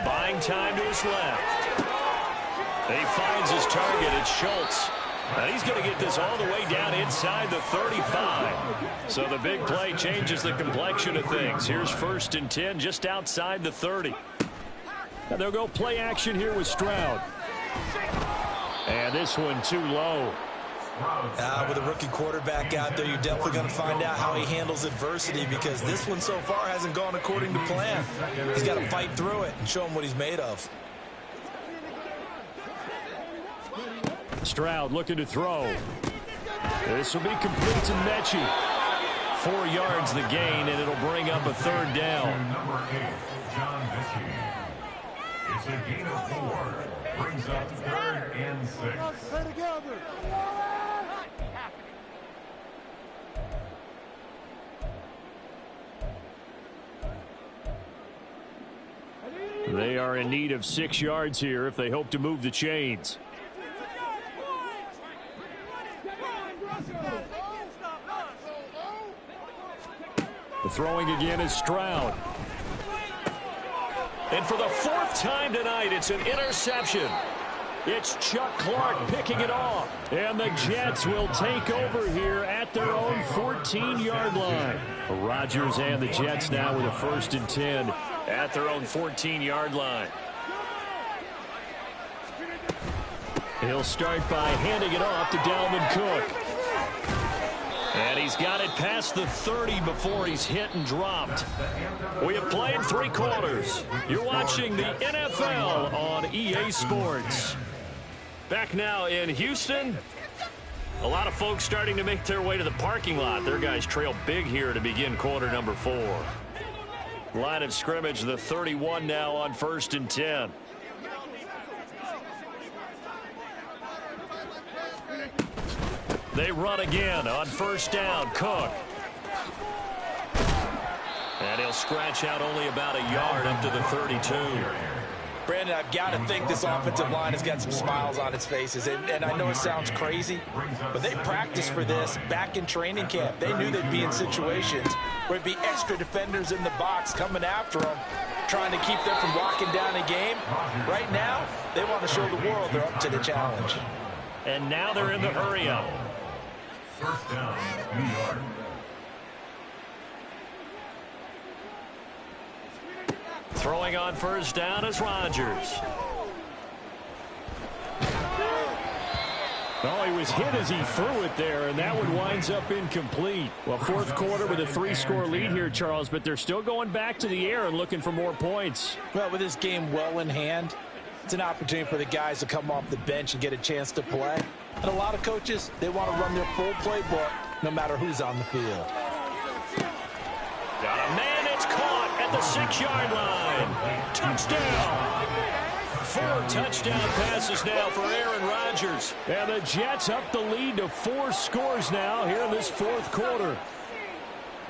Buying time to his left. He finds his target. It's Schultz. And he's going to get this all the way down inside the 35. So the big play changes the complexion of things. Here's 1st and 10 just outside the 30. And they'll go play action here with Stroud. And this one too low. With a rookie quarterback out there, you're definitely going to find out how he handles adversity because this one so far hasn't gone according to plan. He's got to fight through it and show him what he's made of. Stroud looking to throw. This will be complete to Mechie. 4 yards the gain, and it'll bring up a third down. Number 8, John Mechie. It's a gain of 4. Brings up 3rd and 6. Play together. They are in need of 6 yards here if they hope to move the chains. The throwing again is Stroud. And for the 4th time tonight, it's an interception. It's Chuck Clark picking it off. And the Jets will take over here at their own 14-yard line. Rodgers and the Jets now with a 1st and 10 at their own 14-yard line. He'll start by handing it off to Dalvin Cook. And he's got it past the 30 before he's hit and dropped. We have played 3 quarters. You're watching the NFL on EA Sports. Back now in Houston. A lot of folks starting to make their way to the parking lot. Their guys trail big here to begin quarter number 4. Line of scrimmage, the 31 now on 1st and 10. They run again on 1st down. Cook. And he'll scratch out only about a yard up to the 32. Brandon, I've got to think this offensive line has got some smiles on its faces. And I know it sounds crazy, but they practiced for this back in training camp. They knew they'd be in situations where it'd be extra defenders in the box coming after them, trying to keep them from locking down a game. Right now, they want to show the world they're up to the challenge. And now they're in the hurry-up. First down, New York. Throwing on first down is Rodgers. Oh, he was hit as he threw it there, and that one winds up incomplete. Well, fourth quarter with a 3-score lead here, Charles, but they're still going back to the air and looking for more points. Well, with this game well in hand, it's an opportunity for the guys to come off the bench and get a chance to play. And a lot of coaches, they want to run their full playbook no matter who's on the field. Got a man, it's caught at the 6-yard line. Touchdown. 4 touchdown passes now for Aaron Rodgers. And the Jets up the lead to 4 scores now here in this fourth quarter.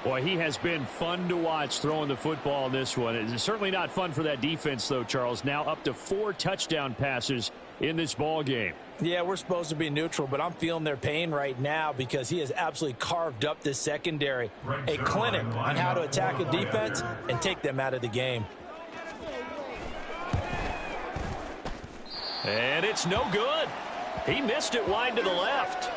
Boy, he has been fun to watch throwing the football in this one. It's certainly not fun for that defense, though, Charles. Now up to 4 touchdown passes in this ball game. Yeah, we're supposed to be neutral, but I'm feeling their pain right now because he has absolutely carved up this secondary. A clinic on how to attack a defense and take them out of the game. And it's no good. He missed it wide to the left.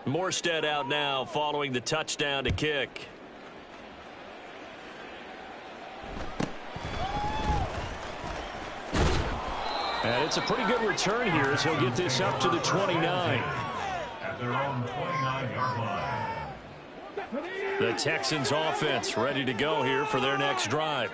Morstead out now following the touchdown to kick. And it's a pretty good return here as he'll get this up to the 29. At their own 29-yard line. The Texans offense ready to go here for their next drive.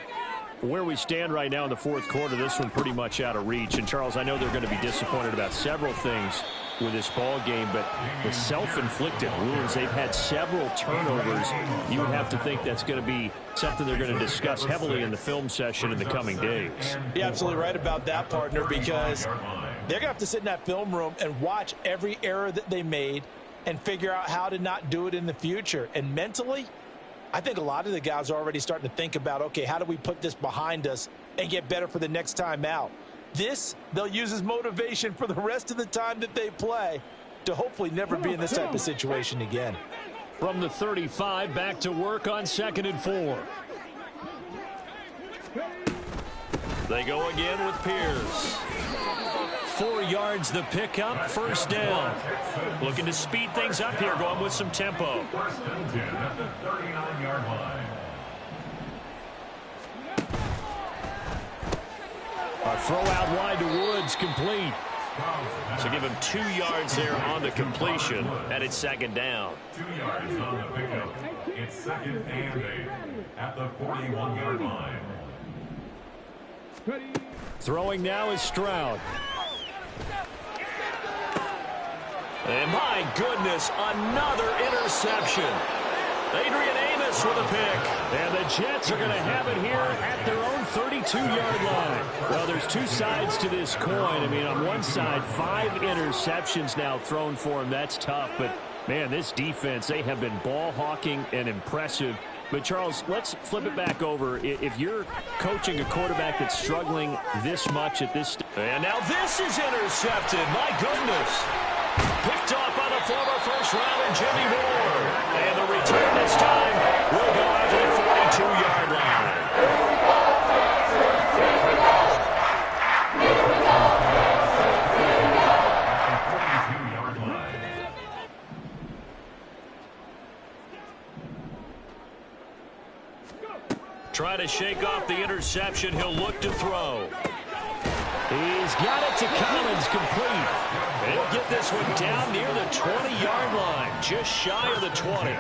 Where we stand right now in the fourth quarter, this one pretty much out of reach. And, Charles, I know they're going to be disappointed about several things with this ball game, but the self-inflicted wounds, they've had several turnovers. You would have to think that's going to be something they're going to discuss heavily in the film session in the coming days. You're absolutely right about that, partner, because they're going to have to sit in that film room and watch every error that they made and figure out how to not do it in the future. And mentally, I think a lot of the guys are already starting to think about, okay, how do we put this behind us and get better for the next time out? This, they'll use as motivation for the rest of the time that they play to hopefully never be in this type of situation again. From the 35, back to work on 2nd and 4. They go again with Pierce. 4 yards the pickup, first down. Looking to speed things up here, going with some tempo. First and 10 at the 39-yard line. A throw out wide to Woods, complete. So give him 2 yards there on the completion, and it's 2nd down. 2 yards on the pickup. It's 2nd and 8 at the 41-yard line. Throwing now is Stroud. And my goodness, another interception. Adrian Amos with a pick. And the Jets are going to have it here at their own 32-yard line. Well, there's 2 sides to this coin. I mean, on one side, 5 interceptions now thrown for him. That's tough. But, man, this defense, they have been ball hawking and impressive. But, Charles, let's flip it back over. If you're coaching a quarterback that's struggling this much at this stage. And now this is intercepted. My goodness. Picked off by the former first-rounder Jimmy Ward. And the return this time will go out to the 42-yard line. Try to shake off the interception. He'll look to throw. He's got it to Collins, complete. He'll get this one down near the 20-yard line, just shy of the 20.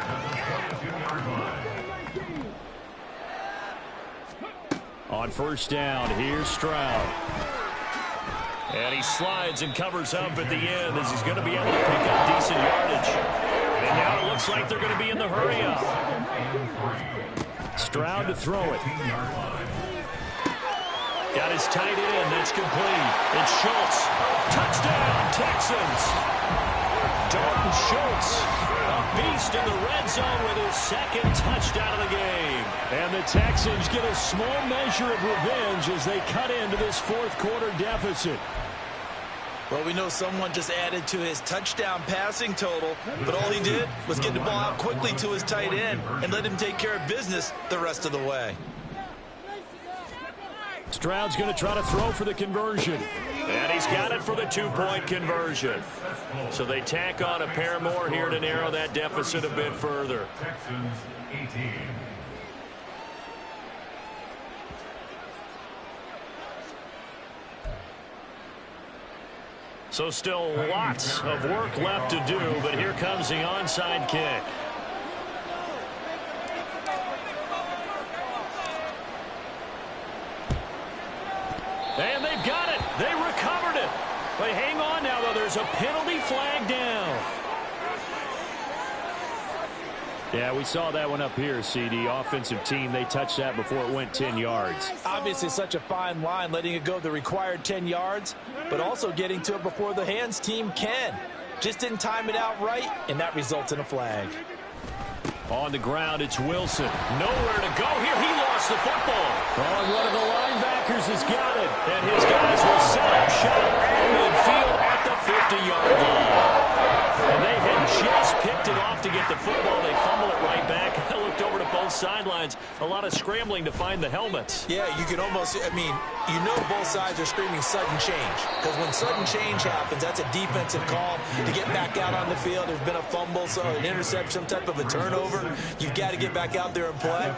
On first down, here's Stroud. And he slides and covers up at the end as he's going to be able to pick up decent yardage. And now it looks like they're going to be in the hurry up. Stroud to throw it. Got his tight end. That's complete. It's Schultz. Touchdown, Texans. Dalton Schultz, a beast in the red zone with his second touchdown of the game. And the Texans get a small measure of revenge as they cut into this fourth quarter deficit. Well, we know someone just added to his touchdown passing total, but all he did was get the ball out quickly to his tight end and let him take care of business the rest of the way. Stroud's going to try to throw for the conversion. And he's got it for the two-point conversion. So they tack on a pair more here to narrow that deficit a bit further. Texans 18. So still lots of work left to do, but here comes the onside kick. And they've got it. They recovered it. But hang on now, though. There's a penalty flag down. Yeah, we saw that one up here, CD. Offensive team, they touched that before it went 10 yards. Obviously such a fine line, letting it go the required 10 yards, but also getting to it before the hands team can. Just didn't time it out right, and that results in a flag. On the ground, it's Wilson. Nowhere to go here. He lost the football. Oh, one of the linebackers has got it. And his guys will set up shop at midfield at the 50-yard line. And they had just picked it off to get the football. They fumble it right back. I looked over to both sidelines. A lot of scrambling to find the helmets. Yeah, you can almost, you know both sides are screaming sudden change. Because when sudden change happens, that's a defensive call to get back out on the field. There's been a fumble, so an interception, some type of a turnover. You've got to get back out there and play.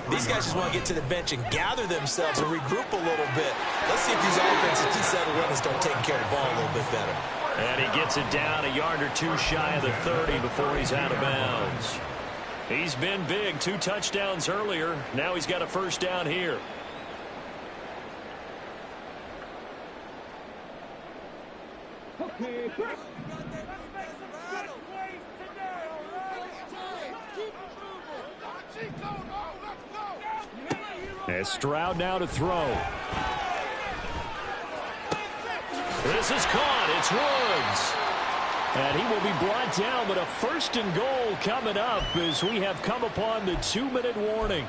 These guys just want to get to the bench and gather themselves and regroup a little bit. Let's see if these offenses can settle in and start taking care of the ball a little bit better. And he gets it down a yard or two shy of the 30 before he's out of bounds. He's been big. 2 touchdowns earlier. Now he's got a first down here. Okay. As Stroud now to throw. This is caught. It's Woods. And he will be brought down, but a first and goal coming up as we have come upon the 2-minute warning.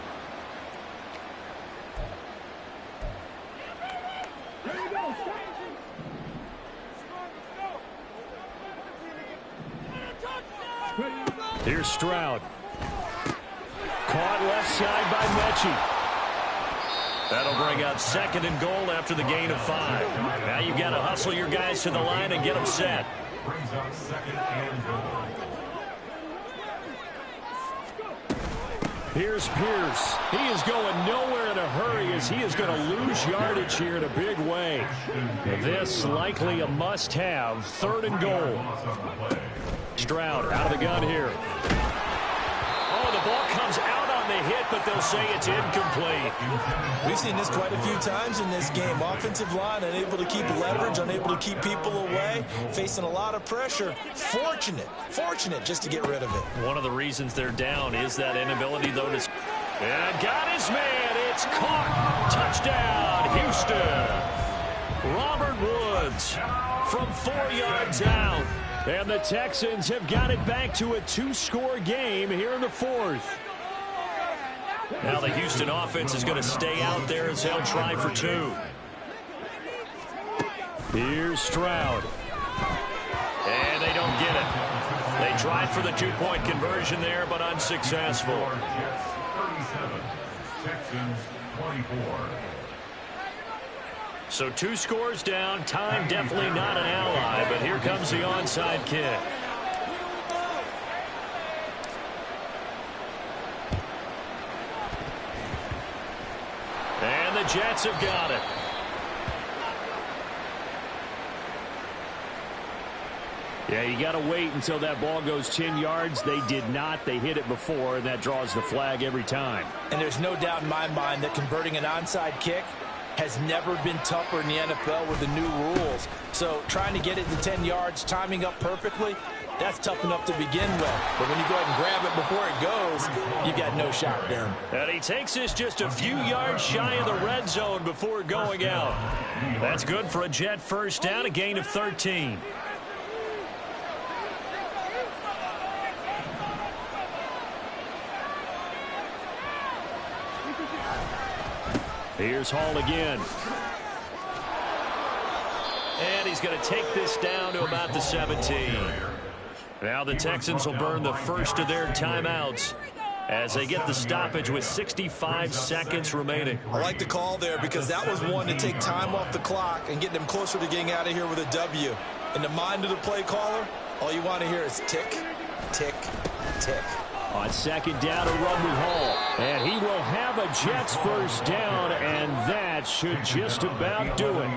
Here's Stroud. Caught left side by Mechie. That'll bring up second and goal after the gain of 5. Now you've got to hustle your guys to the line and get them set. Brings up second and goal. Here's Pierce. He is going nowhere in a hurry as he is going to lose yardage here in a big way. This likely a must-have. 3rd and goal. Stroud out of the gun here. Oh, the ball comes out on the hit, but they'll say it's incomplete. We've seen this quite a few times in this game. Offensive line unable to keep leverage, unable to keep people away, facing a lot of pressure. Fortunate just to get rid of it. One of the reasons they're down is that inability, though, to... And got his man. It's caught. Touchdown, Houston. Robert Woods from 4 yards out. And the Texans have got it back to a 2-score game here in the 4th. Now the Houston offense is going to stay out there as they'll try for 2. Here's Stroud. And they don't get it. They tried for the 2-point conversion there, but unsuccessful. 37. Texans 24. So 2 scores down. Time definitely not an ally, but here comes the onside kick. And the Jets have got it. Yeah, you got to wait until that ball goes 10 yards. They did not. They hit it before, and that draws the flag every time. And there's no doubt in my mind that converting an onside kick has never been tougher in the NFL with the new rules. So trying to get it to 10 yards, timing up perfectly, that's tough enough to begin with. But when you go ahead and grab it before it goes, you've got no shot there. And he takes us just a few yards shy of the red zone before going out. That's good for a Jet first down, a gain of 13. Here's Hall again. And he's going to take this down to about the 17. Now the Texans will burn the first of their timeouts as they get the stoppage with 65 seconds remaining. I like the call there because that was one to take time off the clock and get them closer to getting out of here with a W. In the mind of the play caller, all you want to hear is tick, tick, tick. On second down, a run with Hall. And he will have a Jets first down, and that should just about do it.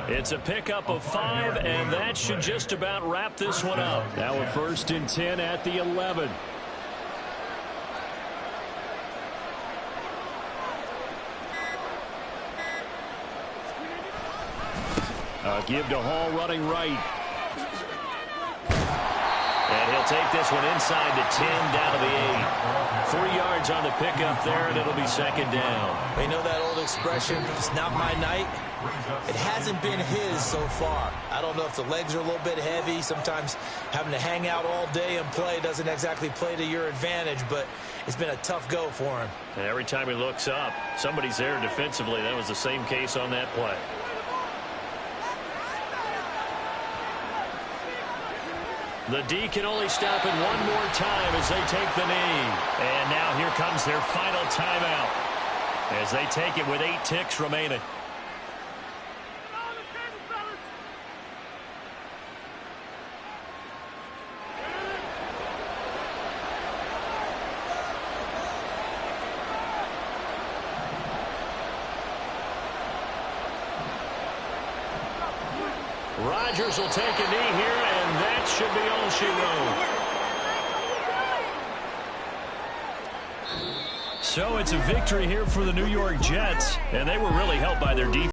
It's a pickup of 5, and that should just about wrap this one up. Now a 1st and 10 at the 11. A give to Hall running right. And he'll take this one inside the 10, down to the 8. 3 yards on the pickup there, and it'll be second down. You know that old expression, it's not my night? It hasn't been his so far. I don't know if the legs are a little bit heavy. Sometimes having to hang out all day and play doesn't exactly play to your advantage, but it's been a tough go for him. And every time he looks up, somebody's there defensively. That was the same case on that play. The D can only stop it one more time as they take the knee. And now here comes their final timeout as they take it with 8 ticks remaining. Rodgers will take a knee here, and that should be all she wrote. So it's a victory here for the New York Jets, and they were really helped by their defense.